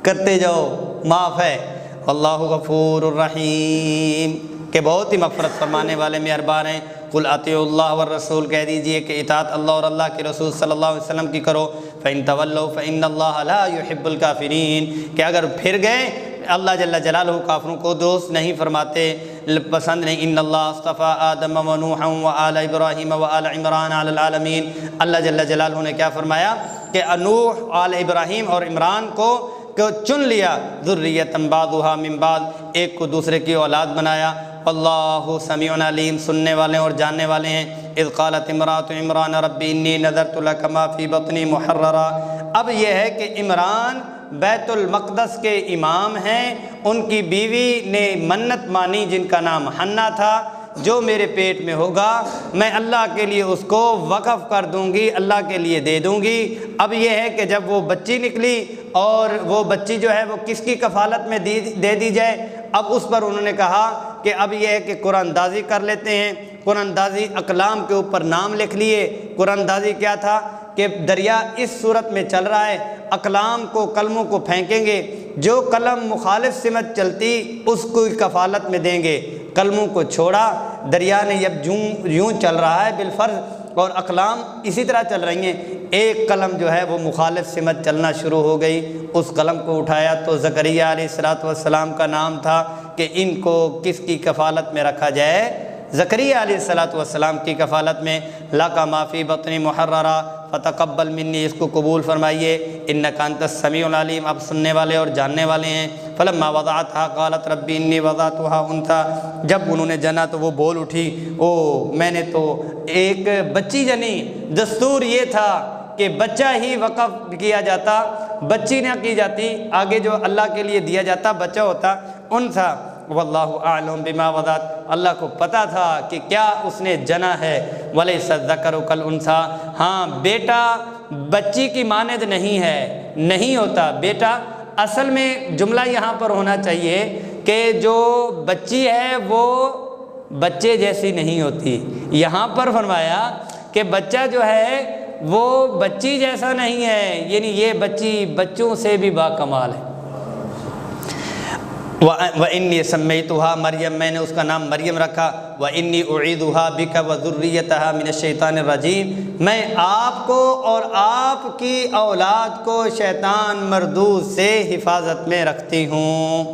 کرتے جاؤ، معاف ہے۔ اللہ غفور الرحیم، کہ بہت ہی مغفرت فرمانے والے مہربان ہیں۔ قل اطیعوا اللہ والرسول، کہہ دیجئے کہ اطاعت اللہ اور اللہ کے رسول صلی اللہ علیہ وسلم کی کرو۔ فإن تولوا فإن اللہ لا يحب الکافرین، کہ اگر پھر گئے اللہ جل جلالہ کافروں کو دوست نہیں فرماتے۔ پسند نہیں۔ ان اللہ اصطفیٰ آدم و نوحا و آل ابراہیم و آل عمران علی العالمین۔ اللہ جل جلالہ نے کیا فرمایا کہ نوح، آل ابراہیم اور عمران کو چن لیا، ذریۃ بعضھا من بعض، ایک کو دوسرے کی اولاد بنایا۔ اللہ سمیع علیم، سننے والے اور جاننے والے ہیں۔ اذ قالت امرأۃ عمران ربی انی نذرت لک ما فی بطنی محررا۔ اب یہ ہے کہ عمران بیت المقدس کے امام ہیں، ان کی بیوی نے منت مانی جن کا نام حنا تھا، جو میرے پیٹ میں ہوگا میں اللہ کے لیے اس کو وقف کر دوں گی، اللہ کے لیے دے دوں گی۔ اب یہ ہے کہ جب وہ بچی نکلی اور وہ بچی جو ہے وہ کس کی کفالت میں دے دی جائے، اب اس پر انہوں نے کہا کہ اب یہ ہے کہ قرآن اندازی کر لیتے ہیں۔ قرآن اندازی اقلام کے اوپر نام لکھ لیے۔ قرآن اندازی کیا تھا کہ دریا اس صورت میں چل رہا ہے، اقلام کو، قلموں کو پھینکیں گے، جو قلم مخالف سمت چلتی اس کو کفالت میں دیں گے۔ قلموں کو چھوڑا، دریا نے اب یوں چل رہا ہے بالفرض اور اقلام اسی طرح چل رہی ہیں، ایک قلم جو ہے وہ مخالف سمت چلنا شروع ہو گئی، اس قلم کو اٹھایا تو زکریا علیہ السلام کا نام تھا کہ ان کو کس کی کفالت میں رکھا جائے؟ زکریا علیہ السلام کی کفالت میں۔ لَکَ مَا فِی بَطْنِ مُحَرَّرًا فَتَقَبَّلْ مِنِّی، اس کو قبول فرمائیے، اِنَّکَ أَنْتَ السَّمِیعُ الْعَلِیمُ، اب سننے والے اور جاننے والے ہیں۔ فَلَمَّا وَضَعَتْهَا قَالَتْ رَبِّ إِنِّی وَضَعْتُهَا أُنْثَىٰ، جب انہوں نے جنا تو وہ بول اٹھی، میں نے تو ایک بچی جنی، دستور یہ تھا کہ بچہ ہی وقف کیا جاتا، بچی نہ کی جاتی، آگے جو اللہ کے لیے دیا جاتا بچہ ہوتا انثیٰ۔ واللہ اعلم بما وضعت، اللہ کو پتہ تھا کہ کیا اس نے جنا ہے۔ ولیس الذکر کالانثیٰ، ہاں بیٹا بچی کی مانند نہیں ہے، نہیں ہوتا بیٹا۔ اصل میں جملہ یہاں پر ہونا چاہیے کہ جو بچی ہے وہ بچے جیسی نہیں ہوتی، یہاں پر فرمایا کہ بچہ جو ہے وہ بچی جیسا نہیں ہے، یعنی یہ بچی بچوں سے بھی باکمال ہے۔ وَإِنِّي سَمَّيْتُهَا مریم، میں نے اس کا نام مریم رکھا۔ وَإِنِّي أُعِيذُهَا بِكَ وَذُرِّيَّتَهَا مِنَ الشَّيْطَانِ الرَّجِيمِ، میں آپ کو اور آپ کی اولاد کو شیطان مردود سے حفاظت میں رکھتی ہوں۔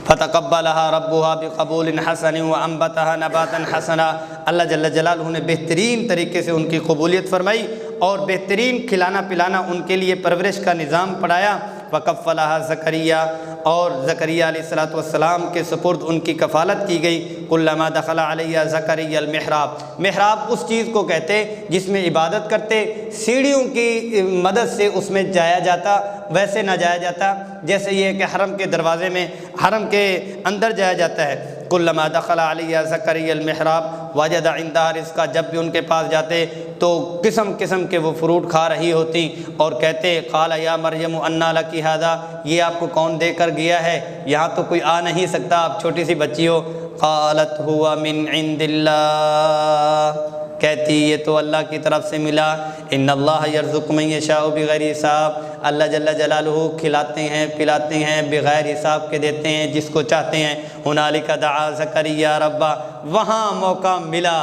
فَتَقَبَّلَهَا رَبُّهَا بِقَبُولٍ حَسَنٍ وَأَنبَتَهَا نَبَاتًا حَسَنًا، اللہ جل جلالہ نے بہترین طریقے سے ان کی قبولیت فرمائی اور بہترین کھلانا پلانا ان کے لیے پرورش کا نظام پڑھایا۔ وَكَفَّلَهَا زَكَرِيَّا، اور زکریا علیہ السلام کے سپرد ان کی کفالت کی گئی۔ کلما دخل علیہ زکریا المحراب، محراب اس چیز کو کہتے جس میں عبادت کرتے، سیڑھیوں کی مدد سے اس میں جایا جاتا، ویسے نہ جایا جاتا جیسے یہ کہ حرم کے دروازے میں، حرم کے اندر جایا جاتا ہے۔ کلما دخل علیہ زکریا المحراب وجد عندها رزقا، جب بھی ان کے پاس جاتے تو قسم قسم کے وہ فروٹ کھا رہی ہوتی اور کہتے قال یا مریم انا لکی ھذا، یہ آپ کو کون دے کر گیا ہے؟ یہاں تو کوئی آ نہیں سکتا، آپ چھوٹی سی بچی ہو۔ قالت هو من عند اللہ، کہتی یہ تو اللہ کی طرف سے ملا۔ ان اللہ یرزق من یشاء بغیر حساب، اللہ جل جلالہ کھلاتے ہیں پلاتے ہیں بغیر حساب کے دیتے ہیں جس کو چاہتے ہیں۔ ہنالک دعا زکریا ربا، وہاں موقع ملا،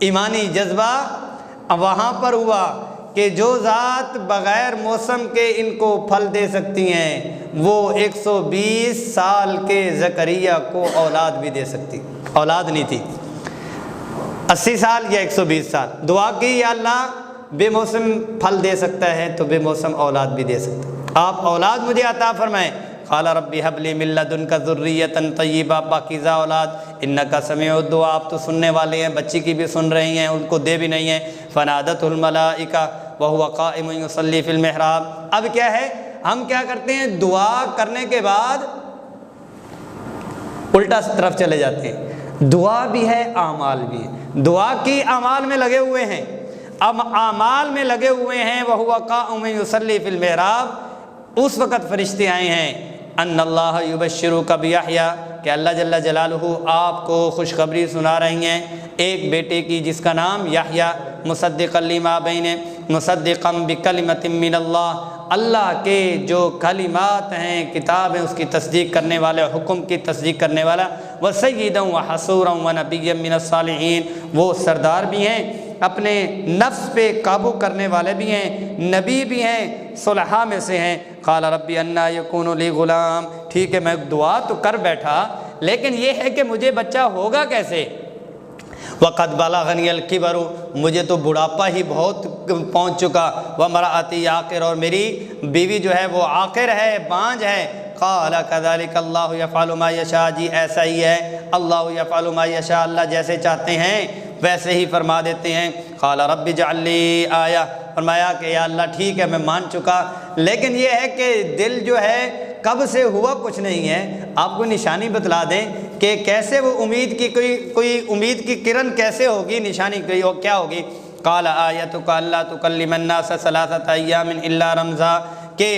ایمانی جذبہ وہاں پر ہوا کہ جو ذات بغیر موسم کے ان کو پھل دے سکتی ہیں وہ 120 سال کے زکریا کو اولاد بھی دے سکتی، اولاد نہیں تھی، 80 سال یا 120 سال، دعا کی یا اللہ بے موسم پھل دے سکتا ہے تو بے موسم اولاد بھی دے سکتا ہے، آپ اولاد مجھے عطا فرمائیں۔ قال ربی حب لی من لدنک ذریۃ طیبہ، پاکیزہ اولاد، انک سمیع الدعاء، آپ تو سننے والے ہیں، بچی کی بھی سن رہی ہیں، ان کو دے بھی نہیں ہیں۔ فنادته الملائکہ وهو قائم یصلی فی المحراب، اب کیا ہے، ہم کیا کرتے ہیں، دعا کرنے کے بعد الٹا طرف چلے جاتے ہیں، دعا بھی ہے اعمال بھی ہے، دعا کی اعمال میں لگے ہوئے ہیں، اب اعمال میں لگے ہوئے ہیں۔ وهو قائم یصلی فی المحراب، اس وقت فرشتے آئے ہیں، ان اللہ یبشرک بیحییٰ، کہ اللہ جل جلالہ آپ کو خوشخبری سنا رہی ہیں ایک بیٹے کی جس کا نام یحییٰ، مصدقا لما بین، مصدقا بکلمۃ من اللہ، اللہ کے جو کلمات ہیں، کتاب ہیں، اس کی تصدیق کرنے والا، حکم کی تصدیق کرنے والا، وسیدا وحصورا ونبیا من الصالحین، وہ سردار بھی ہیں، اپنے نفس پہ قابو کرنے والے بھی ہیں، نبی بھی ہیں، صلحاء میں سے ہیں۔ قال ربی انا یکون لی غلام، ٹھیک ہے میں دعا تو کر بیٹھا لیکن یہ ہے کہ مجھے بچہ ہوگا کیسے؟ وقد بلغنی الکبر، مجھے تو بڑھاپا ہی بہت پہنچ چکا، وامرأتی عاقر، اور میری بیوی جو ہے وہ عاقر ہے، بانجھ ہے۔ قال کذلک اللہ یفعل ما یشاء، جی ایسا ہی ہے، اللہ یفعل ما یشاء، اللہ جیسے چاہتے ہیں ویسے ہی فرما دیتے ہیں۔ قال رب اجعل لی آیہ، فرمایا کہ یا اللہ ٹھیک ہے میں مان چکا، لیکن یہ ہے کہ دل جو ہے کب سے ہوا کچھ نہیں ہے، آپ کو نشانی بتلا دیں کہ کیسے وہ امید کی کوئی امید کی کرن کیسے ہوگی، نشانی کوئی کیا ہوگی؟ قال آیتک الا تکلم الناس ثلاثۃ ایام الا رمزا، کہ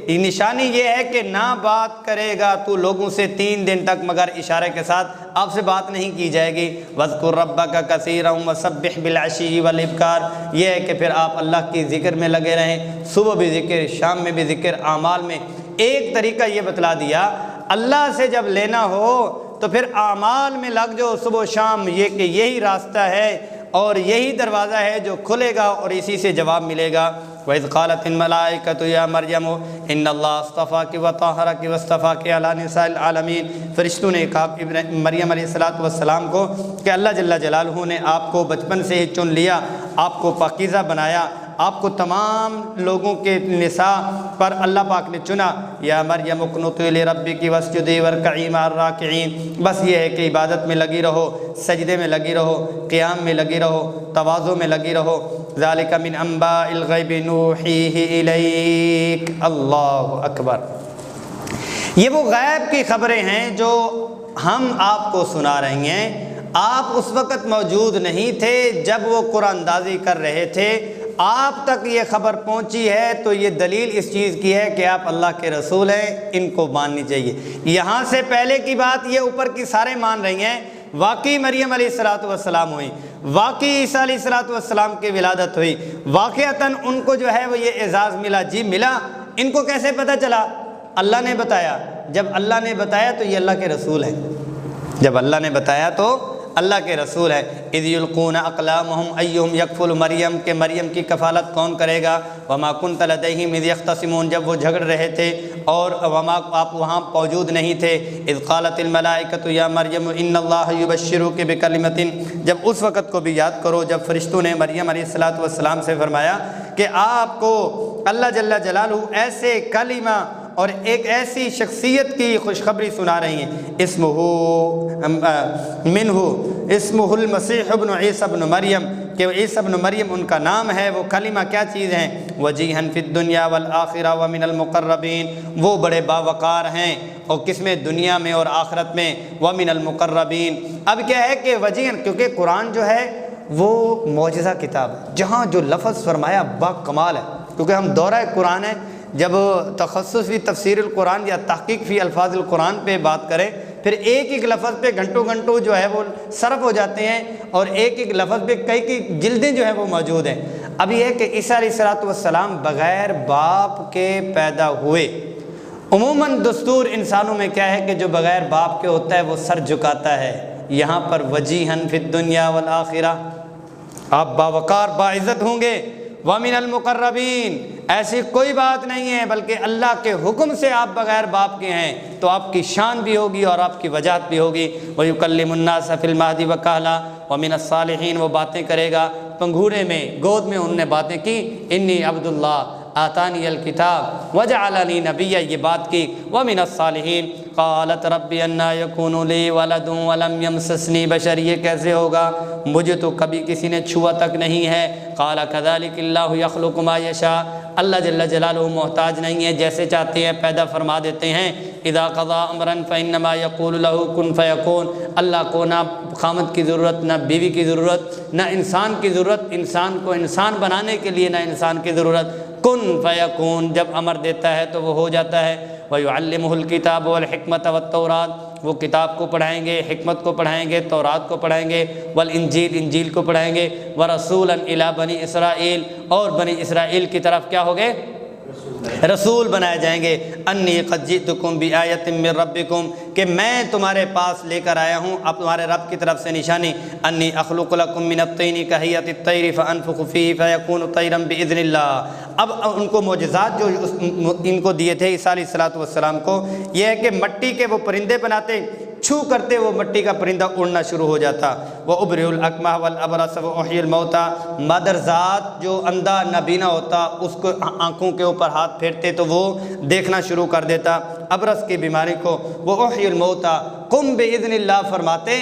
نشانی یہ ہے کہ نہ بات کرے گا تو لوگوں سے 3 دن تک مگر اشارے کے ساتھ، آپ سے بات نہیں کی جائے گی۔ وَاذْكُرْ رَبَّكَ كَثِيرًا وَسَبِّحْ بِالْعَشِيِّ وَالْإِبْكَارِ، یہ ہے کہ پھر آپ اللہ کی ذکر میں لگے رہیں، صبح بھی ذکر، شام میں بھی ذکر، اعمال میں۔ ایک طریقہ یہ بتلا دیا، اللہ سے جب لینا ہو تو پھر اعمال میں لگ جاؤ صبح و شام، یہ کہ یہی راستہ ہے اور یہی دروازہ ہے جو کھلے گا اور اسی سے جواب ملے گا۔ وَإِذْ قَالَتِ الْمَلَائِكَةُ يَا مَرْيَمُ إِنَّ اللَّهَ اصْطَفَاكِ وَطَهَّرَكِ وَاصْطَفَاكِ عَلَى نِسَاءِ الْعَالَمِينَ، فرشتوں نے کہا مریم علیہ السلام کو کہ اللہ جل جلالہ نے آپ کو بچپن سے ہی چن لیا، آپ کو پاکیزہ بنایا، آپ کو تمام لوگوں کے نساء پر اللہ پاک نے چنا۔ یا مریم اقنتی لربکی واسجدی وارکعی مع الراکعین، بس یہ ہے کہ عبادت میں لگی رہو، سجدے میں لگی رہو، قیام میں لگی رہو، تواضع میں لگی رہو۔ ذالک من انباء الغیب نوحیہ الیک، اللہ اکبر۔ یہ وہ غیب کی خبریں ہیں جو ہم آپ کو سنا رہی ہیں، آپ اس وقت موجود نہیں تھے جب وہ قرآن اندازی کر رہے تھے، آپ تک یہ خبر پہنچی ہے تو یہ دلیل اس چیز کی ہے کہ آپ اللہ کے رسول ہیں، ان کو ماننی چاہیے۔ یہاں سے پہلے کی بات یہ اوپر کی سارے مان رہی ہیں، واقعی مریم علیہ السلام ہوئی، واقعی عیسیٰ علیہ السلام کی ولادت ہوئی، واقعتاً ان کو جو ہے وہ یہ اعزاز ملا، جی ملا۔ ان کو کیسے پتہ چلا؟ اللہ نے بتایا، جب اللہ نے بتایا تو یہ اللہ کے رسول ہیں، جب اللہ نے بتایا تو اللہ کے رسول ہے۔ اذ یلقون اقلامہم ایہم یکفل مریم، کہ مریم کی کفالت کون کرے گا؟ وما کنت لدیہم اذ یختصمون، جب وہ جھگڑ رہے تھے اور وما آپ وہاں موجود نہیں تھے۔ اذ قالت الملائکۃ یا مریم ان اللہ یبشرک بکلمۃ، جب اس وقت کو بھی یاد کرو جب فرشتوں نے مریم علیہ السلام سے فرمایا کہ آپ کو اللہ جل جلالہ ایسے کلمہ اور ایک ایسی شخصیت کی خوشخبری سنا رہی ہیں، اسمہ المسیح ابن عیسیٰ ابن مریم، کہ عیسیٰ ابن مریم ان کا نام ہے۔ وہ کلمہ کیا چیز ہیں؟ وجیہا فی الدنیا والآخرہ ومن المقربین، وہ بڑے باوقار ہیں، اور کس میں؟ دنیا میں اور آخرت میں، ومن المقربین۔ اب کیا ہے کہ وجیہا، کیونکہ قرآن جو ہے وہ معجزہ کتاب ہے، جہاں جو لفظ فرمایا با کمال ہے، کیونکہ ہم دورہ قرآن ہے، جب تخصص فی تفسیر القرآن یا تحقیق فی الفاظ القرآن پہ بات کریں، پھر ایک ایک لفظ پہ گھنٹوں جو ہے وہ صرف ہو جاتے ہیں، اور ایک ایک لفظ پہ کئی جلدیں جو ہیں وہ موجود ہیں۔ اب یہ ہے کہ عیسیٰ علیہ السلام بغیر باپ کے پیدا ہوئے۔ عموماً دستور انسانوں میں کیا ہے کہ جو بغیر باپ کے ہوتا ہے وہ سر جھکاتا ہے، یہاں پر وجیہن فی الدنیا والآخرہ، آپ باوقار باعزت ہوں گے۔ وَمِنَ الْمُقَرَّبِينَ، ایسی کوئی بات نہیں ہے، بلکہ اللہ کے حکم سے آپ بغیر باپ کے ہیں تو آپ کی شان بھی ہوگی اور آپ کی وجاہت بھی ہوگی۔ وَيُكَلِّمُ النَّاسَ فِي الْمَهْدِ وَكَهْلًا، وَمِنَ الصَّالِحِينَ، وہ باتیں کرے گا پنگھوڑے میں، گود میں انہوں نے باتیں کی، انی عبد اللہ آتانی الکتاب وجعلنی نبیا، یہ بات کی۔ وَمِنَ الصَّالِحِينَ قالت رب انا یکون لی ولد ولم یمسسنی بشر، یہ کیسے ہوگا، مجھے تو کبھی کسی نے چھوا تک نہیں ہے۔ قال کذلک اللہ یخلق ما یشاء، اللہ جل جلالہ محتاج نہیں ہے، جیسے چاہتے ہیں پیدا فرما دیتے ہیں۔ اذا قضا امرا فانما یقول له کن فیکون، اللہ کو نہ خامد کی ضرورت، نہ بیوی کی ضرورت، نہ انسان کی ضرورت، انسان کو انسان بنانے کے لیے نہ انسان کی ضرورت، کن فیکون، جب امر دیتا ہے تو وہ ہو جاتا ہے۔ وَيُعَلِّمُهُ الْكِتَابَ وَالْحِكْمَةَ وَالتَّوْرَاةَ، وہ کتاب کو پڑھائیں گے، حکمت کو پڑھائیں گے، تورات کو پڑھائیں گے، والانجیل، انجیل کو پڑھائیں گے، وَرَسُولًا إِلَىٰ بَنِي اسرائیل، اور بنی اسرائیل کی طرف کیا ہو گئے؟ رسول بنائے جائیں گے۔ انی قد جئتکم بآیۃ من ربکم، کہ میں تمہارے پاس لے کر آیا ہوں اب تمہارے رب کی طرف سے نشانی۔ انی اخلق لکم من الطین کہیۃ الطیر فانفخ فیہ فیکون طیرا باذن اللہ۔ اب ان کو معجزات جو ان کو دیے تھے عیسیٰ علیہ السلام کو، یہ ہے کہ مٹی کے وہ پرندے بناتے، چھو کرتے وہ مٹی کا پرندہ اڑنا شروع ہو جاتا۔ وَأُبْرِئُ الْأَكْمَحَ وَالْأَبْرَصَ وَأُحْيِي الْمَوْتَى، مادر ذات جو اندھا نابینا ہوتا اس کو آنکھوں کے اوپر ہاتھ پھیرتے تو وہ دیکھنا شروع کر دیتا ابرص کی بیماری کو۔ وَأُحْيِي الْمَوْتَى، قُمْ بِإِذْنِ اللَّهِ فرماتے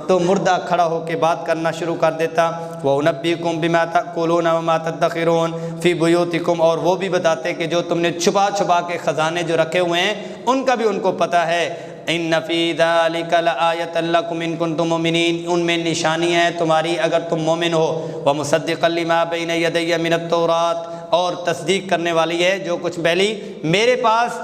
تو مردہ کھڑا ہو کے بات کرنا شروع کر دیتا۔ وَأُنَبِّئُكُم بِمَا تَأْكُلُونَ وَمَا تَدَّخِرُونَ فِي بُيُوتِكُمْ، اور وہ بھی بتاتے کہ جو تم نے چھپا چھپا کے خزانے جو رکھے ہوئے ہیں ان کا بھی ان کو پتہ ہے۔ إِنَّ فِي ذَلِكَ لَآيَةً لَكُمْ إِن كُنتُم مُؤْمِنِينَ، ان میں نشانی ہے تمہاری اگر تم مومن ہو۔ وَمُصَدِّقًا لِمَا بَيْنَ يَدَيَّ مِنَ التَّوْرَاةِ، اور تصدیق کرنے والی ہے جو کچھ پہلی میرے پاس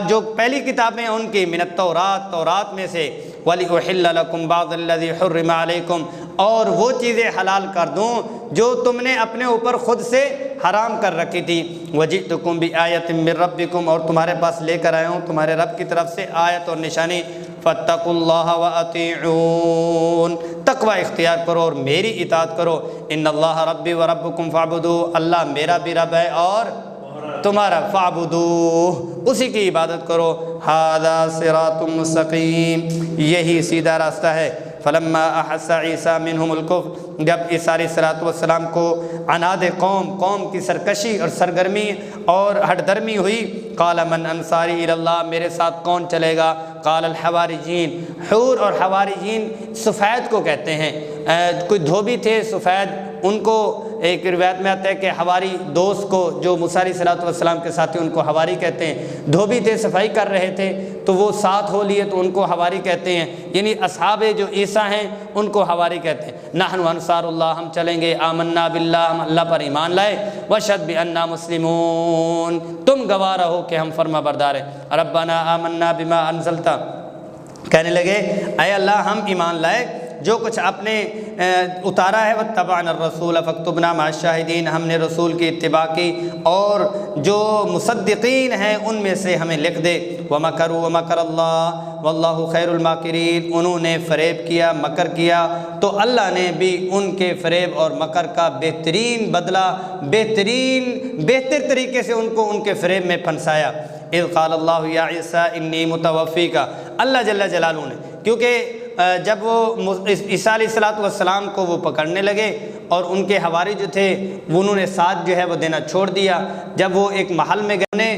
جو پہلی کتابیں ہیں ان کی، من التورات، تورات میں سے۔ وَلِأُحِلَّ لَكُمْ بَعْضَ الَّذِي حُرِّمَ عَلَيْكُمْ، اور وہ چیزیں حلال کر دوں جو تم نے اپنے اوپر خود سے حرام کر رکھی تھی۔ وَجِئْتُكُمْ بِآيَةٍ مِّن رَبِّكُمْ، اور تمہارے پاس لے کر آیا ہوں تمہارے رب کی طرف سے آیت اور نشانی۔ فَاتَّقُوا اللَّهَ وَأَطِيعُونِ، تقوی اختیار کرو اور میری اطاعت کرو۔ إِنَّ اللَّهَ رَبِّي وَرَبُّكُمْ فَاعْبُدُوهُ، اللہ میرا بھی رب ہے اور تمہارا، فَاعْبُدُوهُ، اسی کی عبادت کرو۔ هَذَا صِرَاطٌ مُّسْتَقِيمٌ، یہی سیدھا راستہ ہے۔ فَلَمَّا أَحَسَّ عِيسَىٰ مِنْهُمُ الْكُفْرَ، جب عیسیٰ علیہ السلام کو عناد قوم کی سرکشی اور سرگرمی اور ہٹ درمی ہوئی، قَالَ مَنْ أَنصَارِي إِلَى اللَّهِ، میرے ساتھ کون چلے گا؟ قَالَ الْحَوَارِيُّونَ، حور اور حواریین سفید کو کہتے ہیں، کوئی دھوبی تھے سفید، ان کو ایک روایت میں آتا ہے کہ حواری دوست کو جو موسیٰ علیہ السلام کے ساتھی ان کو حواری کہتے ہیں، دھوبی تھے صفائی کر رہے تھے تو وہ ساتھ ہو لیے تو ان کو حواری کہتے ہیں، یعنی اصحاب جو عیسیٰ ہیں ان کو حواری کہتے ہیں۔ نحن انصار اللہ، ہم چلیں گے، آمنا باللہ، ہم اللہ پر ایمان لائے، وشہد بأننا مسلمون، تم گواہ رہو کہ ہم فرما بردار ہیں۔ ربنا آمنا بما انزلت، کہنے لگے اے اللہ ہم ایمان لائے جو کچھ آپ نے اتارا ہے، واتبعنا الرسول فاکتبنا مع الشاہدین، ہم نے رسول کی اتباع کی اور جو مصدقین ہیں ان میں سے ہمیں لکھ دے۔ ومکروا ومکر اللہ واللہ خیر الماکرین، انہوں نے فریب کیا، مکر کیا تو اللہ نے بھی ان کے فریب اور مکر کا بہترین بدلہ، بہتر طریقے سے ان کو ان کے فریب میں پھنسایا۔ اذ قال اللہ یا عیسیٰ انی متوفیک، اللہ جل جلالہ نے، کیونکہ جب وہ عیسیٰ علیہ السلام کو وہ پکڑنے لگے اور ان کے حواری جو تھے وہ انہوں نے ساتھ جو ہے وہ دینا چھوڑ دیا، جب وہ ایک محل میں گئے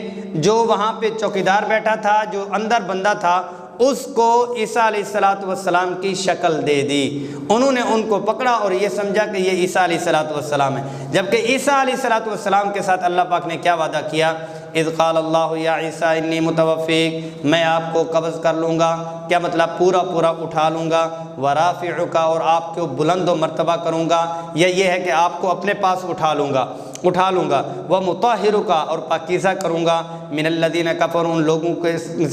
جو وہاں پہ چوکیدار بیٹھا تھا، جو اندر بندہ تھا، اس کو عیسیٰ علیہ السلام کی شکل دے دی، انہوں نے ان کو پکڑا اور یہ سمجھا کہ یہ عیسیٰ علیہ السلام ہے، جبکہ عیسیٰ علیہ السلام کے ساتھ اللہ پاک نے کیا وعدہ کیا؟ اذ قال اللہ یا عیسیٰ انی متوفیک، میں آپ کو قبض کر لوں گا، کیا مطلب پورا اٹھا لوں گا، ورافعک، اور آپ کو بلند و مرتبہ کروں گا، یا یہ ہے کہ آپ کو اپنے پاس اٹھا لوں گا، ومطہرک، اور پاکیزہ کروں گا، من الذین کفروا، ان لوگوں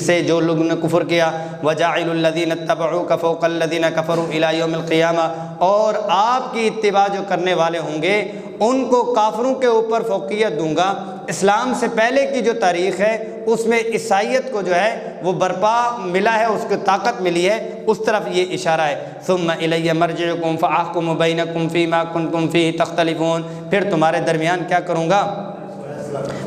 سے جو لوگوں نے کفر کیا، وجاعل الذین اتبعوک فوق الذین کفروا الی یوم القیامہ، اور آپ کی اتباع جو کرنے والے ہوں گے ان کو کافروں کے اوپر فوقیت دوں گا۔ اسلام سے پہلے کی جو تاریخ ہے اس میں عیسائیت کو جو ہے وہ برپا ملا ہے، اس کو طاقت ملی ہے، اس طرف یہ اشارہ ہے۔ ثم الی مرجعکم فاحکم بینکم فیما کنتم فیہ تختلفون، پھر تمہارے درمیان کیا کروں گا؟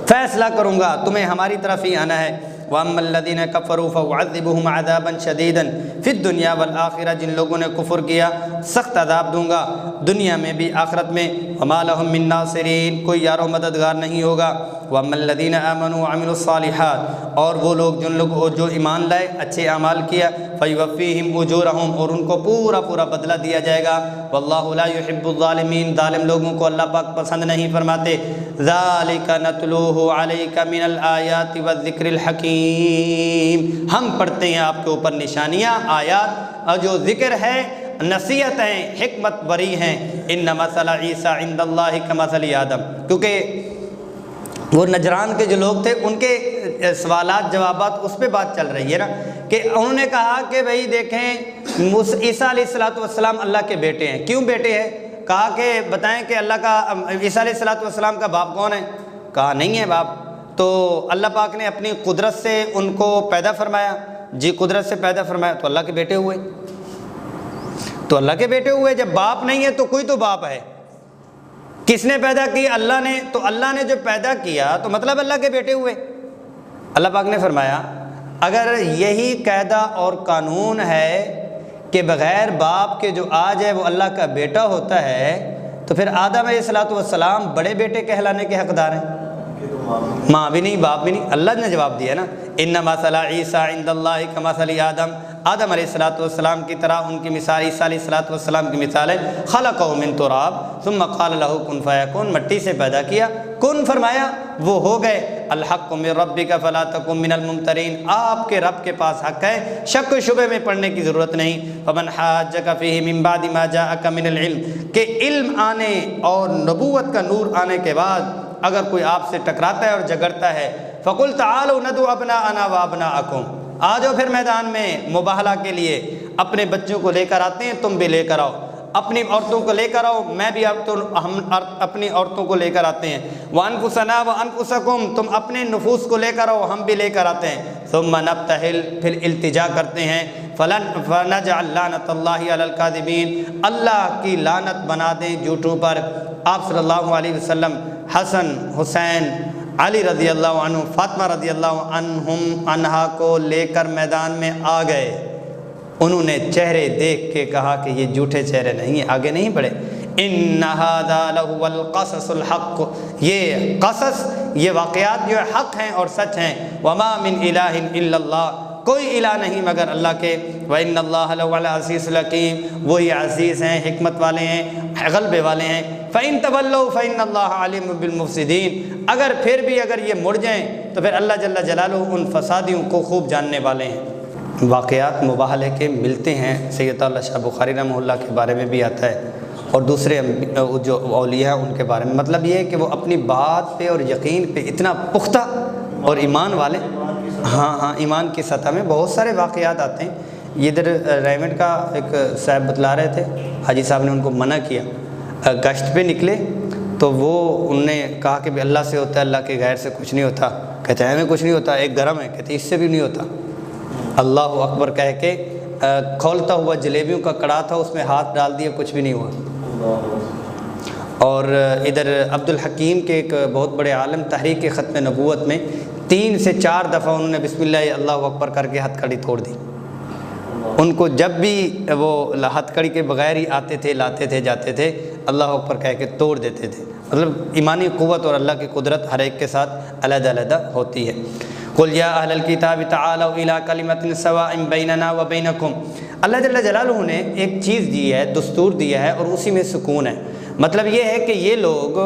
فیصلہ کروں گا، تمہیں ہماری طرف ہی آنا ہے۔ وَأَمَّا الَّذِينَ كَفَرُوا فَأُعَذِّبُهُمْ عَذَابًا شَدِيدًا فِي الدُّنْيَا وَالْآخِرَةِ، جن لوگوں نے کفر کیا سخت عذاب دوں گا دنیا میں بھی آخرت میں۔ وَمَا لَهُم مِّن نَّاصِرِينَ، کوئی یار و مددگار نہیں ہوگا۔ وَأَمَّا الَّذِينَ آمَنُوا وَعَمِلُوا الصَّالِحَاتِ، اور وہ لوگ جن لوگ جو ایمان لائے اچھے اعمال کیا، فَيُوَفِّيهِمْ أُجُورَهُمْ، اور ان کو پورا بدلہ دیا جائے گا۔ وَاللَّهُ لَا يُحِبُّ الظَّالِمِينَ، ظالم لوگوں کو اللہ پاک پسند نہیں فرماتے۔ ذَلِكَ نَتْلُوهُ عَلَيْكَ مِنَ الْآيَاتِ وَالذِّكْرِ الْحَكِيمِ، ہم پڑھتے ہیں آپ کے اوپر نشانیاں، آیات، اور جو ذکر ہے، نصیحت ہیں، حکمت بری ہیں۔ ان مثل عیسیٰ عند اللہ کمثل آدم، کیونکہ وہ نجران کے جو لوگ تھے ان کے سوالات جوابات اس پہ بات چل رہی ہے نا، کہ انہوں نے کہا کہ بھئی دیکھیں عیسیٰ علیہ السلام اللہ کے بیٹے ہیں، کیوں بیٹے ہیں؟ کہا کہ بتائیں کہ اللہ کا عیسیٰ علیہ السلام کا باپ کون ہے؟ کہا نہیں ہے باپ، تو اللہ پاک نے اپنی قدرت سے ان کو پیدا فرمایا، جی قدرت سے پیدا فرمایا تو اللہ کے بیٹے ہوئے، تو اللہ کے بیٹے ہوئے، جب باپ نہیں ہے تو کوئی تو باپ ہے، کس نے پیدا کی؟ اللہ نے، تو اللہ نے جو پیدا کیا تو مطلب اللہ کے بیٹے ہوئے۔ اللہ پاک نے فرمایا اگر یہی قاعدہ اور قانون ہے کہ بغیر باپ کے جو آ جائے وہ اللہ کا بیٹا ہوتا ہے، تو پھر آدم علیہ الصلوۃ والسلام بڑے بیٹے کہلانے کے حقدار ہیں؟ ماں بھی نہیں، باپ بھی نہیں۔ اللہ نے جواب دیا نا، ان مثل عیسیٰ عند اللہ کمثل آدم، آدم علیہ الصلوۃ والسلام کی طرح ان کی مثال عیسیٰ علیہ الصلوۃ والسلام کی مثال ہے، خلقہ من تراب ثم قال له کن فیکون، مٹی سے پیدا کیا، کن فرمایا وہ ہو گئے۔ الحق من ربک فلا تکن من الممترین، آپ کے رب کے پاس حق ہے، شک و شبے میں پڑنے کی ضرورت نہیں۔ فمن حاجک فیہ من بعد ما جاءک من العلم، کہ علم آنے اور نبوت کا نور آنے کے بعد اگر کوئی آپ سے ٹکراتا ہے اور جھگڑتا ہے، فقل تعالوا ندعو ابناءنا وابناءکم، آ جاؤ پھر میدان میں مباہلہ کے لیے، اپنے بچوں کو لے کر آتے ہیں، تم بھی لے کر آؤ، اپنی عورتوں کو لے کر آؤ، میں بھی ہم اپنی عورتوں کو لے کر آتے ہیں، وانفسنا وانفسکم، تم اپنے نفوس کو لے کر آؤ، ہم بھی لے کر آتے ہیں، ثم نبتہل، پھر التجا کرتے ہیں، فنجعل لعنۃ اللہ علی الکاذبین، اللہ کی لعنت بنا دیں جھوٹوں پر۔ آپ صلی اللہ علیہ وسلم حسن، حسین، علی رضی اللہ عنہ، فاطمہ رضی اللہ عنہا کو لے کر میدان میں آ گئے، انہوں نے چہرے دیکھ کے کہا کہ یہ جھوٹے چہرے نہیں ہیں، آگے نہیں بڑھے، ان ھذا لہو القصص الحق، یہ قصص، یہ واقعات جو حق ہیں اور سچ ہیں، وما من الہ الا اللہ، کوئی الہ نہیں مگر اللہ کے، وَإِنَّ اللَّهَ لَهُوَ الْعَزِيزُ الْحَكِيمُ، وہی عزیز ہیں، حکمت والے ہیں، غلبے والے ہیں۔ فَإِن تَوَلَّوْا فَإِنَّ اللَّهَ عَلِيمٌ بِالْمُفْسِدِينَ، اگر پھر بھی اگر یہ مڑ جائیں تو پھر اللہ جل جلالہ ان فسادیوں کو خوب جاننے والے ہیں۔ واقعات مباہلے کے ملتے ہیں، سید اللہ شاہ بخاری رحمہ اللہ کے بارے میں بھی آتا ہے، اور دوسرے جو اولیاء ہیں ان کے بارے میں، مطلب یہ ہے کہ وہ اپنی بات پہ اور یقین پہ اتنا پختہ اور ایمان والے، ہاں ایمان کی سطح میں بہت سارے واقعات آتے ہیں۔ ادھر ریمنڈ کا ایک صاحب بتلا رہے تھے، حاجی صاحب نے ان کو منع کیا، گشت پہ نکلے تو وہ انہوں نے کہا کہ اللہ سے ہوتا ہے، اللہ کے غیر سے کچھ نہیں ہوتا، کہتے ہیں ہمیں کچھ نہیں ہوتا، ایک گرم ہے، کہتے اس سے بھی نہیں ہوتا، اللہ اکبر کہہ کے کھولتا ہوا جلیبیوں کا کڑا تھا، اس میں ہاتھ ڈال دیا، کچھ بھی نہیں ہوا۔ اور ادھر عبد الحکیم کے ایک بہت بڑے عالم، تحریک ختم نبوت میں 3 سے 4 دفعہ انہوں نے بسم اللہ اللہ اکبر کر کے ہتھ کڑی توڑ دی، ان کو جب بھی وہ ہتھ کڑی کے بغیر ہی آتے تھے، لاتے تھے، جاتے تھے، اللہ اکبر کہہ کے توڑ دیتے تھے۔ مطلب ایمانی قوت اور اللہ کی قدرت ہر ایک کے ساتھ علیحدہ علیحدہ ہوتی ہے۔ قل یا اہل الکتاب تعالوا الی کلمۃ سواء بیننا وبینکم، اللہ جل جلالہ نے ایک چیز دی ہے، دستور دیا ہے، اور اسی میں سکون ہے۔ مطلب یہ ہے کہ یہ لوگ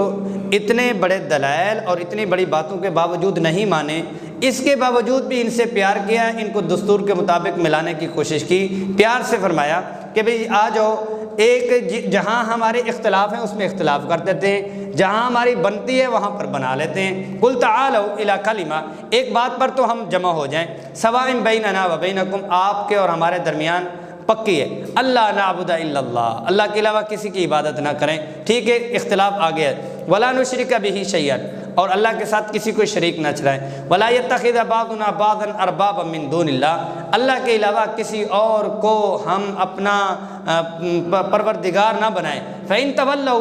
اتنے بڑے دلائل اور اتنی بڑی باتوں کے باوجود نہیں مانے، اس کے باوجود بھی ان سے پیار کیا، ان کو دستور کے مطابق ملانے کی کوشش کی، پیار سے فرمایا کہ بھئی آ جاؤ، ایک جہاں ہمارے اختلاف ہیں اس میں اختلاف کر دیتے ہیں، جہاں ہماری بنتی ہے وہاں پر بنا لیتے ہیں۔ قل تعالوا الی کلمہ، ایک بات پر تو ہم جمع ہو جائیں، سواء بیننا وبینکم، آپ کے اور ہمارے درمیان پکی ہے، اللہ نعبد الا اللہ، اللہ کے علاوہ کسی کی عبادت نہ کریں، ٹھیک ہے، اختلاف آ گیا ہے، ولا نشرک بہ شیئا، اور اللہ کے ساتھ کسی کو شریک نہ چلائیں، ولا یتخذ بعضنا بعضا اربابا من دون اللہ، اللہ کے علاوہ کسی اور کو ہم اپنا پروردگار نہ بنائیں، فإن تولوا،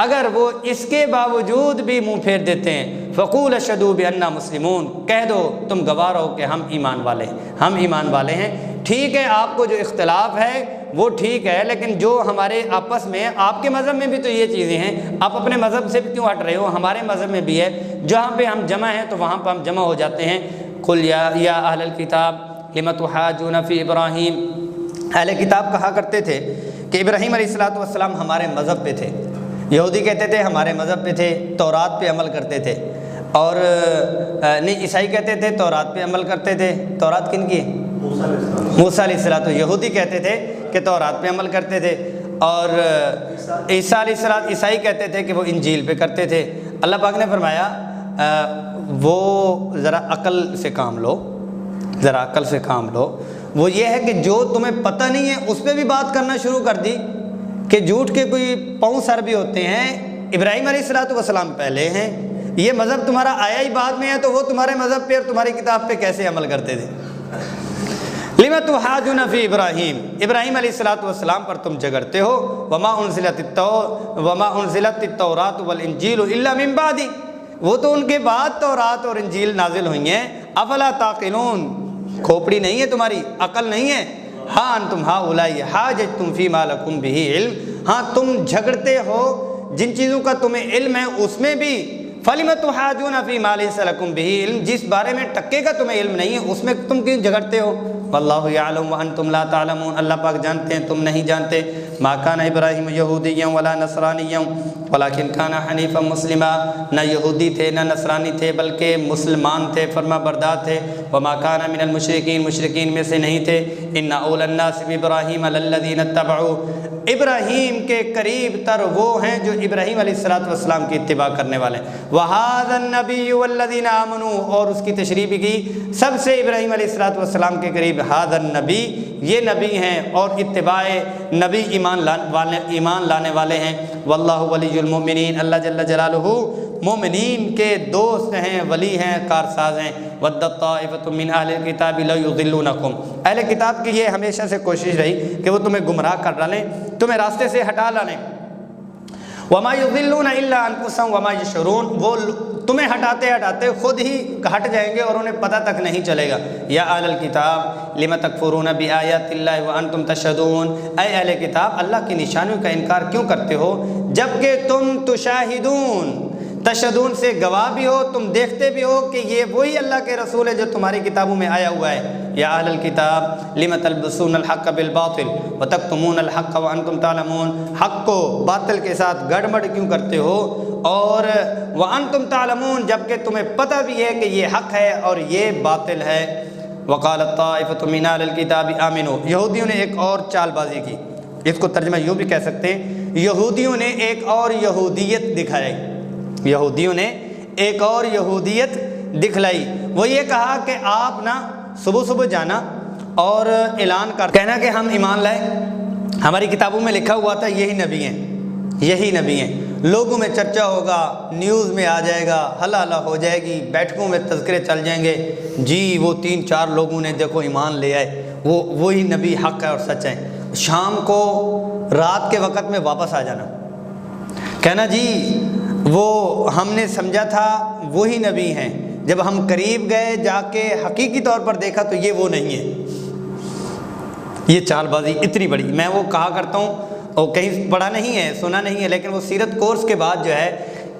اگر وہ اس کے باوجود بھی منہ پھیر دیتے ہیں، فقول اشہدوا بأننا مسلمون، کہہ دو تم گواہ رہو کہ ہم ایمان والے ہیں، ہم ایمان والے ہیں۔ ٹھیک ہے، آپ کو جو اختلاف ہے وہ ٹھیک ہے، لیکن جو ہمارے آپس میں، آپ کے مذہب میں بھی تو یہ چیزیں ہیں، آپ اپنے مذہب سے کیوں ہٹ رہے ہو، ہمارے مذہب میں بھی ہے، جہاں پہ ہم جمع ہیں تو وہاں پہ ہم جمع ہو جاتے ہیں۔ قل یا اہل الکتاب لم تحاجون فی ابراہیم، اہل کتاب کہا کرتے تھے کہ ابراہیم علیہ الصلوۃ والسلام ہمارے مذہب پہ تھے، یہودی کہتے تھے ہمارے مذہب پہ تھے، تورات پہ عمل کرتے تھے، اور نہیں عیسائی کہتے تھے تورات پہ عمل کرتے تھے۔ تورات کن کی؟ موسیٰ علیہ السلام، یہودی کہتے تھے کہ تورات پہ عمل کرتے تھے، اور عیسیٰ علیہ السلام عیسائی کہتے تھے کہ وہ انجیل پہ کرتے تھے۔ اللہ پاک نے فرمایا وہ ذرا عقل سے کام لو، ذرا عقل سے کام لو۔ وہ یہ ہے کہ جو تمہیں پتہ نہیں ہے اس پہ بھی بات کرنا شروع کر دی کہ جھوٹ کے کوئی پاؤں سر بھی ہوتے ہیں، ابراہیم علیہ السلام پہلے ہیں، یہ مذہب تمہارا آیا ہی بعد میں ہے، تو وہ تمہارے مذہب پہ اور تمہاری کتاب پہ کیسے عمل کرتے تھے؟ لم تحاجون فی ابراہیم، ابراہیم علیہ السلام پر تم جھگڑتے ہو، وما انزلت التوراۃ والانجیل الا من بعد، وہ تو ان کے بعد تورات اور انجیل نازل ہوئی ہیں، افلا تعقلون، کھوپڑی نہیں ہے تمہاری، عقل نہیں ہے. ہاں انتم ہؤلاء حاججتم فیما لکم بہ علم، ہاں تم جھگڑتے ہو جن چیزوں کا تمہیں علم ہے اس میں بھی. فلم تحاجون فیما لیس لکم بہ علم، جس بارے میں ٹکے کا تمہیں علم نہیں ہے اس میں تم کیوں جھگڑتے ہو. واللہ یعلم وانتم لا تعلمون، اللہ پاک جانتے ہیں تم نہیں جانتے. ما کان ابراہیم یہودیا ولا نصرانیا ولکن کان حنیفا مسلما، نہ یہودی تھے نہ نصرانی تھے بلکہ مسلمان تھے، فرما بردار تھے. وما کان من المشرکین، مشرکین میں سے نہیں تھے. ان اول الناس بابراہیم للذین اتبعوا، ابراہیم کے قریب تر وہ ہیں جو ابراہیم علیہ السلام کی اتباع کرنے والے ہیں. وہذا النبی والذین آمنوا، اور اس کی تشریح بھی کی سب سے ابراہیم علیہ السلام کے قریب ھذا النبی، یہ نبی ہیں اور اتباع نبی ایمان لانے والے ہیں. واللہ ولی المؤمنین، اللہ جل جلالہ مومنین کے دوست ہیں، ولی ہیں، کارساز ہیں. ودت طائفۃ من اہل الکتاب لیضلونکم، اہل کتاب کی یہ ہمیشہ سے کوشش رہی کہ وہ تمہیں گمراہ کر ڈالیں، تمہیں راستے سے ہٹا ڈالیں. وما یضلون الا انفسهم وما یشعرون، وہ تمہیں ہٹاتے ہٹاتے خود ہی ہٹ جائیں گے اور انہیں پتہ تک نہیں چلے گا. یا اہل الکتاب لم تکفرون بآیات اللہ وانتم تشہدون، اے اہل کتاب اللہ کی نشانیوں کا انکار کیوں کرتے ہو جبکہ تم تشاہدون، تشہدون سے گواہ بھی ہو، تم دیکھتے بھی ہو کہ یہ وہی اللہ کے رسول ہے جو تمہاری کتابوں میں آیا ہوا ہے. یا اہل الکتاب لم تلبسون الحق بالباطل وتکتمون الحق وانتم تعلمون، حق کو باطل کے ساتھ گڑبڑ کیوں کرتے ہو اور وانتم تعلمون، جبکہ تمہیں پتہ بھی ہے کہ یہ حق ہے اور یہ باطل ہے. وقالت طائفۃ من اہل الکتاب آمنوا، یہودیوں نے ایک اور چال بازی کی، اس کو ترجمہ یوں بھی کہہ سکتے ہیں، یہودیوں نے ایک اور یہودیت دکھائی، یہودیوں نے ایک اور یہودیت دکھلائی. وہ یہ کہا کہ آپ نا صبح صبح جانا اور اعلان کر کہنا کہ ہم ایمان لائے، ہماری کتابوں میں لکھا ہوا تھا یہی نبی ہیں، یہی نبی ہیں. لوگوں میں چرچا ہوگا، نیوز میں آ جائے گا، ہلا ہلا ہو جائے گی، بیٹھکوں میں تذکرے چل جائیں گے، جی وہ 3-4 لوگوں نے دیکھو ایمان لے آئے، وہی نبی حق ہے اور سچ ہے. شام کو رات کے وقت میں واپس آ جانا، کہنا جی وہ ہم نے سمجھا تھا وہی نبی ہیں، جب ہم قریب گئے جا کے حقیقی طور پر دیکھا تو یہ وہ نہیں ہے. یہ چال بازی اتنی بڑی، میں وہ کہا کرتا ہوں اور کہیں پڑھا نہیں ہے، سنا نہیں ہے، لیکن وہ سیرت کورس کے بعد جو ہے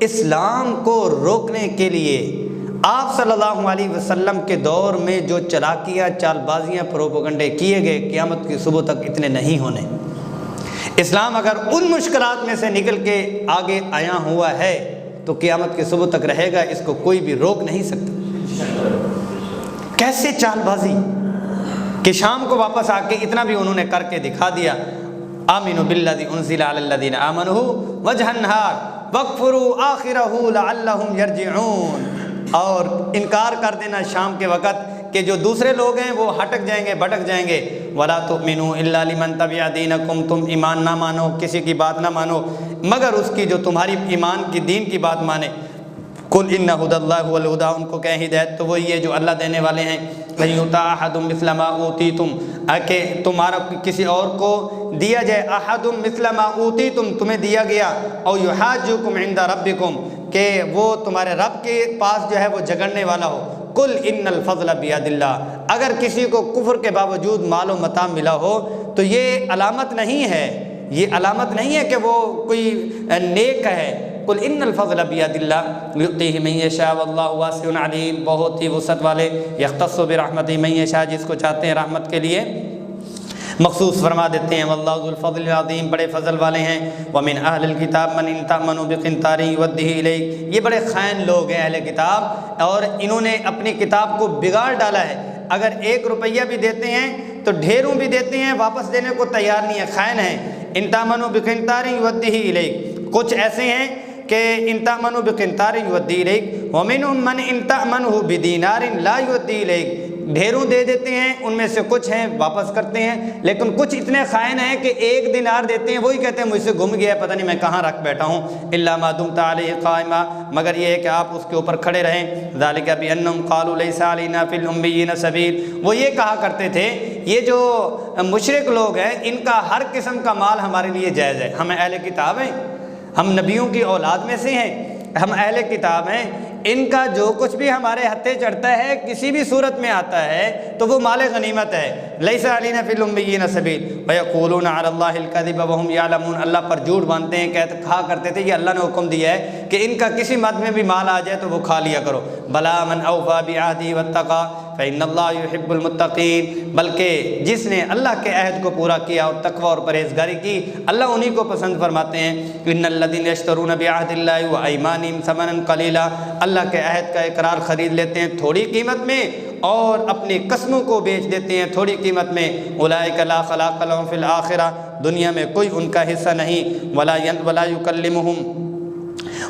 اسلام کو روکنے کے لیے آپ صلی اللہ علیہ وسلم کے دور میں جو چلاکیاں، چال بازیاں، پروپیگنڈے کیے گئے، قیامت کی صبح تک اتنے نہیں ہونے. اسلام اگر ان مشکلات میں سے نکل کے آگے آیا ہوا ہے تو قیامت کی صبح تک رہے گا، اس کو کوئی بھی روک نہیں سکتا. کیسے چال بازی کہ شام کو واپس آ کے اتنا بھی انہوں نے کر کے دکھا دیا. آمنوا بالذی انزل علی الذین آمنوا وجہ النہار واکفروا آخرہ لعلہم یرجعون، اور انکار کر دینا شام کے وقت کہ جو دوسرے لوگ ہیں وہ ہٹک جائیں گے، بھٹک جائیں گے. ولا تؤمنوا الا لمن تبع دینکم، تم ایمان نہ مانو، کسی کی بات نہ مانو مگر اس کی جو تمہاری ایمان کی دین کی بات مانے. قل ان ھدی اللہ هو الھدی، ان کو کہیں ہدایت تو وہی ہے جو اللہ دینے والے ہیں. لن یؤتی احد مثل ما اوتیتم، کہ تمہارا کسی اور کو دیا جائے، احد مثل ما اوتیتم، تمہیں دیا گیا، او یحاجوکم عند ربکم، کہ وہ تمہارے رب کے پاس جو ہے وہ جھگڑنے والا ہو. قل ان الفضل بید اللہ، اگر کسی کو کفر کے باوجود مال و متاع ملا ہو تو یہ علامت نہیں ہے، یہ علامت نہیں ہے کہ وہ کوئی نیک ہے. قل ان الفضل بید اللہ یؤتیہ من یشاء واللہ واسع علیم، بہت ہی وسعت والے، یختص برحمتہ من یشاء، جس کو چاہتے ہیں رحمت کے لیے مخصوص فرما دیتے ہیں. واللہ ذو الفضل العظیم، بڑے فضل والے ہیں. ومن اہل الکتاب من ان تأمنوا بقنطار یؤدہ الیک، یہ بڑے خائن لوگ ہیں اہل کتاب، اور انہوں نے اپنی کتاب کو بگاڑ ڈالا ہے. اگر 1 روپیہ بھی دیتے ہیں تو ڈھیروں بھی دیتے ہیں، واپس دینے کو تیار نہیں ہے، خائن ہیں. ان تأمنوا بقنطار یؤدہ الیک، کچھ ایسے ہیں کہ ان تأمنوا بقنطار یؤدہ الیک ومنهم من ان تأمنه بدینار لا یؤدہ الیک، ڈھیروں دے دیتے ہیں، ان میں سے کچھ ہیں واپس کرتے ہیں، لیکن کچھ اتنے خائن ہیں کہ 1 دینار دیتے ہیں، وہی کہتے ہیں مجھ سے گم گیا ہے، پتہ نہیں میں کہاں رکھ بیٹھا ہوں. الا ما دمت علیہ قائما، مگر یہ ہے کہ آپ اس کے اوپر کھڑے رہیں. ذالک بانہم قالوا لیس علینا فی الامیین سبیل، وہ یہ کہا کرتے تھے یہ جو مشرک لوگ ہیں ان کا ہر قسم کا مال ہمارے لیے جائز ہے، ہم اہل کتاب ہیں، ہم نبیوں کی اولاد میں سے ہیں، ہم اہل کتاب ہیں، ان کا جو کچھ بھی ہمارے ہتھے چڑھتا ہے کسی بھی صورت میں آتا ہے تو وہ مال غنیمت ہے۔ لیس علینا فی الامیین سبیل ویقولون علی اللہ الکذب وہم یعلمون، اللہ پر جھوٹ باندھتے ہیں، کہا کرتے تھے کہ اللہ نے حکم دیا ہے کہ ان کا کسی مد میں بھی مال آ جائے تو وہ کھا لیا کرو۔ بلا من اوفی بعہدہ واتقی فإن اللہ یحب المتقین، بلکہ جس نے اللہ کے عہد کو پورا کیا اور تقوی اور پرہیزگاری کی، اللہ انہی کو پسند فرماتے ہیں۔ ان الذین یشترون بعہد اللہ وایمانہم ثمنا قلیلا، اللہ کے عہد کا اقرار خرید لیتے ہیں تھوڑی قیمت میں اور اپنی قسموں کو بیچ دیتے ہیں تھوڑی قیمت میں۔ اولئک لا خلاق لهم فی الآخرہ، دنیا میں کوئی ان کا حصہ نہیں۔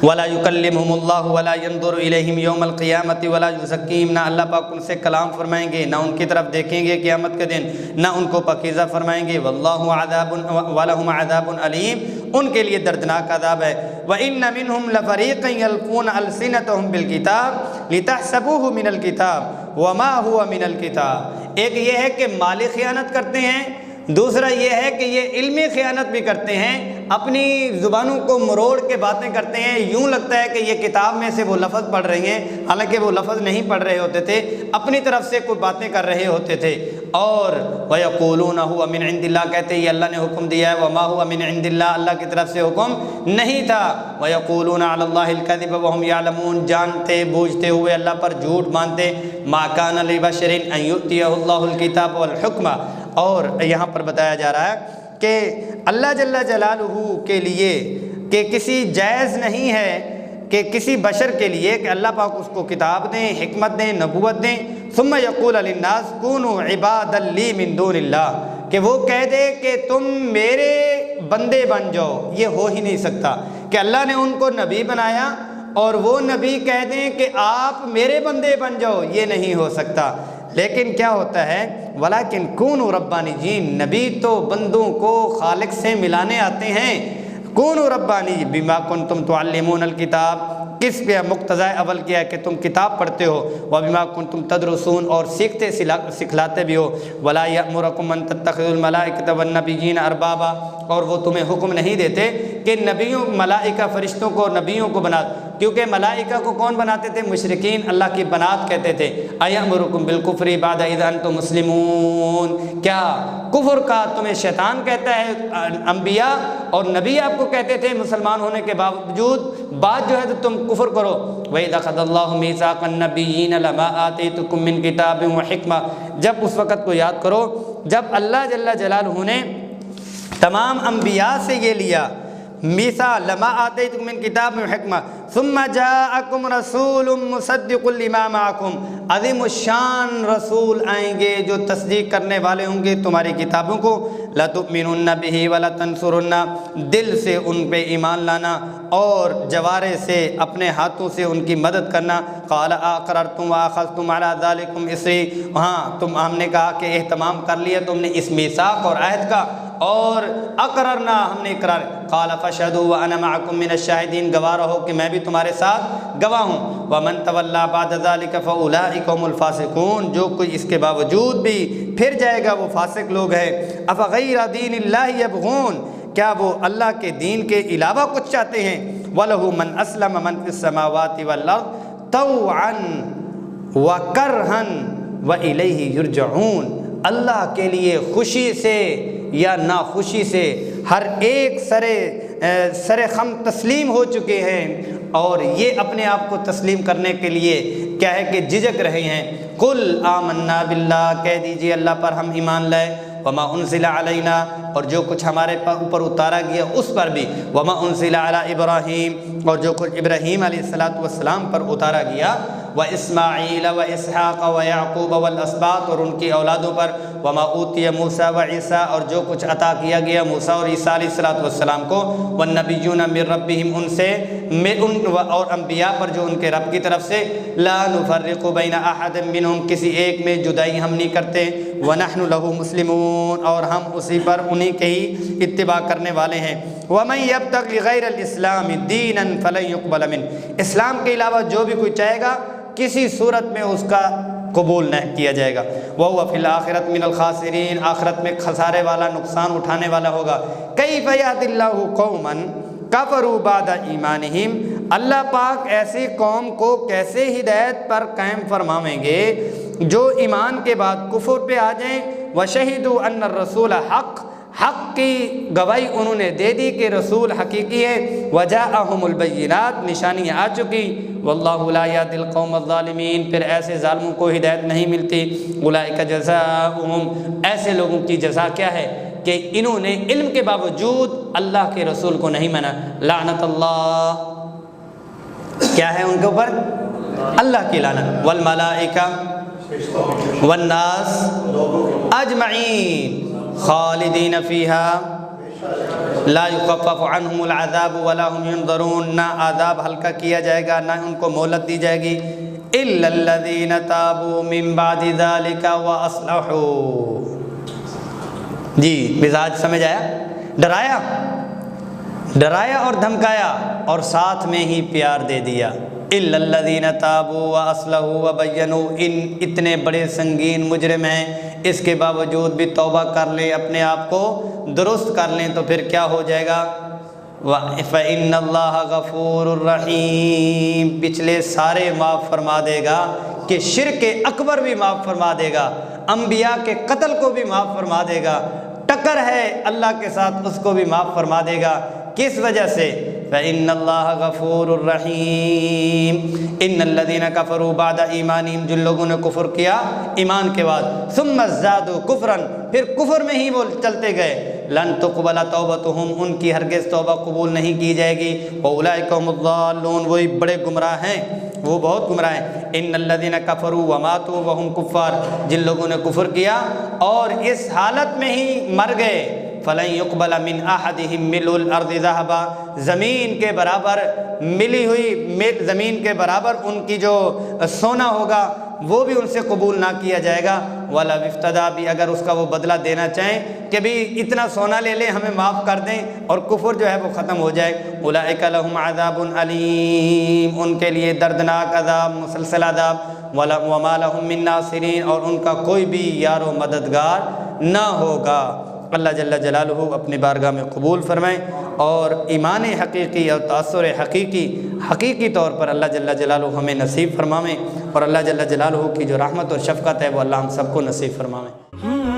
ولا یکلمہم اللہ ولا ینظر الیہم یوم القیامۃ ولا یزکیہم، نہ اللہ پاک ان سے کلام فرمائیں گے، نہ ان کی طرف دیکھیں گے قیامت کے دن، نہ ان کو پاکیزہ فرمائیں گے۔ واللہ عذاب ولہم عذاب علیم، ان کے لیے دردناک عذاب ہے۔ وَإِنَّ مِنْهُمْ لَفَرِيقًا يَلْقُونَ أَلْسِنَتَهُمْ بِالْكِتَابِ لِتَحْسَبُوهُ مِنَ الْكِتَابِ وَمَا هُوَ مِنَ الْكِتَابِ، ایک یہ ہے کہ مالی خیانت کرتے ہیں، دوسرا یہ ہے کہ یہ علمی خیانت بھی کرتے ہیں، اپنی زبانوں کو مروڑ کے باتیں کرتے ہیں، یوں لگتا ہے کہ یہ کتاب میں سے وہ لفظ پڑھ رہے ہیں، حالانکہ وہ لفظ نہیں پڑھ رہے ہوتے تھے، اپنی طرف سے کوئی باتیں کر رہے ہوتے تھے۔ اور وَيَقُولُونَ هُوَ مِنْ عِنْدِ اللَّهِ، کہتے ہیں یہ اللہ نے حکم دیا ہے، وَمَا هُوَ مِنْ عِنْدِ اللَّهِ، اللہ کی طرف سے حکم نہیں تھا۔ وَيَقُولُونَ عَلَى اللَّهِ الْكَذِبَ وَهُمْ يَعْلَمُونَ، جانتے بوجھتے ہوئے اللہ پر جھوٹ باندھتے۔ مَا كَانَ لِبَشَرٍ أَن يُؤْتِيَهُ اللَّهُ الْكِتَابَ وَالْحُكْمَ، اور یہاں پر بتایا جا رہا ہے کہ اللہ جل جلالہ کے لیے کہ کسی جائز نہیں ہے کہ کسی بشر کے لیے کہ اللہ پاک اس کو کتاب دیں، حکمت دیں، نبوت دیں، ثم یقول للناس کونوا عبادا لی من دون اللہ، کہ وہ کہہ دے کہ تم میرے بندے بن جاؤ۔ یہ ہو ہی نہیں سکتا کہ اللہ نے ان کو نبی بنایا اور وہ نبی کہہ دیں کہ آپ میرے بندے بن جاؤ، یہ نہیں ہو سکتا۔ لیکن کیا ہوتا ہے، ولیکن کونوا ربانیین، نبی تو بندوں کو خالق سے ملانے آتے ہیں۔ کونوا ربانی بما کنتم تعلمون الکتاب، کس پہ مقتضى اول کیا ہے کہ تم کتاب پڑھتے ہو، وبما کنتم تدرسون، اور سیکھتے سکھلاتے بھی ہو۔ ولا یأمرکم ان تتخذوا الملائکۃ والنبیین اربابا، اور وہ تمہیں حکم نہیں دیتے کہ نبیوں، ملائکہ فرشتوں کو نبیوں کو بنا، کیونکہ ملائکہ کو کون بناتے تھے؟ مشرکین اللہ کی بنات کہتے تھے۔ ایامرکم بالکفر بعد اذ انتم مسلمون، کیا کفر کا تمہیں شیطان کہتا ہے؟ انبیاء اور نبی آپ کو کہتے تھے مسلمان ہونے کے باوجود، بات جو ہے تو تم کفر کرو۔ وَإِذْ أَخَذَ اللَّهُ مِيثَاقَ النَّبِيِّينَ لَمَا آتَيْتُكُم مِّن كِتَابٍ وَحِكْمَةٍ، جب اس وقت کو یاد کرو جب اللہ جل جلالہ نے تمام انبیاء سے یہ لیا، میثاق لما آتیتکم من کتاب و حکمہ ثم جاءکم رسول مصدق لما معکم، عظیم الشان رسول آئیں گے جو تصدیق کرنے والے ہوں گے تمہاری کتابوں کو۔ لتؤمنن بہ ولتنصرن، دل سے ان پہ ایمان لانا اور جوارے سے اپنے ہاتھوں سے ان کی مدد کرنا۔ قال اقررتم واخذتم علی ذلکم اسری، ہاں ہم نے کہا کہ اہتمام کر لیا تم نے اس میثاق اور عہد کا، اور اقررنا ہم نے اقرار۔ قال فاشهدوا وانا معكم من الشاهدين، گواہ رہو کہ میں بھی تمہارے ساتھ گواہ ہوں۔ ومن تولى بعد ذلك فاولئك هم الفاسقون، جو کوئی اس کے باوجود بھی پھر جائے گا وہ فاسق لوگ ہیں۔ افغیر دین اللہ یبغون، کیا وہ اللہ کے دین کے علاوہ کچھ چاہتے ہیں؟ وَلَهُ مَنْ أَسْلَمَ مَنْ فِي السَّمَاوَاتِ وَالْأَرْضِ طَوْعًا وَكَرْهًا وَإِلَيْهِ يُرْجَعُونَ، اللہ کے لیے خوشی سے یا ناخوشی سے ہر ایک سر خم تسلیم ہو چکے ہیں، اور یہ اپنے آپ کو تسلیم کرنے کے لیے کیا ہے کہ جھجک رہے ہیں۔ قل آمنا باللہ، کہہ دیجئے اللہ پر ہم ایمان لائے، وما انزل علینا، اور جو کچھ ہمارے اوپر اتارا گیا اس پر بھی، وما انزل علی ابراہیم، اور جو کچھ ابراہیم علیہ السلام پر اتارا گیا، واسماعیل واسحاق ویعقوب والاسباط، اور ان کی اولادوں پر، وما اوتی موسیٰ وعیسیٰ، اور جو کچھ عطا کیا گیا موسیٰ اور عیسیٰ علیہ السلام کو، والنبیون من ربہم، ان سے اور انبیاء پر جو ان کے رب کی طرف سے، لا نفرق بین احد منہم، کسی ایک میں جدائی ہم نہیں کرتے، ونحن لہ مسلمون، اور ہم اسی پر انہی کے ہی اتباع کرنے والے ہیں۔ ومن یبتغ غیر الاسلام دینا فلن یقبل منہ، اسلام کے علاوہ جو بھی کوئی چاہے گا کسی صورت میں اس کا قبول نہ کیا جائے گا۔ وَهُوَ فِي الْآخِرَةِ مِنَ الْخَاسِرِينَ، آخرت میں خسارے والا، نقصان اٹھانے والا ہوگا۔ كَيْفَ يَهْدِي اللَّهُ قَوْمًا كَفَرُوا بَعْدَ إِيمَانِهِمْ، اللہ پاک ایسی قوم کو کیسے ہدایت پر قائم فرمائیں گے جو ایمان کے بعد کفر پہ آ جائیں۔ وَشَهِدُوا أَنَّ الرَّسُولَ حق کی گواہی انہوں نے دے دی کہ رسول حقیقی ہے۔ وَجَاءَهُمُ الْبَيِّنَاتُ نشانیاں آ چکی۔ وَاللَّهُ لَا يَهْدِي الْقَوْمَ الظَّالِمِينَ پھر ایسے ظالموں کو ہدایت نہیں ملتی۔ أُولَٰئِكَ جَزَاؤُهُمْ ایسے لوگوں کی جزا کیا ہے کہ انہوں نے علم کے باوجود اللہ کے رسول کو نہیں مانا۔ لعنت اللہ کیا ہے ان کے اوپر؟ اللہ کی لعنت۔ والملائکہ والناس اجمعین خالدین فیہا لا یخفف عنہم العذاب ولا هم ينظرون نہ عذاب ہلکا کیا جائے گا نہ ان کو مہلت دی جائے گی۔ الا الذین تابوا من بعد ذلک واصلحوا جی مزاج سمجھ آیا؟ ڈرایا اور دھمکایا اور ساتھ میں ہی پیار دے دیا۔ الا الذین تابوا واصلحوا وبینوا ان اتنے بڑے سنگین مجرم ہیں اس کے باوجود بھی توبہ کر لیں اپنے آپ کو درست کر لیں تو پھر کیا ہو جائے گا؟ فإن اللہ غفور الرحیم پچھلے سارے معاف فرما دے گا کہ شرک اکبر بھی معاف فرما دے گا، انبیاء کے قتل کو بھی معاف فرما دے گا، ٹکر ہے اللہ کے ساتھ اس کو بھی معاف فرما دے گا۔ کس وجہ سے؟ فإن اللہ غفور الرحیم ان الذین کفروا بعد ایمانہم جن لوگوں نے کفر کیا ایمان کے بعد ثم ازدادوا کفرا پھر کفر میں ہی وہ چلتے گئے لن تقبل توبتہم ان کی ہرگز توبہ قبول نہیں کی جائے گی۔ واولئک هم الضالون وہی بڑے گمراہ ہیں وہ بہت گمراہ ہیں۔ ان الذین کفروا وماتوا وهم کفار جن لوگوں نے کفر کیا اور اس حالت میں ہی مر گئے فلن يقبل من احدهم ملء الارض ذهبا زمین کے برابر ملی ہوئی زمین کے برابر ان کی جو سونا ہوگا وہ بھی ان سے قبول نہ کیا جائے گا۔ ولا افتدا بھی اگر اس کا وہ بدلہ دینا چاہیں کہ بھی اتنا سونا لے لیں ہمیں معاف کر دیں اور کفر جو ہے وہ ختم ہو جائے۔ اولئک لهم عذاب علیم ان کے لیے دردناک عذاب مسلسل عذاب وما لهم من ناصرین اور ان کا کوئی بھی یار و مددگار نہ ہوگا۔ اللہ جل جلالہ اپنی بارگاہ میں قبول فرمائیں اور ایمان حقیقی اور تأثر حقیقی طور پر اللہ جل جلالہ ہمیں نصیب فرمائیں اور اللہ جل جلالہ کی جو رحمت اور شفقت ہے وہ اللہ ہم سب کو نصیب فرمائیں۔